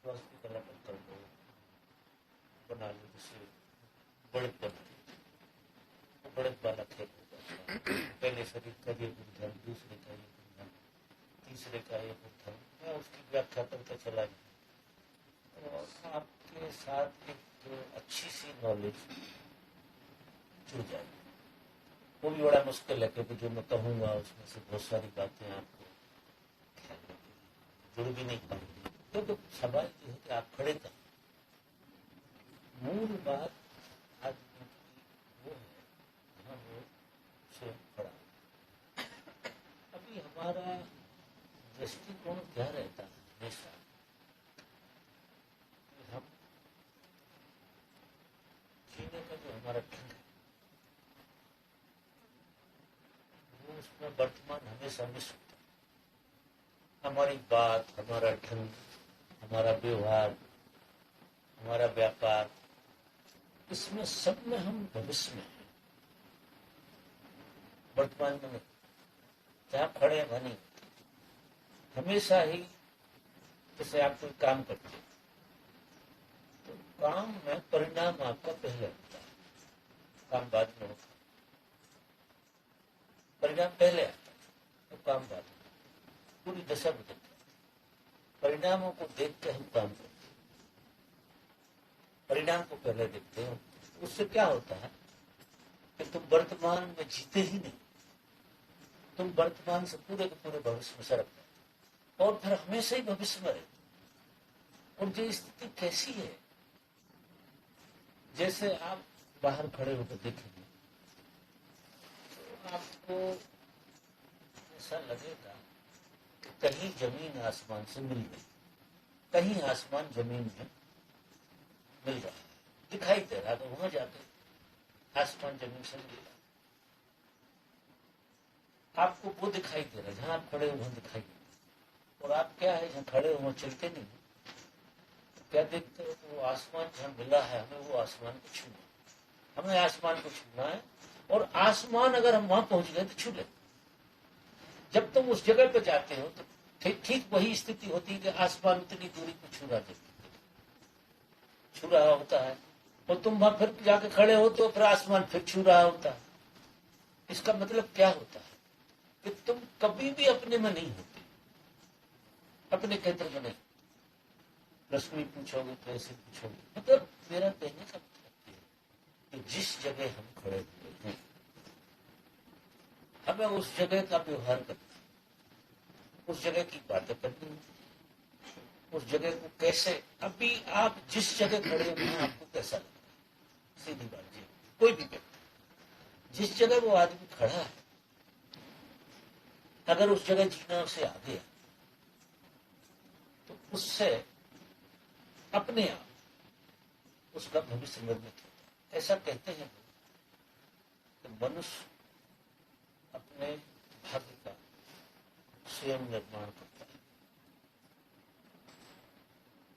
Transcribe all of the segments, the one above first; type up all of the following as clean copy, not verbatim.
Philosophy वाला पत्थर को बना लो, जैसे बढ़त बनती, तो बढ़त वाला खेल होता है। पहले शरीर का ये गुणधर्म, दूसरे का ये गुणधर्म, तीसरे का ये गुणधर्म, मैं उसकी व्याख्या करता चला गया। और आपके साथ एक अच्छी सी नॉलेज जुड़ जाएगी। वो भी बड़ा मुश्किल है, क्योंकि जो मैं कहूँगा उसमें से बहुत सारी बातें आपको जुड़ भी नहीं पाएंगी। क्योंकि सवाल ये है कि आप खड़े कर, मूल बात आदमी की वो है, हाँ वो स्वयं खड़ा। अभी हमारा दृष्टिकोण क्या रहता है हमेशा, हम जीने का जो हमारा ढंग है वो उसमें वर्तमान हमेशा मिस होता है। हमारी बात, हमारा ढंग, हमारा व्यवहार, हमारा व्यापार, इसमें सब में हम भविष्य में हैं, वर्तमान में नहीं। जहाँ खड़े हैं नहीं, हमेशा ही जैसे आप कोई काम करते हैं तो काम में परिणाम आपका पहले होता है, काम बाद में होता है। परिणाम पहले आता है तो काम बाद में, पूरी दशा बदलती है। परिणामों को देख के हम काम करते हैं, परिणाम को पहले देखते हैं। उससे क्या होता है कि तुम वर्तमान में जीते ही नहीं, तुम वर्तमान से पूरे के पूरे भविष्य में सरक जाते और फिर हमेशा ही भविष्य में रहते। और जो स्थिति कैसी है, जैसे आप बाहर खड़े होकर देखेंगे तो आपको ऐसा लगेगा कि कहीं जमीन आसमान से मिल गई, कहीं आसमान जमीन में मिल रहा है, दिखाई दे रहा, तो वहां जाके आसमान जमीन से मिलेगा। आपको वो दिखाई दे रहा है, जहां आप खड़े हो वहां दिखाई दे रहा। और आप क्या है, जहां खड़े हो वहां चलते नहीं, क्या देखते हो? तो वो आसमान जहां मिला है, हमें वो आसमान को छूना है, हमें आसमान को छूना है। और आसमान अगर हम वहां पहुंच गए तो छू ले। जब तुम उस जगह पे जाते हो तो ठीक वही स्थिति होती है कि आसमान उतनी दूरी को छू रहा होता है, और तुम वहां फिर जाके खड़े हो तो फिर आसमान फिर छू रहा होता है। इसका मतलब क्या होता है कि तुम कभी भी अपने में नहीं होते, अपने केंद्र में नहीं। प्रश्न पूछोगे तो ऐसे पूछोगे, मतलब मेरा कहने का मतलब है कि जिस जगह हम खड़े हुए हैं हमें उस जगह का व्यवहार करना है, उस जगह की बातें करनी है, उस जगह को कैसे, अभी आप जिस जगह खड़े हुए हैं आपको कैसा लगता है, सीधी बात जी। कोई भी व्यक्ति जिस जगह वो आदमी खड़ा है, अगर उस जगह जीना उसे आ गया तो उससे अपने आप उसका भविष्य निर्मित होता है। ऐसा कहते हैं कि मनुष्य अपने भाग्य का स्वयं निर्माण करता है।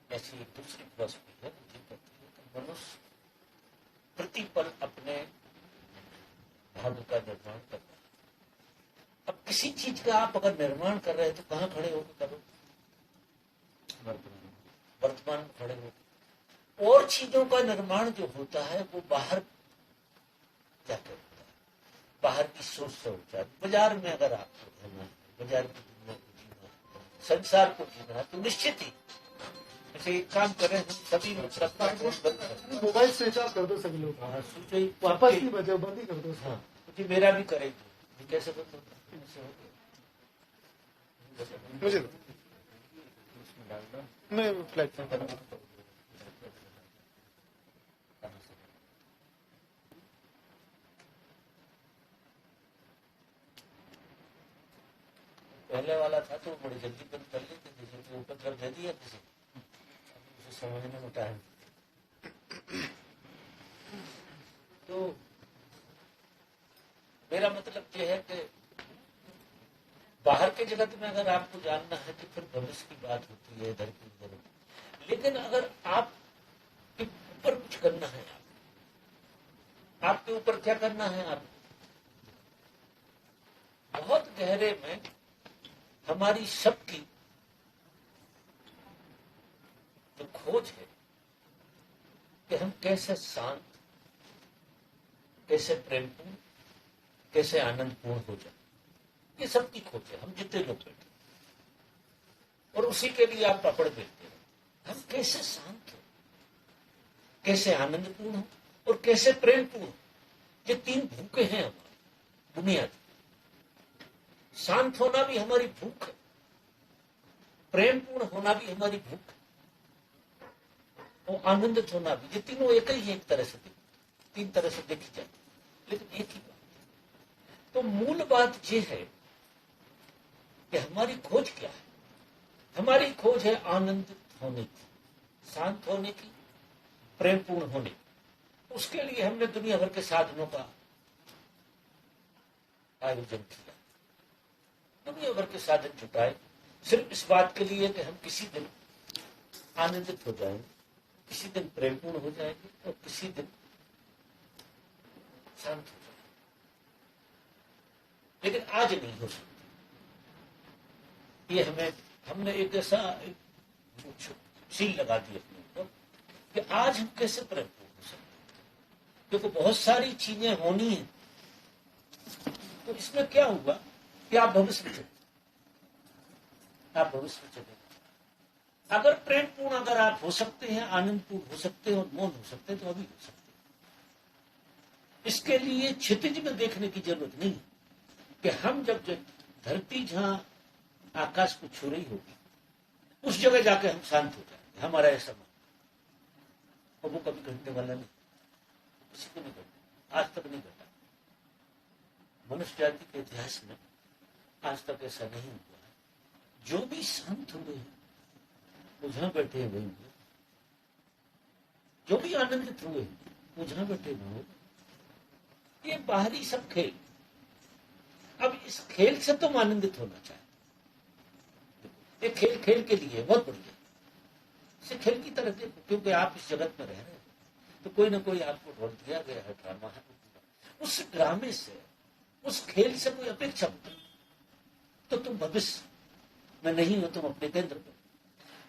ऐसी एक दूसरी फिलॉसफी है जो कहती है कि मनुष्य प्रतिपल अपने भाग्य का निर्माण करता है। अब किसी चीज का आप अगर निर्माण कर रहे हैं तो कहाँ खड़े होकर करो? वर्तमान में खड़े होकर। और चीजों का निर्माण जो होता है वो बाहर जाकर होता है, बाहर की सोच से होता है। बाजार में अगर आपको रहना है, बाजार की दुनिया को जीना है, संसार को जीना है, तो निश्चित ही ऐसे एक काम करें हम सभी मोबाइल स्विच ऑफ कर दो सभी लोग। हाँ, वापस नहीं बचे, बंद ही कर दो। हाँ, क्योंकि मेरा भी करेगी, कैसे बंद होता है? मुझे मैं फ्लाइट में पहले वाला था तो बड़ी जल्दी बंद कर लेते थे, क्योंकि ऊपर दे दिया किसी, उसे समझने में टाइम। तो मेरा मतलब ये है कि बाहर के जगत में अगर आपको जानना है तो फिर भविष्य की बात होती है, इधर की उधर। लेकिन अगर आप ऊपर कुछ करना है, आपके ऊपर क्या करना है, आप बहुत गहरे में हमारी सबकी जो खोज है कि हम कैसे शांत, कैसे प्रेमपूर्ण, कैसे आनंदपूर्ण हो जाए, ये सबकी खोज है। हम जितने लोग बैठे और उसी के लिए आप पापड़ बेचते हैं। हम कैसे शांत हो, कैसे आनंदपूर्ण हो और कैसे प्रेमपूर्ण हो, ये तीन भूखे हैं हमारी बुनियादी। शांत होना भी हमारी भूख है, प्रेमपूर्ण होना भी हमारी भूख है और आनंदित होना भी। ये तीनों एक ही है, एक तरह से तीन तरह से देखी जाती, लेकिन एक ही बात है। तो मूल बात यह है कि हमारी खोज क्या है। हमारी खोज है आनंदित होने की, शांत होने की, प्रेमपूर्ण होने की। उसके लिए हमने दुनिया भर के साधनों का आयोजन किया, दुनिया भर के साधन जुटाए, सिर्फ इस बात के लिए कि हम किसी दिन आनंदित हो जाएंगे, किसी दिन प्रेमपूर्ण हो जाएंगे और किसी दिन शांत हो जाएंगे। लेकिन आज नहीं हो सकता। ये हमने एक ऐसा सील लगा दी अपने ऊपर कि आज हम कैसे प्रेमपूर्ण हो सकते हैं, क्योंकि बहुत सारी चीजें होनी है। तो इसमें क्या हुआ कि आप भविष्य में चले, आप भविष्य में चले। अगर प्रेमपूर्ण अगर आप हो सकते हैं, आनंदपूर्ण हो सकते हैं और मौन हो सकते हैं, तो अभी हो सकते हैं। इसके लिए क्षितिज में देखने की जरूरत नहीं है कि हम जब धरती जहां आकाश को छू रही होगी उस जगह जाके हम शांत हो जाएंगे, हमारा ऐसा मन। और वो कभी घटने वाला नहीं, किसी को नहीं घटना, आज तक नहीं घटा। मनुष्य जाति के इतिहास में आज तक ऐसा नहीं हुआ है। जो भी शांत हुए हैं वो जहां बैठे हैं वही हुए, जो भी आनंदित हुए हैं वो जहां बैठे हुए। ये बाहरी सब खेल, अब इस खेल से तुम आनंदित होना चाहिए। ये खेल खेल के लिए बहुत बढ़िया, इसे खेल की तरह देखो, क्योंकि आप इस जगत में रह रहे हैं तो कोई ना कोई आपको रोल दिया गया है, ड्रामा है। उस ड्रामे से, उस खेल से कोई अपेक्षा होती तो तुम भविष्य में नहीं हो, तुम अपने केंद्र पर।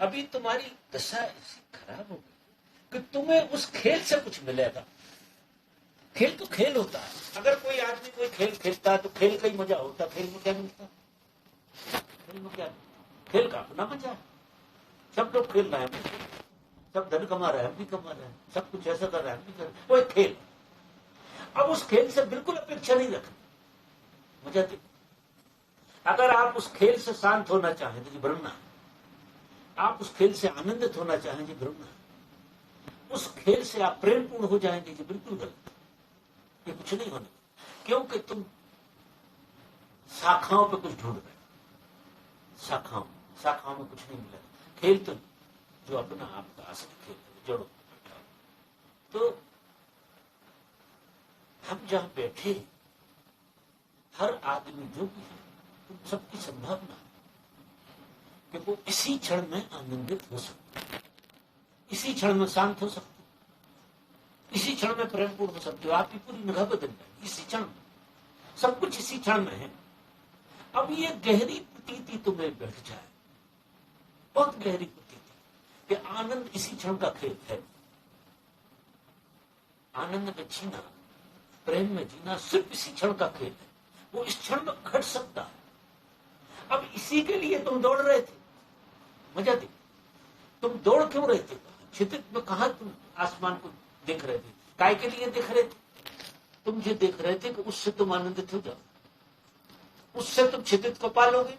अभी तुम्हारी दशा ऐसी खराब हो गई कि तुम्हें उस खेल से कुछ मिलेगा। खेल तो खेल होता है। अगर कोई आदमी कोई खेल खेलता है तो खेल का ही मजा होता, खेल में क्या मिलता, खेल में क्या मिलता? खेल का अपना मजा है। सब लोग खेल रहे हैं, सब धन कमा रहे हैं, हम भी कमा रहे हैं, सब कुछ ऐसा कर रहे हैं, हम भी कर रहे हैं। वो एक खेल। अब उस खेल से बिल्कुल अपेक्षा नहीं रखनी, मजा देखो। अगर आप उस खेल से शांत होना चाहें तो जी ब्रह्मा, आप उस खेल से आनंदित होना चाहें जी ब्रह्मा, उस खेल से आप प्रेमपूर्ण हो जाएंगे जी बिल्कुल गलत। ये कुछ नहीं होने, क्योंकि तुम शाखाओं पे कुछ ढूंढ रहे, शाखाओं में कुछ नहीं मिला। खेल तो जो अपना आपका असली खेल है, जोड़ो बैठा। तो हम जहां बैठे, हर आदमी जो भी है, उन सबकी संभावना है कि वो इसी क्षण में आनंदित हो सकते, इसी क्षण में शांत हो सकते, इसी क्षण में प्रेमपूर्ण हो सकते हो। आपकी पूरी निगाह बदल जाएगी इसी क्षण में, सब कुछ इसी क्षण में है। अब ये गहरी प्रतीति तुम्हें बैठ जाए, बहुत गहरी प्रतीति कि आनंद इसी क्षण का खेल है। आनंद में जीना, प्रेम में जीना सिर्फ इसी क्षण का खेल है। वो इस क्षण में घट सकता है। अब इसी के लिए तुम दौड़ रहे थे, मजा दे। तुम दौड़ क्यों रहे थे? क्षितिज में कहा तुम आसमान को देख रहे थे, काय के लिए देख रहे थे? तुम ये देख रहे थे कि उससे तुम आनंदित हो जाओ, उससे तुम क्षितिज को पालोगे,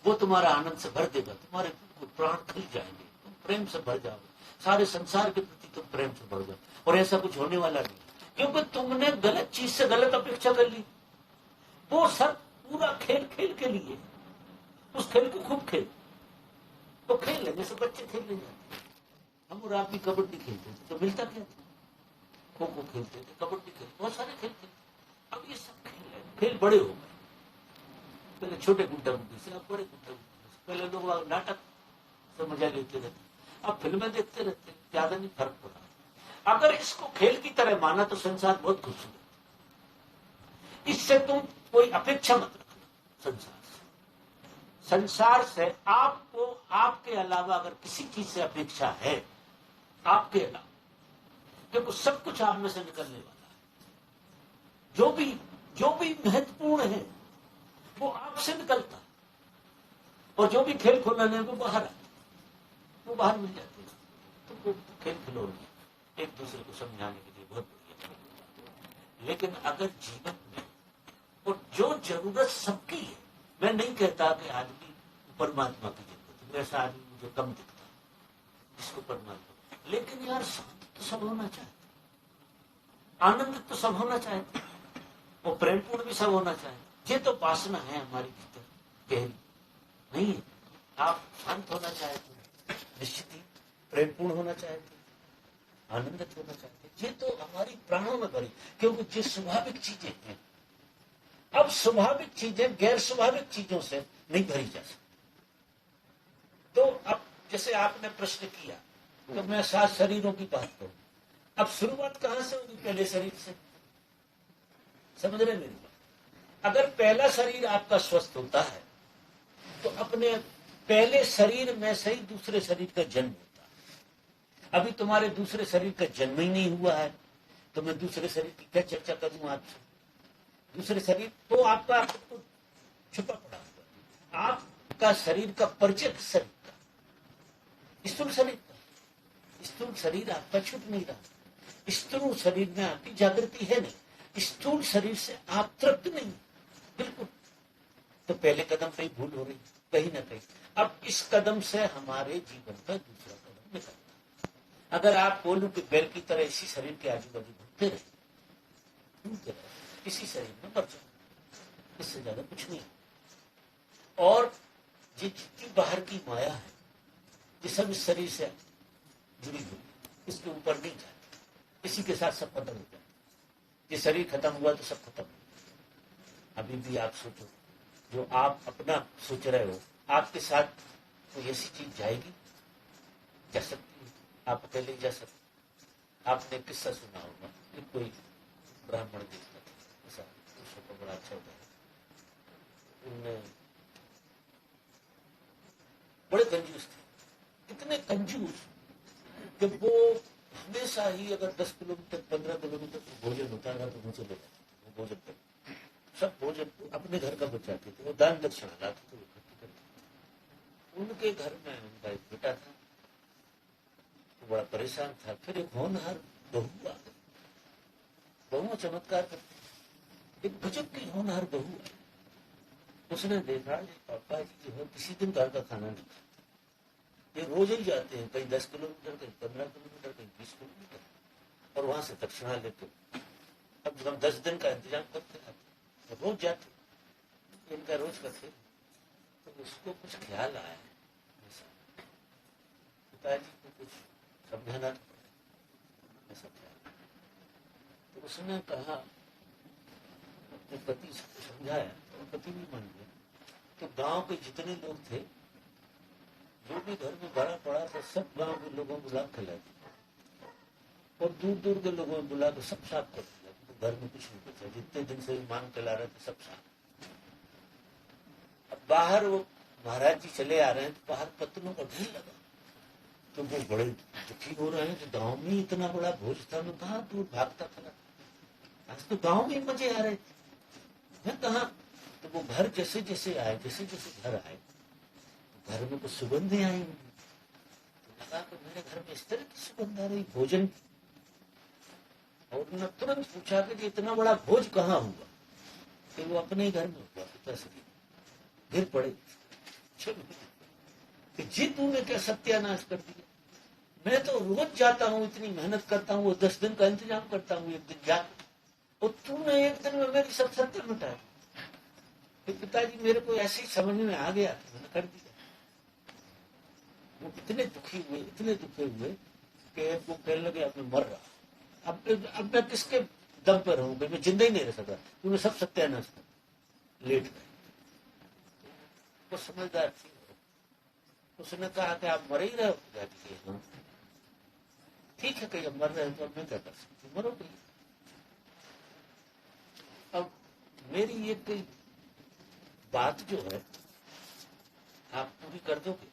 वो तुम्हारा आनंद से भर देगा, तुम्हारे प्राण खिल जाएंगे, तुम प्रेम से भर जाओगे, सारे संसार के प्रति तुम प्रेम से भर जाओ। और ऐसा कुछ होने वाला नहीं, क्योंकि तुमने गलत चीज से गलत अपेक्षा कर ली। वो सब पूरा खेल खेल के लिए, उस खेल को खूब खेल, तो खेल लेंगे, सब बच्चे खेल ले जाते। हम और आप भी कबड्डी खेलते थे तो मिलता क्या था? खो खो खेलते थे, कबड्डी खेलते, बहुत सारे खेल खेलते। अब ये सब खेल है, खेल बड़े हो गए। पहले छोटे गुड्डा गुड्डी से, अब बड़े गुड्डा गुड्डी से। पहले लोग नाटक से मजा लेते रहते, अब फिल्में देखते रहते, ज्यादा नहीं फर्क पड़ा। अगर इसको खेल की तरह माना तो संसार बहुत खूबसूरत। इससे तुम कोई अपेक्षा मत रखना संसार से। संसार से आपको आपके अलावा अगर किसी चीज से अपेक्षा है, आपके अलावा, देखो सब कुछ आप में से निकलने वाला है। जो भी महत्वपूर्ण है वो आपसे निकलता है, और जो भी खेल खिलौने है वो बाहर आते, वो बाहर मिल जाते हैं। तो वो खेल खिलौने एक दूसरे को समझाने के लिए बहुत बढ़िया। लेकिन अगर जीवन में और जो जरूरत सबकी है, मैं नहीं कहता कि आदमी परमात्मा की जरूरत है, ऐसा आदमी मुझे कम दिखता है जिसको परमात्मा, लेकिन यार शांति तो सब होना चाहिए, आनंद तो सब होना चाहिए, और प्रेमपूर्ण भी सब होना चाहिए। ये तो वासना है हमारी भीतर गहरी, नहीं है। आप शांत होना चाहते, निश्चित ही प्रेमपूर्ण होना चाहते, आनंदित होना चाहते, ये तो हमारी प्राणों में भरी, क्योंकि ये स्वाभाविक चीजें हैं। अब स्वाभाविक चीजें गैर स्वाभाविक चीजों से नहीं भरी जा सकती। तो अब जैसे आपने प्रश्न किया, तो मैं 7 शरीरों की बात करूं। अब शुरुआत कहां से होगी? पहले शरीर से। समझ रहे मेरी बात? अगर पहला शरीर आपका स्वस्थ होता है तो अपने पहले शरीर में से ही दूसरे शरीर का जन्म होता है। अभी तुम्हारे दूसरे शरीर का जन्म ही नहीं हुआ है, तो मैं दूसरे शरीर की क्या चर्चा करूं आपसे? दूसरे शरीर तो आपका तो छुपा पड़ा हुआ। आपका शरीर का परिचय शरीर का, स्थूल शरीर का, स्थूल शरीर आपका छूट नहीं रहा। स्थूल शरीर में आपकी जागृति है नहीं, स्थूल शरीर से आप तृप्त नहीं, बिल्कुल। तो पहले कदम पे ही भूल हो रही कहीं ना कहीं। अब इस कदम से हमारे जीवन का दूसरा कदम निकलता है। अगर आप बोलूं कि बैल की तरह इसी शरीर के आजू बाजू घूमते रहे, इसी शरीर में मर जाओ, इससे ज्यादा कुछ नहीं। और जितनी बाहर की माया है, ये सब इस शरीर से जुड़ी हुई, इसके ऊपर नहीं जाती, इसी के साथ सब खत्म हो जाता। ये शरीर खत्म हुआ तो सब खत्म हो। अभी भी आप सोचो, जो आप अपना सोच रहे हो, आपके साथ कोई ऐसी चीज जाएगी, जा सकती है, आप अकेले ही जा सकते। आपने किस्सा सुना होगा कि कोई ब्राह्मण देखता था, ऐसा उसको बड़ा अच्छा होता है, उनने बड़े कंजूस थे, इतने कंजूस कि वो हमेशा ही अगर 10 किलोमीटर 15 किलोमीटर भोजन होता था तो मुझे ले जाते, वो भोजन करते, सब भोजन अपने घर का बचाते थे, वो दान दक्षिणा लाते थे, इकट्ठी करते। उनके घर में उनका एक बेटा था, वो बड़ा परेशान था। फिर एक होनहार बहू आ गई, बहू चमत्कार करती, एक गजब की होनहार बहू है। उसने देखा पापा जी जो है किसी दिन घर का खाना नहीं खाते, ये रोज ही जाते हैं, कहीं 10 किलोमीटर, कहीं 15 किलोमीटर, कहीं 20 किलोमीटर, और वहां से दक्षिणा लेते। अब हम 10 दिन का इंतजाम करते रहते, रोज जाते, इनका रोज करते। तो उसको कुछ ख्याल आया, पिताजी को कुछ समझाना ऐसा ख्याल। तो उसने कहा, अपने पति से समझाया, तो पति भी मान गया। तो गांव के जितने लोग थे, जो भी घर में बड़ा पड़ा था, सब गांव के लोगों को बुला खिला दिया, और दूर दूर के लोगों को बुला कर सब साफ कर दिया। तो घर में कुछ नहीं बचा, जितने दिन से मांग चला रहे थे सब साफ। अब बाहर वो महाराज जी चले आ रहे हैं, तो बाहर पत्तलों का ढेर लगा, तो वो बड़े दुखी हो रहे हैं कि गांव में इतना बड़ा भोज था, मैं कहा दूर भागता था, आज तो गांव में मजे आ रहे थे, मैं कहा। तो वो घर जैसे जैसे आए, जैसे जैसे घर आए, तो घर में कुछ सुगंधें आई, तो लगा कि मेरे घर में इस तरह की सुगंध आ रही भोजन की। और उन्होंने तुरंत पूछा कि इतना बड़ा भोज कहाँ हुआ? कि वो अपने घर में हुआ, पैसे गिर पड़े कि जी तूने क्या सत्यानाश कर दिया। मैं तो रोज जाता हूँ, इतनी मेहनत करता हूँ, वो 10 दिन का इंतजाम करता हूँ, एक दिन जा, और तूने एक दिन में मेरी सब सत्य मिटाया। तो पिताजी मेरे को ऐसे ही समझ में आ गया, मैंने कर दिया। वो इतने दुखी हुए, इतने दुखी हुए कि वो कहने लगे अब मैं मर रहा, अब मैं किसके दम पर रहूंगा, मैं जिंदा ही नहीं रह सकता, तूने सब सत्यानाश कर। लेट गए। वो समझदार थी, उसने कहा कि आप मर ही रहे हो। हाँ ठीक है, कहीं मर रहे हो तो अब मैं क्या कर सकती, मरो कहीं। अब मेरी ये कोई बात जो है पूरी कर दोगे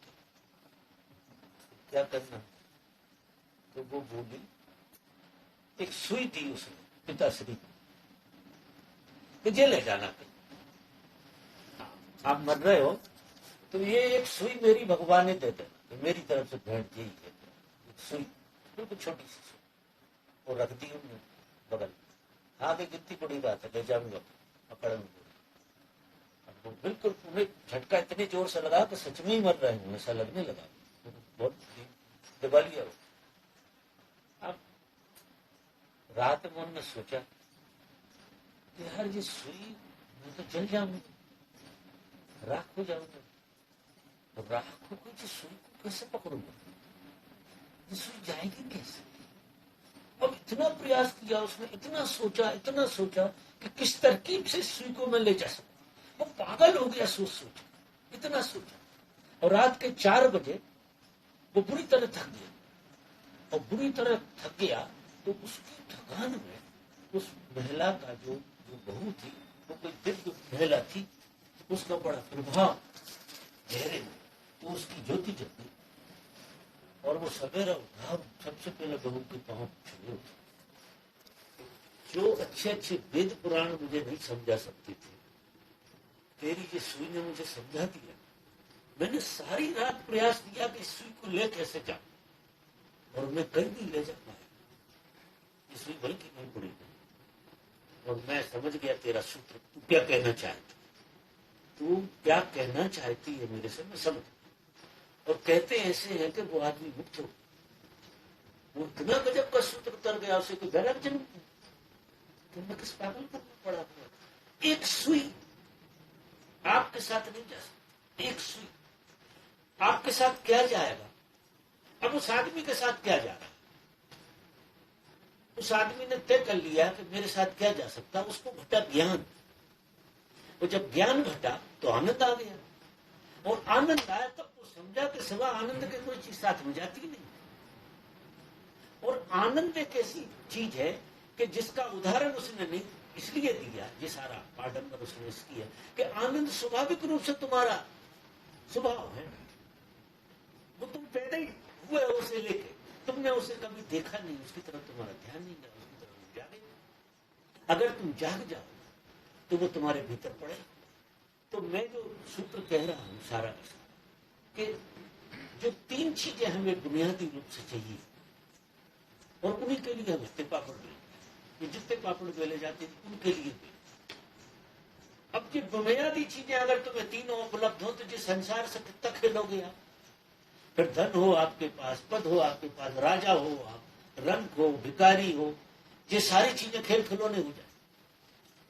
क्या करना? तो वो बोली, एक सुई दी उसने पिताश्री को, मुझे ले जाना कहीं, आप मर रहे हो तो ये एक सुई मेरी भगवान ने दे देना, तो मेरी तरफ से भेंट यही है, एक सुई बिल्कुल छोटी सी सुई, वो रख दी हमने बगल। हाँ कि कितनी बड़ी बात है, ले जाऊंगा पकड़ में। अब वो बिल्कुल उन्हें झटका इतनी जोर से लगा कि सच में ही मर रहे हूँ ऐसा लगने लगा, बहुत दबा लिया। अब रात में उन्होंने सोचा कि यार ये सुई, मैं तो जल जाऊंगा, राख हो जाऊंगा, तो राख हो गई तो सुई को कैसे पकड़ूंगा, ये सुई जाएगी कैसे? अब इतना प्रयास किया उसने, इतना सोचा कि किस तरकीब से सुई को मैं ले जा सकूं। वो पागल हो गया सोच इतना सोचा। और रात के 4 बजे वो बुरी तरह थक गया, और बुरी तरह थक गया तो उसकी थकान में उस महिला का जो बहू थी, वो कोई दिव्य महिला थी, उसका बड़ा प्रभाव चेहरे में, तो उसकी ज्योति जल गई और वो सवेरा उठा, सबसे पहले बहू के पांव छुए। जो अच्छे वेद पुराण मुझे नहीं समझा सकते थे, तेरी ये सुई ने मुझे समझा दिया। मैंने सारी रात प्रयास किया कि इस सुई को ले कैसे जाऊं, और मैं कहीं नहीं ले जा पाया। ये सुई बल्कि नहीं पड़ी, और मैं समझ गया तेरा सूत्र, तू क्या कहना चाहती, तू क्या कहना चाहती है मेरे से, मैं समझ। और कहते ऐसे हैं कि वो आदमी मुक्त हो, वो इतना गजब का सूत्र उतर गया, उसे कोई वैराग जन्म, तो मैं किस पागल पर पड़ा हुआ। एक सुई आपके साथ नहीं जा सकती, एक सुई आपके साथ क्या जाएगा? अब उस आदमी के साथ क्या जा रहा है? उस आदमी ने तय कर लिया कि मेरे साथ क्या जा सकता, उसको घटा ज्ञान। और जब ज्ञान घटा तो आनंद आ गया, और आनंद आया तब वो समझा कि सिवा आनंद के कोई चीज साथ में जाती नहीं। और आनंद एक ऐसी चीज है कि जिसका उदाहरण उसने नहीं इसलिए दिया, ये सारा आडंबर उसने इसकी है कि आनंद स्वाभाविक रूप से तुम्हारा स्वभाव है, वो तुम पैदा ही हुए हो उसे लेके, तुमने उसे कभी देखा नहीं, उसकी तरफ तुम्हारा ध्यान नहीं गया, उसकी तरफ जागे। अगर तुम जाग जाओ तो वो तुम्हारे भीतर पड़े। तो मैं जो सूत्र कह रहा हूं सारा का सारा, कि जो 3 चीजें हमें बुनियादी रूप से चाहिए, और उन्हीं के लिए हम इतने पापड़ बेले, ये जितने पापड़ बेले जाते थे उनके लिए बेले। अब ये बुनियादी चीजें अगर तुम्हें तीनों उपलब्ध हो तो जिस संसार से कितना खेलोगे आप। फिर धन हो आपके पास, पद हो आपके पास, राजा हो आप, रंग हो, भिखारी हो, ये सारी चीजें खेल खिलौने हो जाए।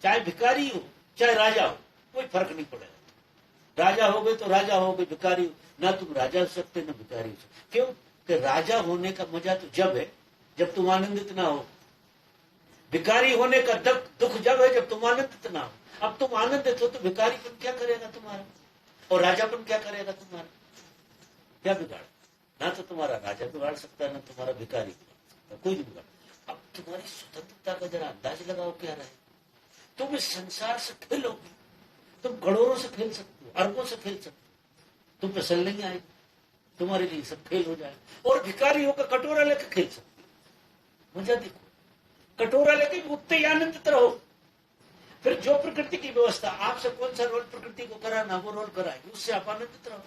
चाहे भिखारी हो चाहे राजा हो, कोई फर्क नहीं पड़ेगा। राजा हो गए तो राजा हो गए, भिखारी ना तुम राजा हो सकते ना भिखारी हो सकते। क्यों? कि राजा होने का मजा तो जब है जब तुम आनंदित ना हो, भिखारी होने का दुख जब है जब तुम आनंदित ना हो। अब तुम आनंदित हो तो भिखारीपन क्या करेगा तुम्हारा, और राजापन क्या करेगा तुम्हारा? क्या बिगाड़? ना तो तुम्हारा राजा बिगाड़ सकता है ना तुम्हारा भिखारी बिगाड़ सकता, कोई नहीं बिगाड़। अब तुम्हारी स्वतंत्रता का जरा अंदाज लगाओ क्या रहे। तुम इस संसार से खेलोगे, तुम करोड़ों से खेल सकते हो, अरबों से खेल सकते हो, तुम पे सल नहीं आएगी, तुम्हारे लिए सब खेल हो जाए। और भिखारी होकर कटोरा लेकर खेल सकते हो, मजा देखो। कटोरा लेके उतने ही आनंदित रहो। फिर जो प्रकृति की व्यवस्था आपसे कौन सा रोल प्रकृति को कराना वो रोल कराएगी, उससे आप आनंदित रहो,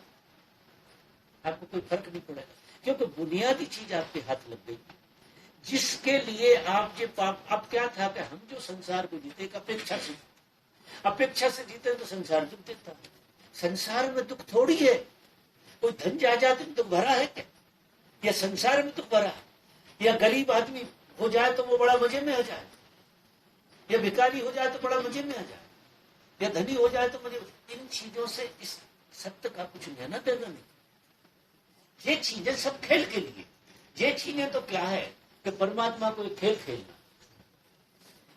आपको कोई फर्क नहीं पड़ेगा। क्योंकि बुनियादी चीज आपके हाथ लग गई, जिसके लिए आप ये पाप। अब क्या था कि हम जो संसार को जीते एक अपेक्षा से जीते तो संसार दुख देता। संसार में दुख थोड़ी है, कोई धन जायदाद में दुख भरा है क्या, या संसार में दुख भरा है, या गरीब आदमी हो जाए तो वो बड़ा मजे में आ जाए, या भिखारी हो जाए तो बड़ा मजे में आ जाए, या धनी हो जाए तो मजे। इन चीजों से इस सत्य का कुछ लेना देना नहीं। ये चीजें सब खेल के लिए। ये चीजें तो क्या है कि परमात्मा को एक खेल खेलना,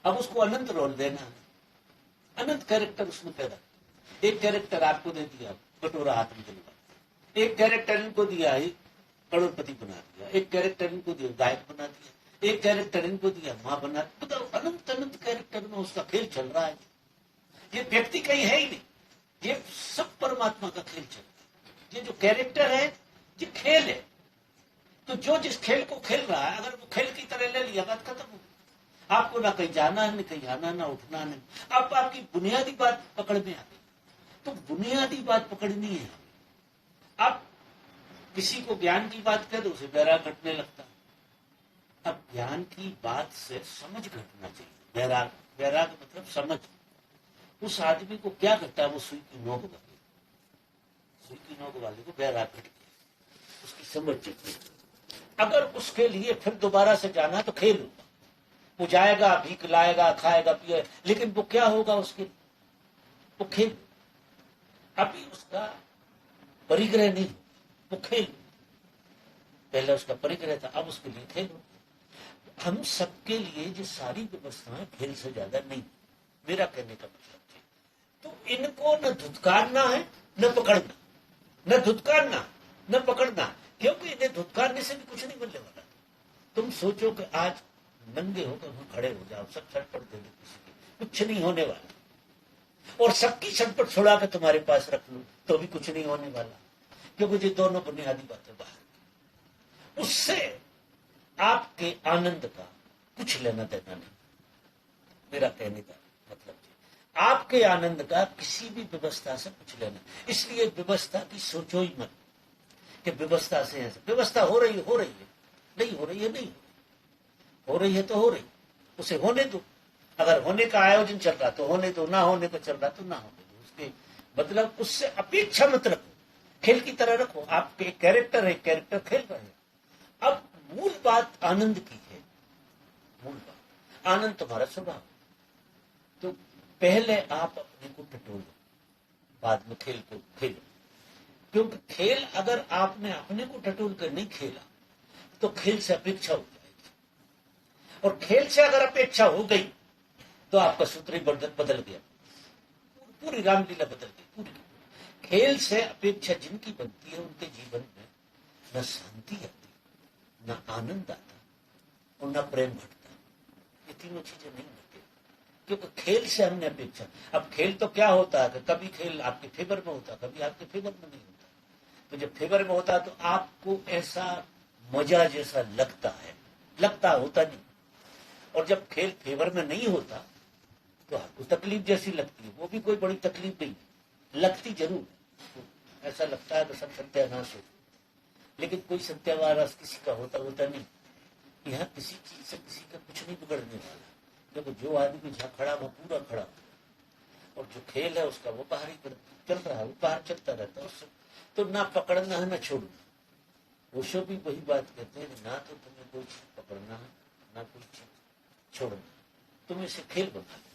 अब उसको अनंत रोल देना, अनंत कैरेक्टर उसमें पैदा। एक कैरेक्टर आपको दे दिया, कटोरा हाथ में दिलवा, एक कैरेक्टर इनको दिया है करोड़पति बना दिया, एक कैरेक्टर इनको दिया गायक बना दिया, एक कैरेक्टर इनको दिया माँ बना। बताओ, अनंत अनंत कैरेक्टर में उसका खेल चल रहा है। ये व्यक्ति कहीं है ही नहीं, ये सब परमात्मा का खेल चल रहा है। ये जो कैरेक्टर है ये खेल है। तो जो जिस खेल को खेल रहा है, अगर वो खेल की तरह ले लिया, बात खत्म हो गई। आपको ना कहीं जाना है, ना कहीं आना, ना उठना, नहीं। अब आपकी बुनियादी बात पकड़ में आ गई। तो बुनियादी बात पकड़नी है। अब किसी को ज्ञान की बात कह दो, उसे वैराग घटने लगता है। अब ज्ञान की बात से समझ घटना चाहिए। वैराग, वैराग मतलब समझ। उस आदमी को क्या घटा, वो सुई की नोक वाले, सुई की नोक वाले को वैराग घट गया, उसकी समझ चुकी। अगर उसके लिए फिर दोबारा से जाना तो खेल होगा, वो जाएगा, भीख लाएगा, खाएगा, पिएगा, लेकिन वो क्या होगा उसके, वो खेल। अभी उसका परिग्रह नहीं, वो खेल। पहले उसका परिग्रह था, अब उसके लिए खेल। हम सबके लिए ये सारी व्यवस्थाएं खेल से ज्यादा नहीं, मेरा कहने का मतलब है। तो इनको न धुतकारना है न पकड़ना, न धुतकारना न पकड़ना, क्योंकि इन्हें धुतकारने से भी कुछ नहीं मिलने वाला। तुम सोचो कि आज नंगे होकर वहां खड़े हो जाओ, सब छटपट दे दो, किसी की कुछ नहीं होने वाला। और सबकी छटपट छुड़ा के तुम्हारे पास रख लूं तो भी कुछ नहीं होने वाला, क्योंकि ये दोनों बुनियादी बातें बाहर। उससे आपके आनंद का कुछ लेना देना नहीं, मेरा कहने का मतलब है। आपके आनंद का किसी भी व्यवस्था से कुछ लेना। इसलिए व्यवस्था की सोचो ही मत कि व्यवस्था से ऐसे, व्यवस्था हो रही है, नहीं हो रही है, नहीं हो रही है तो हो रही, उसे होने दो। अगर होने का आयोजन चल रहा तो होने दो, ना होने को चल रहा तो ना होने दो। उसके मतलब उससे अपेक्षा मत रखो, खेल की तरह रखो। आपके कैरेक्टर है, कैरेक्टर खेल रहे हैं। अब मूल बात आनंद की है, मूल बात आनंद तुम्हारा स्वभाव। तो पहले आप अपने को टटोलो, बाद में खेल को खेलो। क्योंकि खेल अगर आपने अपने को टटोल कर नहीं खेला तो खेल से अपेक्षा हो जाएगी, और खेल से अगर अपेक्षा हो गई तो आपका सूत्र ही बदल गया, पूरी रामलीला बदल गई पूरी। खेल से अपेक्षा जिनकी बनती है उनके जीवन में न शांति आती, न आनंद आता और न प्रेम घटता। ये तीनों चीजें नहीं घटती, क्योंकि खेल से हमने अपेक्षा। अब खेल तो क्या होता है कि कभी खेल आपके फेवर में होता, कभी आपके फेवर में नहीं होता। तो जब फेवर में होता है तो आपको ऐसा मजा जैसा लगता होता नहीं, और जब खेल फेवर में नहीं होता तो आपको तकलीफ जैसी लगती है। वो भी कोई बड़ी तकलीफ नहीं लगती, जरूर ऐसा लगता है कि सब सत्यानाश हो, लेकिन कोई सत्यानाश किसी का होता नहीं। यहाँ किसी चीज से किसी का कुछ नहीं बिगड़ने वाला, क्योंकि जो आदमी जहाँ खड़ा वो पूरा खड़ा, और जो खेल है उसका वो बाहर ही चल रहा है, वो बाहर चलता रहता है। तो ना पकड़ना है ना छोड़ना। ओशो भी वही बात कहते हैं, ना तो तुम्हें कोई चीज पकड़ना है ना कोई चीज छोड़ना, तुम इसे खेल बना लो।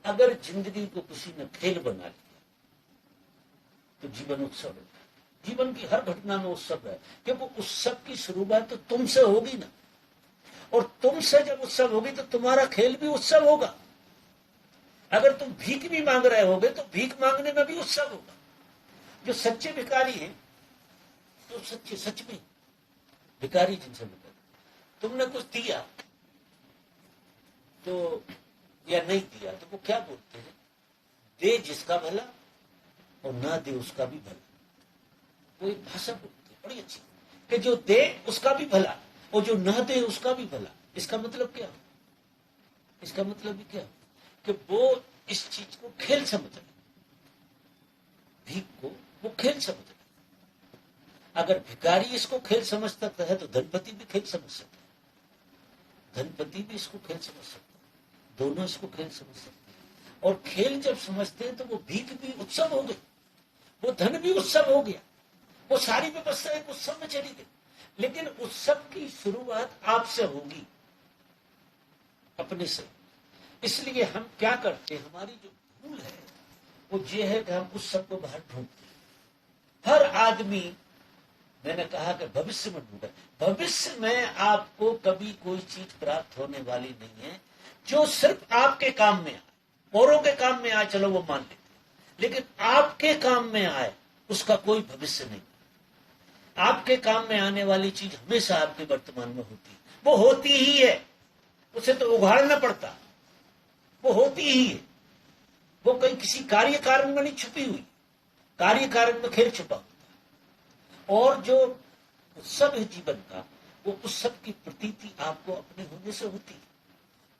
अगर जिंदगी को किसी ने खेल बना लिया तो जीवन उत्सव है। जीवन की हर घटना में उत्सव है, क्योंकि उत्सव की शुरुआत तो तुमसे होगी ना, और तुमसे जब उत्सव होगी तो तुम्हारा खेल भी उत्सव होगा। अगर तुम भीख भी मांग रहे होगे तो भीख मांगने में भी उत्सव होगा। जो सच्चे भिखारी हैं, तो सच्चे सच में भिखारी जिनसे मिलते, तुमने कुछ दिया तो या नहीं दिया तो वो क्या बोलते हैं, दे जिसका भला और ना दे उसका भी भला। वो एक भाषा बोलते हैं बड़ी अच्छी, कि जो दे उसका भी भला और जो ना दे उसका भी भला। इसका मतलब क्या, इसका मतलब भी क्या कि वो इस चीज को खेल समझ रहे, भीख को वो खेल समझ रहे। अगर भिखारी इसको खेल समझता है तो धनपति भी खेल समझ सकता है, धनपति भी इसको खेल समझ सकता है, दोनों इसको खेल समझ सकते हैं। और खेल जब समझते हैं तो वो भीख भी उत्सव हो गई, वो धन भी उत्सव हो गया, वो सारी व्यवस्था एक उत्सव में चली गई। लेकिन उत्सव की शुरुआत आपसे होगी, अपने से। इसलिए हम क्या करते हैं, हमारी जो भूल है वो ये है कि हम उत्सव को बाहर ढूंढते हैं। हर आदमी, मैंने कहा कि भविष्य में ढूंढे, भविष्य में आपको कभी कोई चीज प्राप्त होने वाली नहीं है जो सिर्फ आपके काम में आए। औरों के काम में आए चलो वो मान लेते, लेकिन आपके काम में आए उसका कोई भविष्य नहीं। आपके काम में आने वाली चीज हमेशा आपके वर्तमान में होती है, वो होती ही है, उसे तो उघाड़ना पड़ता, वो होती ही है। वो कहीं किसी कार्य कारण में नहीं छुपी हुई, कार्य कारण में खेल छुपा होता है। और जो उत्सव है जीवन का, वो उत्सव की प्रतीति आपको अपने होने से होती है।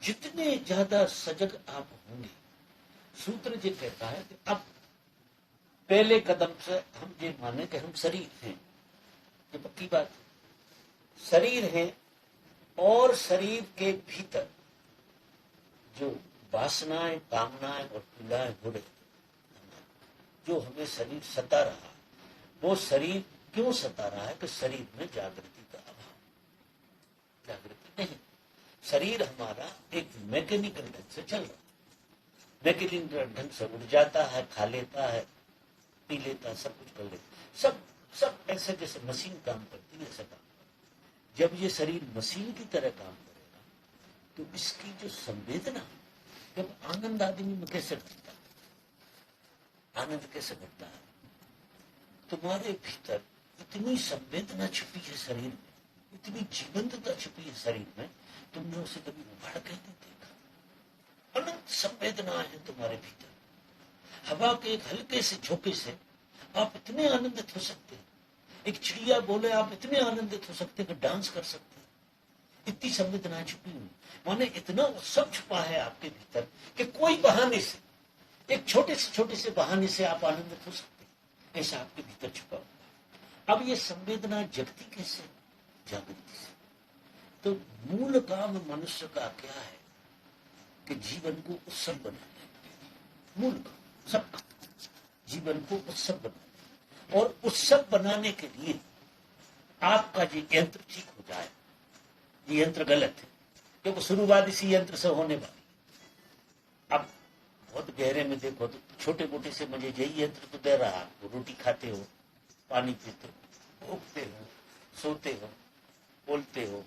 जितने ज्यादा सजग आप होंगे, सूत्र जी कहता है कि अब पहले कदम से हम ये माने कि हम शरीर हैं, ये पक्की बात है, शरीर है, और शरीर के भीतर जो वासनाएं, कामनाएं और पीड़ाएं हो रही, जो हमें शरीर सता रहा, वो शरीर क्यों सता रहा है? कि शरीर में जागृति का अभाव, जागृति नहीं। शरीर हमारा एक मैकेनिकल ढंग से चल रहा, मैकेनिकल ढंग से उड़ जाता है, खा लेता है, पी लेता है, सब कुछ कर लेता, सब ऐसे जैसे मशीन काम करती है, ऐसा काम। जब ये शरीर मशीन की तरह काम करेगा तो इसकी जो संवेदना, जब आनंद आदमी में कैसे घटता है, आनंद कैसे घटता है? तुम्हारे भीतर इतनी संवेदना छुपी है शरीर में, इतनी जीवंतता छुपी है शरीर में, तुमने उसे कभी उभाड़ के नहीं देखा। अनंत संवेदनाएं हैं तुम्हारे भीतर। हवा के एक हल्के से झोंके से आप इतने आनंदित हो सकते हैं, एक चिड़िया बोले आप इतने आनंदित हो सकते हैं कि डांस कर सकते हैं। इतनी संवेदनाएं छुपी हुई, माने इतना उत्सव छुपा है आपके भीतर कि कोई बहाने से, एक छोटे से बहाने से आप आनंदित हो सकते हैं, ऐसा आपके भीतर छुपा हुआ। अब ये संवेदना जगती कैसे? जागृति से। तो मूल काम मनुष्य का क्या है? कि जीवन को उत्सव बनाना। मूल काम सबका जीवन को उत्सव बनाना, और उत्सव बनाने के लिए आपका ये यंत्र ठीक हो जाए। ये यंत्र गलत है, क्योंकि शुरुआत इसी यंत्र से होने वाली। अब बहुत गहरे में देखो तो छोटे मोटे से मुझे यही यंत्र तो दे रहा है आपको। रोटी खाते हो, पानी पीते हो, उठते हो, सोते हो, बोलते हो,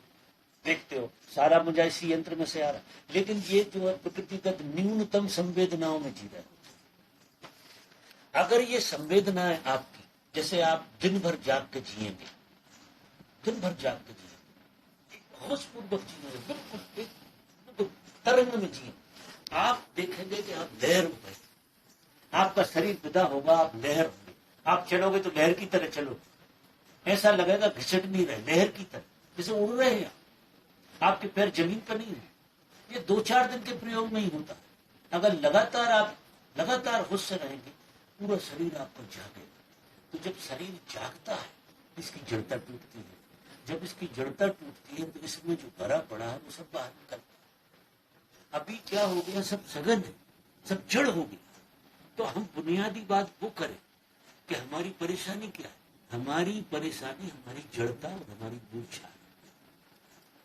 देखते हो, सारा मुझे इसी यंत्र में से आ रहा। लेकिन ये जो है प्रकृतिगत न्यूनतम संवेदनाओं में जी रहे हो। अगर ये संवेदनाएं आपकी, जैसे आप दिन भर जाग के जिएंगे, दिन भर जाग के जिएंगे, होशपूर्वक जिएंगे, बिल्कुल तरंग में जिए, आप देखेंगे कि आप लहर हो गए। आपका शरीर विदा होगा, आप लहर होंगे। आप चलोगे तो लहर की तरह चलोगे, ऐसा लगेगा घिसट नहीं रहे, लहर की तरह जैसे उड़ रहे हैं। आपके पैर जमीन पर नहीं है। ये 2-4 दिन के प्रयोग में ही होता है। अगर लगातार होश से रहेंगे, पूरा शरीर आपको जागेगा। तो जब शरीर जागता है, इसकी जड़ता टूटती है। जब इसकी जड़ता टूटती है तो इसमें जो भरा पड़ा है वो सब बाहर निकलता है। अभी क्या हो गया? सब सघन है, सब जड़ हो गया। तो हम बुनियादी बात वो करें कि हमारी परेशानी क्या है? हमारी परेशानी हमारी जड़ता और हमारी मूर्छा है,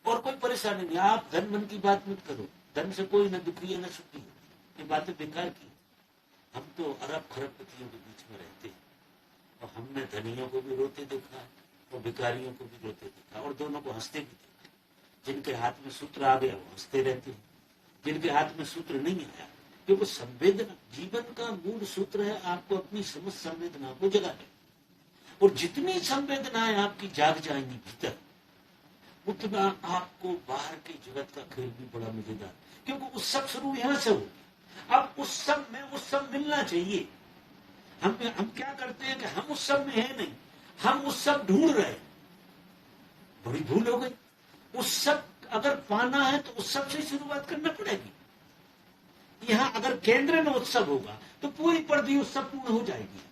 और कोई परेशानी नहीं। आप धन मन की बात मत करो, धन से कोई न दुखी है न सुखी है, ये बातें बेकार की। हम तो अरब खरबपतियों के बीच में रहते हैं, और हमने धनियों को भी रोते देखा है और भिखारियों को भी रोते देखा, और दोनों को हंसते भी देखा। जिनके हाथ में सूत्र आ गया वो हंसते रहते हैं, जिनके हाथ में सूत्र नहीं आया, क्योंकि संवेदना जीवन का मूल सूत्र है आपको अपनी समस्त संवेदना को जगाना। और जितनी संवेदनाएं आपकी जाग जाएंगी भीतर, उतना आपको बाहर की जगत का खेल भी बड़ा मजेदार, क्योंकि उत्सव शुरू यहां से हो। अब उत्सव में उत्सव मिलना चाहिए। हम क्या करते हैं कि हम उत्सव में है नहीं, हम उत्सव ढूंढ रहे हैं। बड़ी भूल हो गई। उत्सव अगर पाना है तो उत्सव से शुरुआत करना पड़ेगी। यहाँ अगर केंद्र में उत्सव होगा तो पूरी पृथ्वी उत्सव पूर्ण हो जाएगी।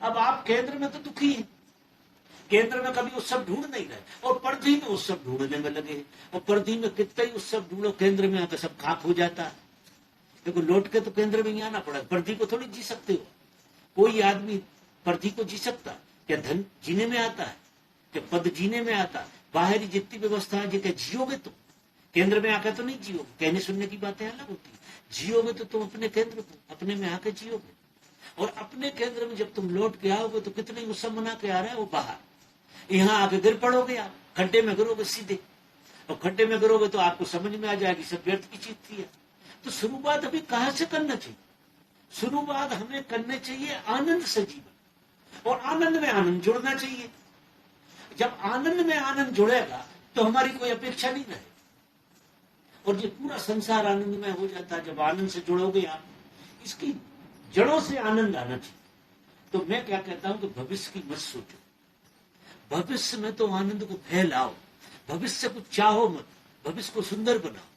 अब आप केंद्र में तो दुखी हैं, केंद्र में कभी उत्सव ढूंढ नहीं रहे, और पृथ्वी में उत्सव ढूंढने में लगे। और पृथ्वी में कितना ही उत्सव ढूंढो, केंद्र में आकर सब खाक हो जाता है। देखो लौट के तो केंद्र में ही आना पड़ा। पृथ्वी को थोड़ी जी सकते हो। कोई आदमी पृथ्वी को जी सकता? क्या धन जीने में आता है? क्या पद जीने में आता है? बाहरी जितनी व्यवस्था है जो जियोगे तुम, केंद्र में आकर तो नहीं जियोगे। कहने सुनने की बातें अलग होती है। जियोगे तो तुम अपने केंद्र को, अपने में आकर जियोगे। और अपने केंद्र में जब तुम लौट के आओगे तो कितने उत्सव मना के आ रहे हैं वो बाहर। यहाँ आके गिर पड़ोगे, आप खड्डे में गिरोगे सीधे, और खड्डे में गिरोगे तो आपको समझ में आ जाएगी सब व्यर्थ की चीज थी। तो शुरुआत अभी कहां से करना चाहिए? शुरुआत हमें करने चाहिए आनंद से जीवन, और आनंद में आनंद जुड़ना चाहिए। जब आनंद में आनंद जुड़ेगा तो हमारी कोई अपेक्षा नहीं रहे, और ये पूरा संसार आनंद में हो जाता है। जब आनंद से जुड़ोगे आप, इसकी जड़ों से आनंद आना चाहिए। तो मैं क्या कहता हूं कि भविष्य की मत सोचो, भविष्य में तो आनंद को फैलाओ, भविष्य को चाहो मत, भविष्य को सुंदर बनाओ।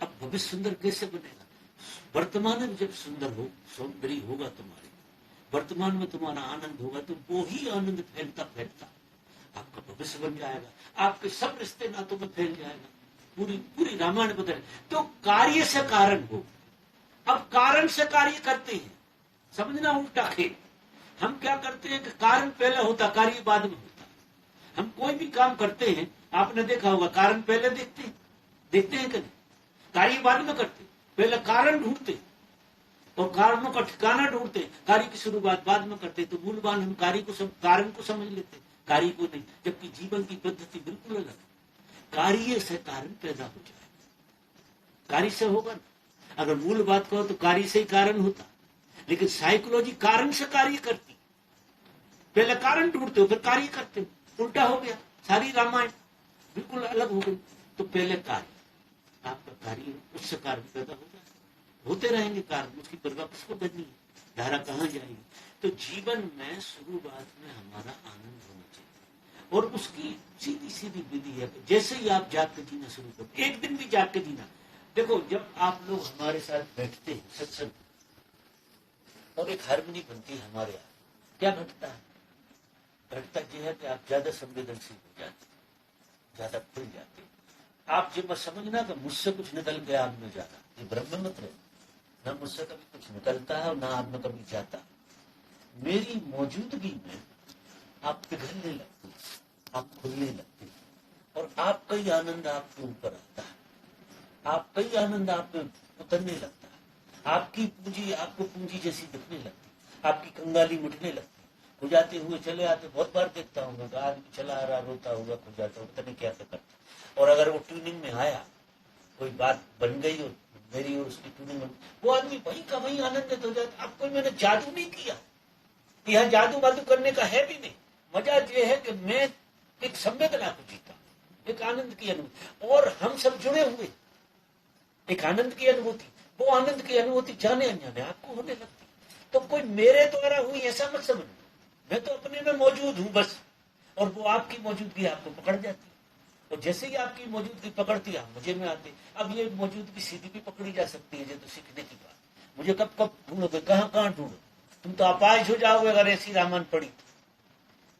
अब भविष्य सुंदर कैसे बनेगा? वर्तमान में जब सुंदर हो, सौंदर्य होगा तुम्हारे, वर्तमान में तुम्हारा आनंद होगा, तो वो ही आनंद फैलता फैलता आपका भविष्य बन जाएगा, आपके सब रिश्ते नातों में फैल जाएगा, पूरी पूरी रामायण बदल। तो कार्य से कारण हो। अब कारण से कार्य करते हैं, समझना उल्टा है। हम क्या करते हैं कि कारण पहले होता, कार्य बाद में होता। हम कोई भी काम करते हैं, आपने देखा होगा, कारण पहले देखते हैं कि नहीं? कार्य बाद में करते, पहले कारण ढूंढते और कारणों का ठिकाना ढूंढते, कार्य की शुरुआत बाद में करते। तो मूलवान हम कारण को समझ लेते, कार्य को नहीं। जबकि जीवन की पद्धति बिल्कुल अलग है। कार्य से कारण पैदा हो जाएगा, कार्य से होगा ना। अगर मूल बात कहो तो कार्य से ही कारण होता, लेकिन साइकोलॉजी कारण से कार्य करती। पहले कारण ढूंढते हो, फिर कार्य करते हो। उल्टा हो गया, सारी रामायण बिल्कुल अलग हो गई। तो पहले कार्य, आपका कार्य, उससे कारण पैदा हो जाए, होते रहेंगे कारण, उसकी परवाह किसको करनी है? धारा कहाँ जाएगी? तो जीवन में शुरुआत में हमारा आनंद होना चाहिए, और उसकी सीधी सीधी विधि है। जैसे ही आप जाग के जीना शुरू करो, एक दिन भी जाग के जीना। देखो, जब आप लोग हमारे साथ बैठते हैं सत्संग, और एक हारमोनी बनती है हमारे यहाँ, क्या घटता है? घटता यह है कि आप ज्यादा संवेदनशील हो जाते, ज्यादा खुल जाते। आप जब मत समझना कि मुझसे कुछ निकल गया आप में ज्यादा, ये ब्रह्म मत रहे। ना मुझसे कभी कुछ निकलता है और ना आप में कभी जाता। मेरी मौजूदगी में आप पिघलने लगते, आप खुलने लगते, और आपका ही आनंद आपके ऊपर आता है, आपका ही आनंद आप में उतरने लगता है। आपकी पूंजी आपको पूंजी जैसी दिखने लगती, आपकी कंगाली मिटने लगती, खो जाते हुए चले आते। बहुत बार देखता हूँ मैं, आदमी चला आ रहा, रोता हुआ खो जाता, पता नहीं क्या करता। और अगर वो ट्यूनिंग में आया, कोई बात बन गई और मेरी और उसकी ट्यूनिंग में, वो आदमी वही का वही आनंदित हो जाता। अब कोई मैंने जादू नहीं किया, यहाँ जादू वादू करने का है भी नहीं। मजा ये है कि मैं एक संवेदना को जीता, एक आनंद की अनुभूति, और हम सब जुड़े हुए एक आनंद की अनुभूति। वो आनंद की अनुभूति जाने अनजाने आपको होने लगती। तो कोई मेरे द्वारा हुई ऐसा मत समझ, मैं तो अपने में मौजूद हूँ बस, और वो आपकी मौजूदगी आपको पकड़ जाती है। और जैसे ही आपकी मौजूदगी पकड़ती है, मुझे में आते। अब ये मौजूदगी सीधी भी पकड़ी जा सकती है, जो तो सीखने की बात। मुझे कब कब ढूंढोगे, कहाँ कहाँ ढूंढो? तुम तो अपाहिज हो जाओगे अगर ऐसी रामायण पड़ी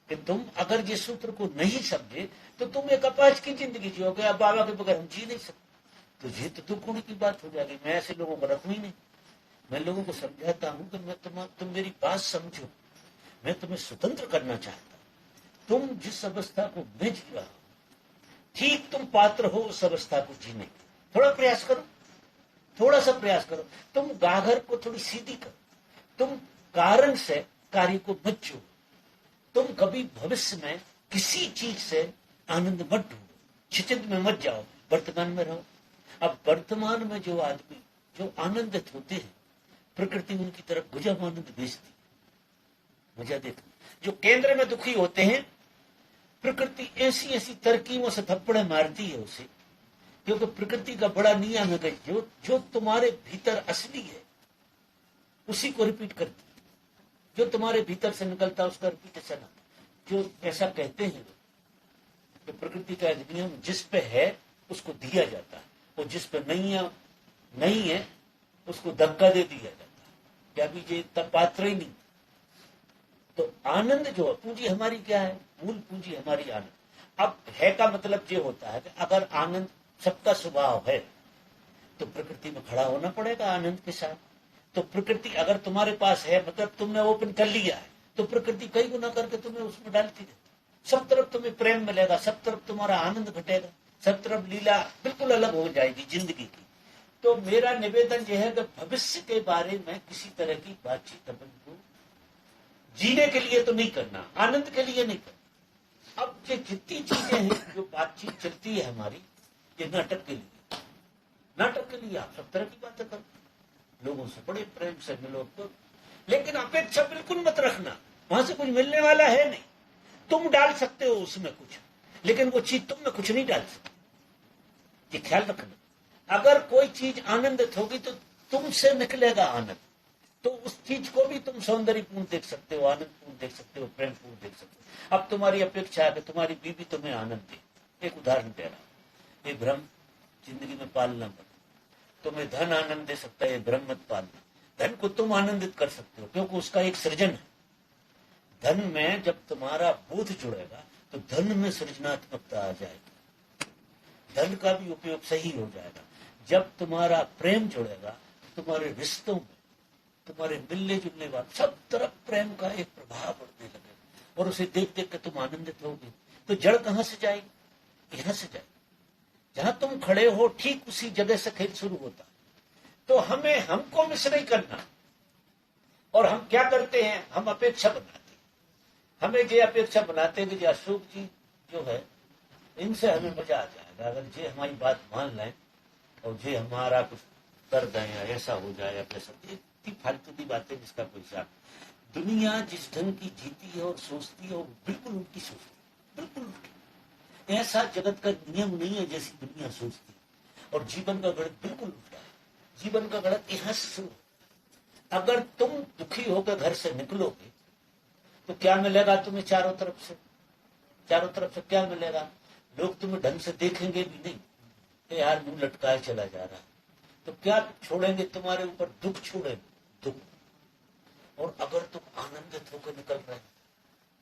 कि तुम अगर ये सूत्र को नहीं समझे तो तुम एक अपाहिज की जिंदगी जियोगे। अब बाबा के बगैर हम जी नहीं सकते। तो ये तो दुख होने की बात हो जाएगी। मैं ऐसे लोगों को रखूं ही नहीं। मैं लोगों को समझाता हूं कि मैं तुम मेरी बात समझो, मैं तुम्हें स्वतंत्र करना चाहता हूं। तुम जिस अवस्था को मैं जी रहा हूं, ठीक तुम पात्र हो उस अवस्था को जीने की। थोड़ा प्रयास करो, थोड़ा सा प्रयास करो। तुम गागर को थोड़ी सीधी करो, तुम कारण से कार्य को मत जोड़ो। तुम कभी भविष्य में किसी चीज से आनंद मत ढूंढो, क्षितिज में मत जाओ, वर्तमान में रहो। अब वर्तमान में जो आदमी जो आनंदित होते हैं, प्रकृति उनकी तरफ गुजब आनंद भेजती। मजा देखो, जो केंद्र में दुखी होते हैं, प्रकृति ऐसी ऐसी तरकीबों से थप्पड़े मारती है उसे, क्योंकि प्रकृति का बड़ा नियम है कि जो तुम्हारे भीतर असली है उसी को रिपीट करती है। जो तुम्हारे भीतर से निकलता है उसका रिपीटेशन आता। जो ऐसा कहते हैं कि प्रकृति का नियम जिस पे है उसको दिया जाता है, और जिस पे नहीं है उसको धक्का दे दिया जाता है। क्या भी ये तब पात्र ही नहीं। तो आनंद जो है, पूंजी हमारी क्या है? मूल पूंजी हमारी आनंद। अब है का मतलब ये होता है कि अगर आनंद सबका स्वभाव है तो प्रकृति में खड़ा होना पड़ेगा आनंद के साथ। तो प्रकृति अगर तुम्हारे पास है, मतलब तुमने ओपन कर लिया है, तो प्रकृति कई गुना करके तुम्हें उसमें डालती रहती। सब तरफ तुम्हें प्रेम मिलेगा, सब तरफ तुम्हारा आनंद घटेगा, सब तरफ लीला बिल्कुल अलग हो जाएगी जिंदगी की। तो मेरा निवेदन यह है कि भविष्य के बारे में किसी तरह की बातचीत अपन को जीने के लिए तो नहीं करना, आनंद के लिए नहीं करना। अब ये जितनी चीजें हैं जो बातचीत चलती है हमारी, ये नाटक के लिए, नाटक के लिए आप सब तरह की बातें करो, लोगों से बड़े प्रेम से मिलो, तो लेकिन अपेक्षा बिल्कुल मत रखना, वहां से कुछ मिलने वाला है नहीं। तुम डाल सकते हो उसमें कुछ, लेकिन वो चीज तुम में कुछ नहीं डाल सकती। ये ख्याल रखना। अगर कोई चीज आनंदित होगी तो तुमसे निकलेगा आनंद, तो उस चीज को भी तुम सौंदर्यपूर्ण देख सकते हो, आनंदपूर्ण देख सकते हो, प्रेमपूर्ण देख सकते हो। अब तुम्हारी अपेक्षा है कि तुम्हारी बीवी तुम्हें आनंद दे। एक उदाहरण दे रहा हूं, ये भ्रम जिंदगी में पालना मत। तुम्हें धन आनंद दे सकता है, ये भ्रम मत पालना। धन को तुम आनंदित कर सकते हो क्योंकि उसका एक सृजन है। धन में जब तुम्हारा बोध जुड़ेगा तो धन में सृजनात्मकता आ जाएगी, धन का भी उपयोग सही हो जाएगा। जब तुम्हारा प्रेम जुड़ेगा तुम्हारे रिश्तों में, तुम्हारे मिलने जुलने वाले सब तरफ प्रेम का एक प्रभाव बढ़ने लगेगा और उसे देख देख कर तुम आनंदित होगे। तो जड़ कहां से जाएगी? यहां से जाएगी। जहां तुम खड़े हो ठीक उसी जगह से खेल शुरू होता है। तो हमको मिस नहीं करना। और हम क्या करते हैं? हम अपेक्षा बनाते हैं। हमें ये अपेक्षा बनाते हैं कि अशोक जी जो है इनसे हमें मजा आ जाएगा अगर ये हमारी बात मान लें और ये हमारा कुछ कर दें या ऐसा हो जाए या कैसा। इतनी फालतू की बातें जिसका कोई हिसाब। दुनिया जिस ढंग की जीती है और सोचती है वो बिल्कुल उल्टी सोचती है, बिल्कुल उल्टी। ऐसा जगत का नियम नहीं है जैसी दुनिया सोचती है। और जीवन का गणित बिल्कुल उल्टा है। जीवन का गणित यहां से शुरू। अगर तुम दुखी होकर घर से निकलोगे तो क्या मिलेगा तुम्हें? चारों तरफ से क्या मिलेगा? लोग तुम्हें ढंग से देखेंगे भी नहीं, यार मुंह लटकाए चला जा रहा है। तो क्या छोड़ेंगे? तुम्हारे ऊपर दुख छोड़ेंगे, दुख। और अगर तुम आनंदित होकर निकल रहे हो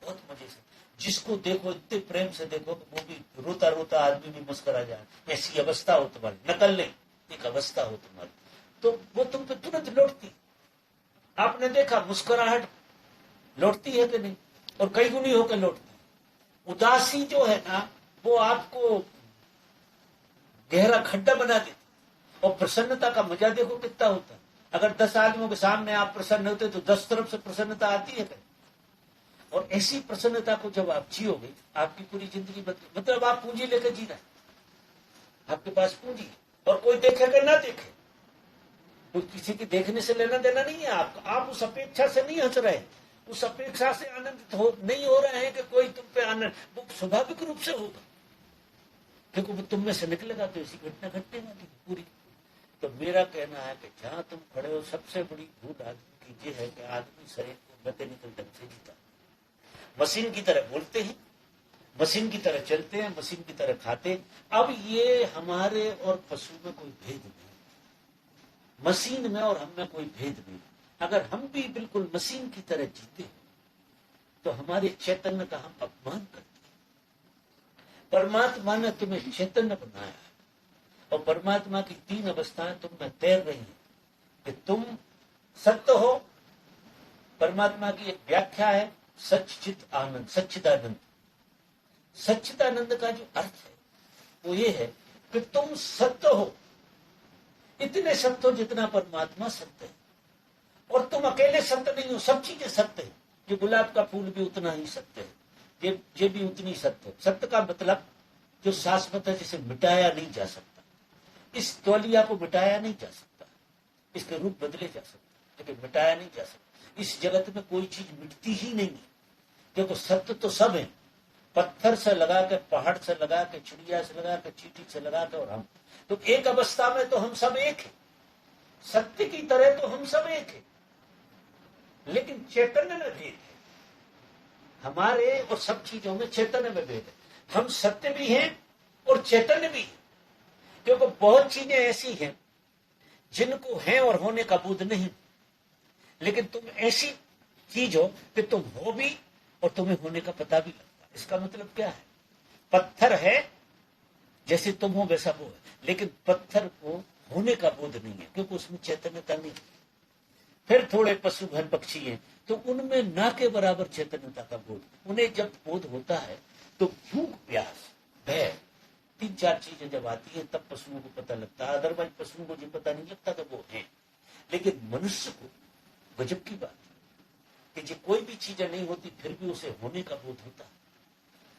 बहुत मजे से, जिसको देखो इतने प्रेम से देखो कि वो भी रोता रोता आदमी भी मुस्कुरा जाए, ऐसी अवस्था हो तुम्हारी, नकल नहीं, एक अवस्था हो तुम्हारी, तो वो तुम पे तुरंत लौटती। आपने देखा मुस्कुराहट लौटती है कि नहीं? और कई गुनी होकर लौटती। उदासी जो है ना वो आपको गहरा खड्डा बना देती। और प्रसन्नता का मजा देखो कितना होता है। अगर 10 आदमियों के सामने आप प्रसन्न होते तो 10 तरफ से प्रसन्नता आती है। और ऐसी प्रसन्नता को जब आप जियोगे आपकी पूरी जिंदगी बदले। मतलब आप पूंजी लेकर जी रहे हैं, आपके पास पूंजी है और कोई देखेगा ना देखे, कोई किसी की देखने से लेना देना नहीं है आपका। आप उस अपेक्षा से नहीं हंस रहे, उस अपेक्षा से आनंदित नहीं हो रहे हैं कि कोई तुम पे आनंद, वो स्वाभाविक रूप से होगा क्योंकि वो तुम में से निकलेगा तो ऐसी घटना घटने वाली पूरी। तो मेरा कहना है कि जहां तुम खड़े हो सबसे बड़ी भूल आदमी की ये है कि आदमी शरीर को मैकेनिकल ढंग से जीता, मशीन की तरह बोलते हैं, मशीन की तरह चलते हैं, मशीन की तरह खाते हैं। अब ये हमारे और पशु में कोई भेद नहीं, मशीन में और हम में कोई भेद नहीं। अगर हम भी बिल्कुल मशीन की तरह जीते तो हमारे चैतन्य का हम अपमान करते हैं। परमात्मा ने तुम्हें चैतन्य बनाया है और परमात्मा की 3 अवस्थाएं तुम में तैर रही हैं कि तुम सत्य हो। परमात्मा की एक व्याख्या है सच्चित आनंद, सच्चिदानंद। सच्चिदानंद का जो अर्थ है वो ये है कि तुम सत्य हो, इतने सत्य हो जितना परमात्मा सत्य है। और तुम अकेले सत्य नहीं हो, सब चीजें सत्य है। जो गुलाब का फूल भी उतना ही सत्य है, ये भी उतनी सत्य है। सत्य का मतलब जो शाश्वत है, जिसे मिटाया नहीं जा सकता। इस तौलिया को मिटाया नहीं जा सकता, इसके रूप बदले जा सकते लेकिन मिटाया नहीं जा सकता। इस जगत में कोई चीज मिटती ही नहीं है क्योंकि सत्य तो सब है। पत्थर से लगा के, पहाड़ से लगा के, चिड़िया से लगा के, चींटी से लगा के और हम, तो एक अवस्था में तो हम सब एक है। सत्य की तरह तो हम सब एक है लेकिन चैतन्य में भेद है। हमारे और सब चीजों में चैतन्य में भेद है। हम सत्य भी हैं और चैतन्य भी हैं क्योंकि बहुत चीजें ऐसी हैं जिनको है और होने का बोध नहीं, लेकिन तुम ऐसी चीज हो कि तुम हो भी और तुम्हें होने का पता भी लगता है। इसका मतलब क्या है? पत्थर है जैसे तुम हो वैसा वो है, लेकिन पत्थर को होने का बोध नहीं है क्योंकि उसमें चैतन्यता नहीं है। फिर थोड़े पशु घन पक्षी हैं तो उनमें ना के बराबर चैतन्यता का बोध। उन्हें जब बोध होता है तो भूख, प्यास, भय, 3-4 चीजें जब आती है तब पशुओं को पता लगता है। अदरवाइज पशुओं को जो पता नहीं लगता तो वो है। लेकिन मनुष्य को गजब की बात है कि जो कोई भी चीजें नहीं होती फिर भी उसे होने का बोध होता है।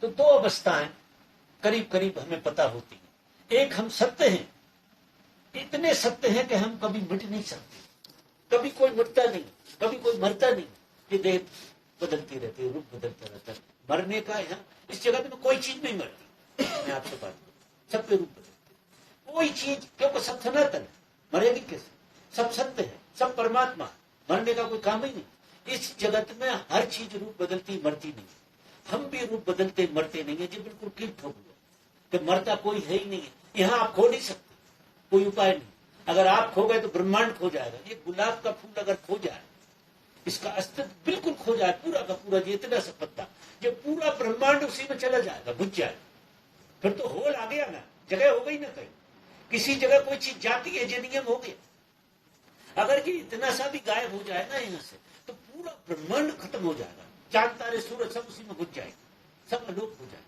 तो 2 अवस्थाएं करीब करीब हमें पता होती है। एक, हम सत्य हैं, इतने सत्य हैं कि हम कभी मिट नहीं सकते, कभी कोई मिटता नहीं, कभी कोई मरता नहीं। ये देह बदलती रहती है, रूप बदलता रहता है। मरने का यहाँ इस जगत में कोई चीज नहीं मरती। मैं आपसे बात करूं, सबके रूप बदलते कोई चीज, क्योंकि सब सनातन है, मरेगी कैसे? सब सत्य है, सब परमात्मा है। मरने का कोई काम ही नहीं। इस जगत में हर चीज रूप बदलती मरती नहीं, हम भी रूप बदलते मरते नहीं है। ये बिल्कुल ठीक ठोक हुआ कि मरता कोई है ही नहीं है। यहाँ आप खो नहीं सकते, कोई उपाय नहीं। अगर आप खो गए तो ब्रह्मांड खो जाएगा। ये गुलाब का फूल अगर खो जाए, इसका अस्तित्व बिल्कुल खो जाए, पूरा का पूरा, ये इतना सा पत्ता, ये पूरा ब्रह्मांड उसी में चला जाएगा, बुझ जाएगा। फिर तो होल आ गया ना, जगह हो गई ना कहीं, किसी जगह कोई चीज जाती है, ये नियम हो गया। अगर ये इतना सा भी गायब हो जाए ना यहाँ से, तो पूरा ब्रह्मांड खत्म हो जाएगा। चांद तारे सूरज सब उसी में बुझ जाएंगे, सब अलोप हो जाएगा।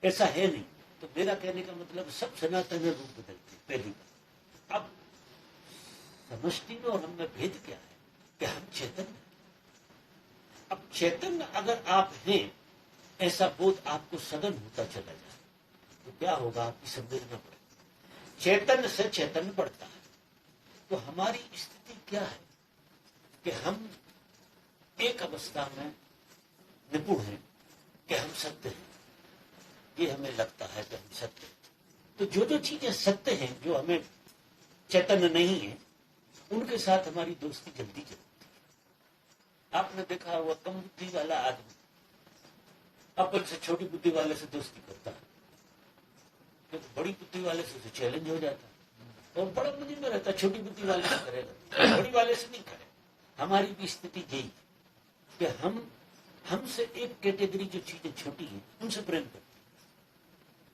ऐसा है नहीं। तो मेरा कहने का मतलब सब सनातन रूप बदलते पहली बात। अब समष्टि में और हम में भेद क्या है कि हम चैतन्य। अब चैतन्य अगर आप हैं, ऐसा बोध आपको सघन होता चला जाए तो क्या होगा, आपकी संवेदना बढ़ेगी। चैतन्य से चैतन्य बढ़ता है। तो हमारी स्थिति क्या है कि हम एक अवस्था में निपुण हैं कि हम सत्य हैं। ये हमें लगता है कि हम सत्य हैं। तो जो जो चीजें सत्य हैं, जो हमें चैतन्य नहीं है, उनके साथ हमारी दोस्ती जल्दी चलती है। आपने देखा हुआ कम बुद्धि वाला आदमी अपन से छोटी बुद्धि वाले से दोस्ती करता है, तो बड़ी बुद्धि वाले से चैलेंज हो जाता है। और बड़ा बुद्धि में रहता है, छोटी बुद्धि वाले से करेगा, बड़ी वाले से नहीं करे। हमारी भी स्थिति यही है कि हमसे एक कैटेगरी जो चीजें छोटी हैं, उनसे प्रेम करते हैं।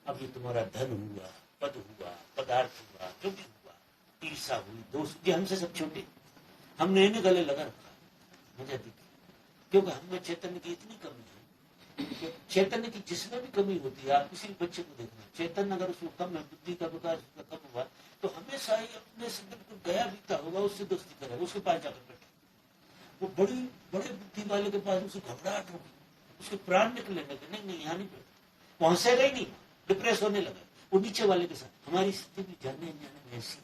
अब ये तुम्हारा धन हुआ, पद हुआ, पदार्थ हुआ, जो भी हुआ, ईर्षा हुई, दोस्त, ये हमसे सब छोटे। हमने इन्हें गले लगा रखा, मजा दिखी, क्योंकि हमें चैतन्य की इतनी कमी है। चैतन्य की जिसमें भी कमी होती है, आप किसी बच्चे को देखना, चैतन्य अगर उसको कम है, बुद्धि का विकास उसका कम हुआ, तो हमेशा ही अपने से बिल्कुल गया बीता होगा, उससे दोस्ती करेगा, उसके पास जाकर बैठे। वो बड़े बुद्धि वाले के पास उसे घबराहट होगी, उसके प्राण निकलने लगे, नहीं यहाँ नहीं बैठे, वहां से गई नहीं, डिप्रेस होने लगा। वो नीचे वाले के साथ हमारी स्थिति भी जाने जाने में ऐसी।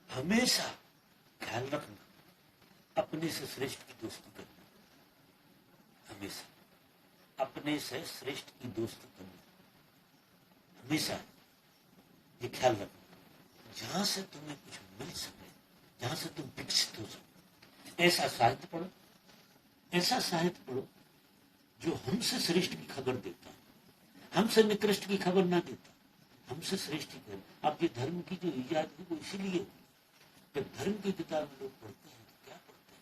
हमेशा ख्याल रखना, अपने से श्रेष्ठ की दोस्ती करना, हमेशा अपने से श्रेष्ठ की दोस्ती करना, हमेशा ये ख्याल रखना। जहां से तुम्हें कुछ मिल सके, जहां से तुम विकसित हो सको, ऐसा साहित्य पढ़ो, ऐसा साहित्य पढ़ो जो हमसे श्रेष्ठ की खबर देता है, हमसे निकृष्ट की खबर ना देता, हमसे श्रेष्ठ की खबर। अब ये धर्म की जो इजाद है वो इसीलिए हुई कि धर्म की किताब लोग पढ़ते हैं तो क्या पढ़ते हैं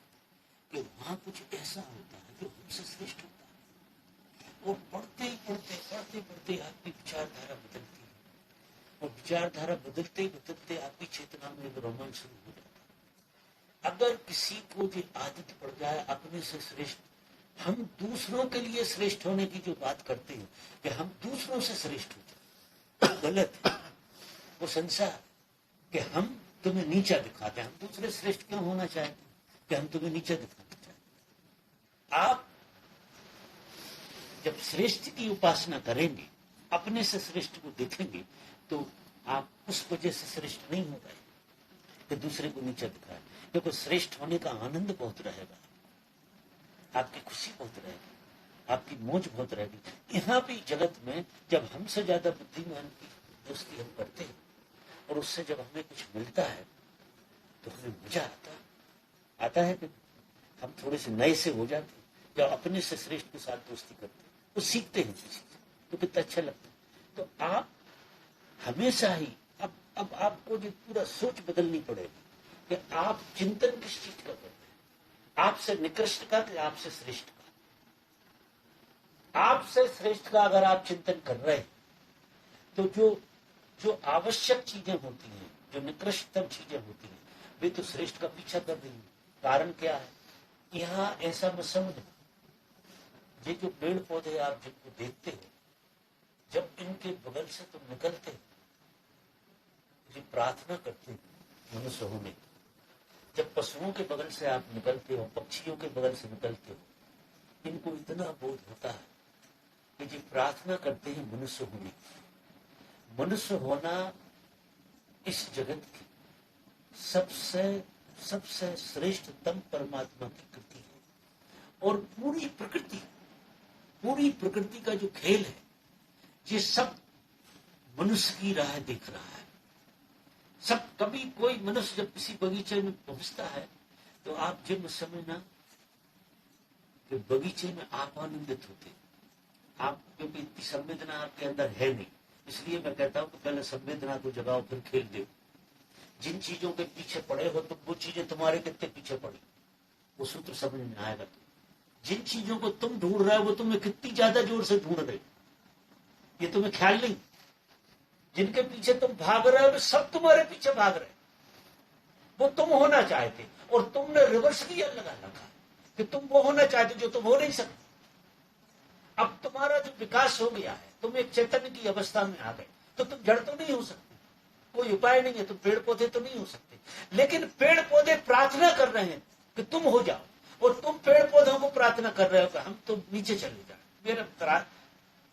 कि वहां कुछ ऐसा होता है जो हमसे श्रेष्ठ होता है। और पढ़ते ही पढ़ते आपकी विचारधारा बदलती है, और विचारधारा बदलते ही बदलते आपकी चेतना में एक रोमांच शुरू हो जाता है। अगर किसी को ये आदत पड़ जाए अपने से श्रेष्ठ, हम दूसरों के लिए श्रेष्ठ होने की जो बात करते हैं कि हम दूसरों से श्रेष्ठ होते हैं, गलत है। वो संसार कि हम तुम्हें नीचा दिखाते हैं। हम दूसरे श्रेष्ठ क्यों होना चाहते हैं कि हम तुम्हें नीचा दिखाना चाहते हैं। आप जब श्रेष्ठ की उपासना करेंगे, अपने से श्रेष्ठ को देखेंगे, तो आप उस वजह से श्रेष्ठ नहीं हो गए कि दूसरे को नीचा दिखाए, क्योंकि श्रेष्ठ होने का आनंद बहुत रहेगा, आपकी खुशी बहुत रहेगी, आपकी मौज बहुत रहेगी। यहाँ भी जगत में जब हमसे ज्यादा बुद्धिमान की दोस्ती हम करते हैं और उससे जब हमें कुछ मिलता है तो हमें मजा आता है कि हम थोड़े से नए से हो जाते हैं। जब अपने से श्रेष्ठ के साथ दोस्ती करते हैं तो सीखते हैं किसी से, तो कितना अच्छा लगता है। तो आप हमेशा ही अब आपको जो पूरा सोच बदलनी पड़ेगी कि आप चिंतन किस चीज का करते हैं, आपसे निकृष्ट का कि आपसे श्रेष्ठ का। आपसे श्रेष्ठ का अगर आप चिंतन कर रहे हैं तो जो आवश्यक चीजें होती हैं, जो निकृष्टतम चीजें होती हैं, वे तो श्रेष्ठ का पीछा कर रही हैं। कारण क्या है, यहाँ ऐसा मत समझो, ये जो पेड़ पौधे आप जिनको देखते हो, जब इनके बगल से तुम निकलते हो, ये प्रार्थना करते हो मनुष्य होने की। जब पशुओं के बगल से आप निकलते हो, पक्षियों के बगल से निकलते हो, इनको इतना बोध होता है कि ये प्रार्थना करते हैं मनुष्य होने की। मनुष्य होना इस जगत की सबसे श्रेष्ठतम परमात्मा की कृति है। और पूरी प्रकृति का जो खेल है, ये सब मनुष्य की राह देख रहा है। सब कभी कोई मनुष्य जब किसी बगीचे में पहुंचता है तो आप जब समझना कि बगीचे में आप आनंदित होते, आप क्योंकि इतनी संवेदना आपके अंदर है नहीं, इसलिए मैं कहता हूं कि पहले संवेदना को जगाओ, फिर खेल दो। जिन चीजों के पीछे पड़े हो तुम, वो चीजें तुम्हारे कितने पीछे पड़ी, वो सूत्र समझ में आएगा। जिन चीजों को तुम ढूंढ रहे हो वो तुम्हें कितनी ज्यादा जोर से ढूंढ रहे, ये तुम्हें ख्याल नहीं। जिनके पीछे तुम भाग रहे हो वो सब तुम्हारे पीछे भाग रहे, वो तुम होना चाहते, और तुमने रिवर्स गियर लगा रखा कि तुम वो होना चाहते जो तुम हो नहीं सकते। अब तुम्हारा जो विकास हो गया है, तुम एक चैतन्य की अवस्था में आ गए, तो तुम जड़ तो नहीं हो सकते, कोई उपाय नहीं है, तुम पेड़ पौधे तो नहीं हो सकते। लेकिन पेड़ पौधे प्रार्थना कर रहे हैं कि तुम हो जाओ, और तुम पेड़ पौधों को प्रार्थना कर रहे हो कि हम तो नीचे चले जाए। मेरा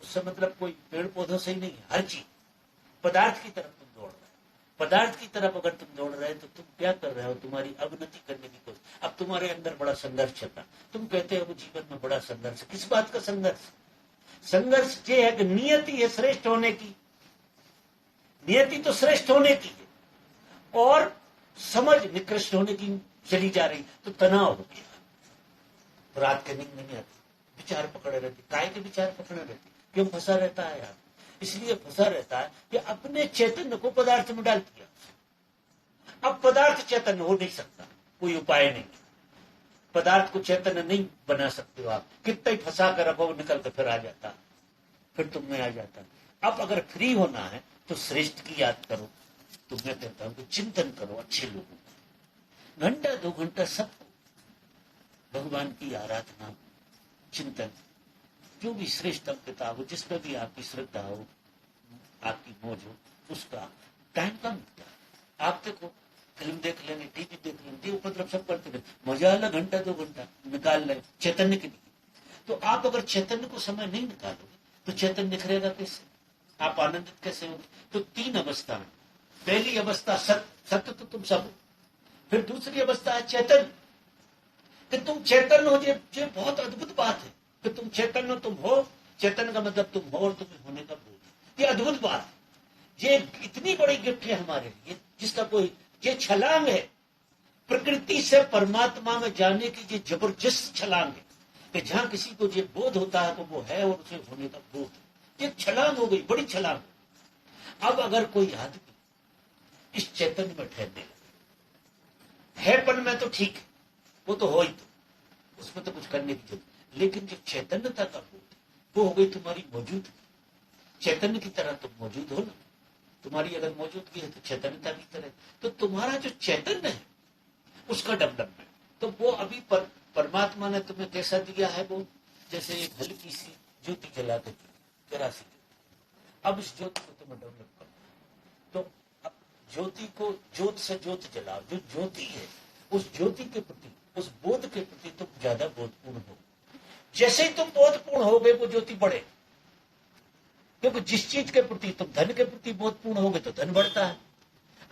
उससे मतलब कोई पेड़ पौधों से ही नहीं है, हर चीज पदार्थ की तरफ तुम दौड़ रहे हो। पदार्थ की तरफ अगर तुम दौड़ रहे हो तो तुम क्या कर रहे हो, तुम्हारी अवनति करने की कोशिश। अब तुम्हारे अंदर बड़ा संघर्ष चल रहा, तुम कहते हो जीवन में बड़ा संघर्ष। किस बात का संघर्ष? संघर्ष ये है कि नियति है श्रेष्ठ होने की, नियति तो श्रेष्ठ होने की है, और समझ निकृष्ट होने की चली जा रही, तो तनाव हो गया। रात के नींद नहीं आती, विचार पकड़े रहते। काय के विचार पकड़े रहते? क्यों फंसा रहता है यार? इसलिए फंसा रहता है कि अपने चैतन्य को पदार्थ में डाल दिया। अब पदार्थ चैतन्य हो नहीं सकता, कोई उपाय नहीं। पदार्थ को चैतन्य नहीं बना सकते हो आप, कितना ही फंसा कर रखो, निकल कर फिर आ जाता, फिर तुम में आ जाता। अब अगर फ्री होना है तो श्रेष्ठ की याद करो। तो मैं कहता हूं कि चिंतन करो अच्छे लोगों को, घंटा 2 घंटा सबको भगवान की आराधना, चिंतन, जो भी श्रेष्ठतम किताब हो, जिसमें भी आपकी श्रद्धा हो, आपकी मौज हो, उसका टाइम कम होता है। आप देखो, फिल्म देख लेंगे, टीवी देख लेंगे, उपद्रव सब करते रहे, मजा आला घंटा 2 घंटा निकाल रहे चैतन्य के लिए। तो आप अगर चैतन्य को समय नहीं निकालोगे तो चैतन्य निखरेगा कैसे, आप आनंदित कैसे होंगे? तो 3 अवस्था है। पहली अवस्था सत्य तो तुम सब हो। फिर दूसरी अवस्था है चैतन्य, कि तुम चैतन्य हो। ये बहुत अद्भुत बात है कि तुम चैतन्य, तुम हो। चैतन्य का मतलब तुम हो और तुम्हें होने का बोध। ये अद्भुत बात है, ये इतनी बड़ी गिफ्ट है हमारे लिए, जिसका कोई, ये छलांग है प्रकृति से परमात्मा में जाने की, ये जबरदस्त छलांग है कि जहां किसी को ये बोध होता है तो वो है, और उसे होने का बोध। ये छलांग हो गई, बड़ी छलांग। अब अगर कोई आदमी इस चैतन्य में ठहरने लगे, हैपन में तो ठीक है, वो तो हो ही, तो उसमें तो कुछ करने की जरूरत। लेकिन जो चैतन्यता का बोध, वो हो गई तुम्हारी मौजूदगी। चैतन्य की तरह तुम मौजूद हो ना, तुम्हारी अगर मौजूदगी है तो चैतन्यता की तरह। तो तुम्हारा जो चैतन्य है उसका डेवलपमेंट, तो वो अभी परमात्मा ने तुम्हें कैसा दिया है, वो जैसे एक हल्की सी ज्योति जला देती, केरासिन। अब इस ज्योति को तुम्हें डेवलप करना है, तो अब ज्योति को, ज्योत से ज्योत जलाओ। जो ज्योति है उस ज्योति के प्रति, उस बोध के प्रति तुम ज्यादा बोधपूर्ण हो। जैसे ही तुम बोधपूर्ण हो गए वो ज्योति बढ़े, क्योंकि जिस चीज के प्रति तुम, धन के प्रति बोधपूर्ण हो गए तो धन बढ़ता है।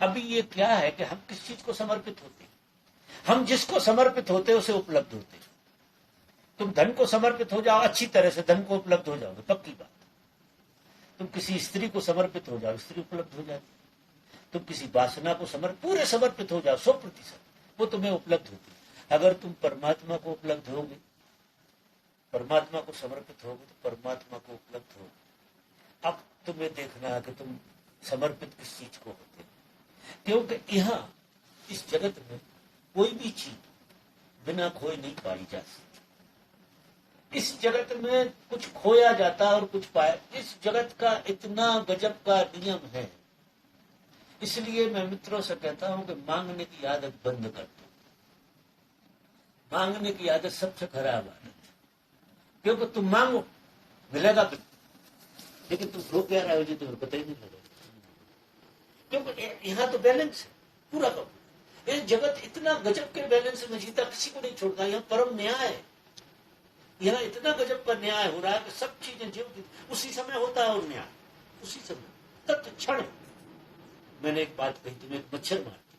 अभी ये क्या है कि हम किस चीज को समर्पित होते हैं, हम जिसको समर्पित होते हैं उसे उपलब्ध होते हैं। तुम धन को समर्पित हो जाओ, अच्छी तरह से धन को उपलब्ध हो जाओगे, पक्की बात। तुम किसी स्त्री को समर्पित हो जाओ, स्त्री उपलब्ध हो जाती। तुम किसी वासना को पूरे समर्पित हो जाओ 100%, वो तुम्हें उपलब्ध होती। अगर तुम परमात्मा को उपलब्ध होगे, परमात्मा को समर्पित होगे तो परमात्मा को उपलब्ध होगे। अब तुम्हें देखना है कि तुम समर्पित किस चीज को होते, क्योंकि यहाँ इस जगत में कोई भी चीज बिना खोए नहीं पाई जा सकती। इस जगत में कुछ खोया जाता और कुछ पाया। इस जगत का इतना गजब का नियम है, इसलिए मैं मित्रों से कहता हूं कि मांगने की आदत बंद कर दो। मांगने की आदत सबसे खराब आदत है, क्योंकि तुम मांगो मिलेगा भी, लेकिन तुम रो क्या रहे हो जी तुम्हें पता ही नहीं लगेगा, क्योंकि यहाँ तो बैलेंस है पूरा का। ये जगत इतना गजब के बैलेंस में जीता, किसी को नहीं छोड़ता। यहाँ परम न्याय है, यहाँ इतना गजब का न्याय हो रहा है कि सब चीजें जो उसी समय होता है, और न्याय उसी समय तत्क्षण। मैंने एक बात कही, तुम्हें एक मच्छर मारती,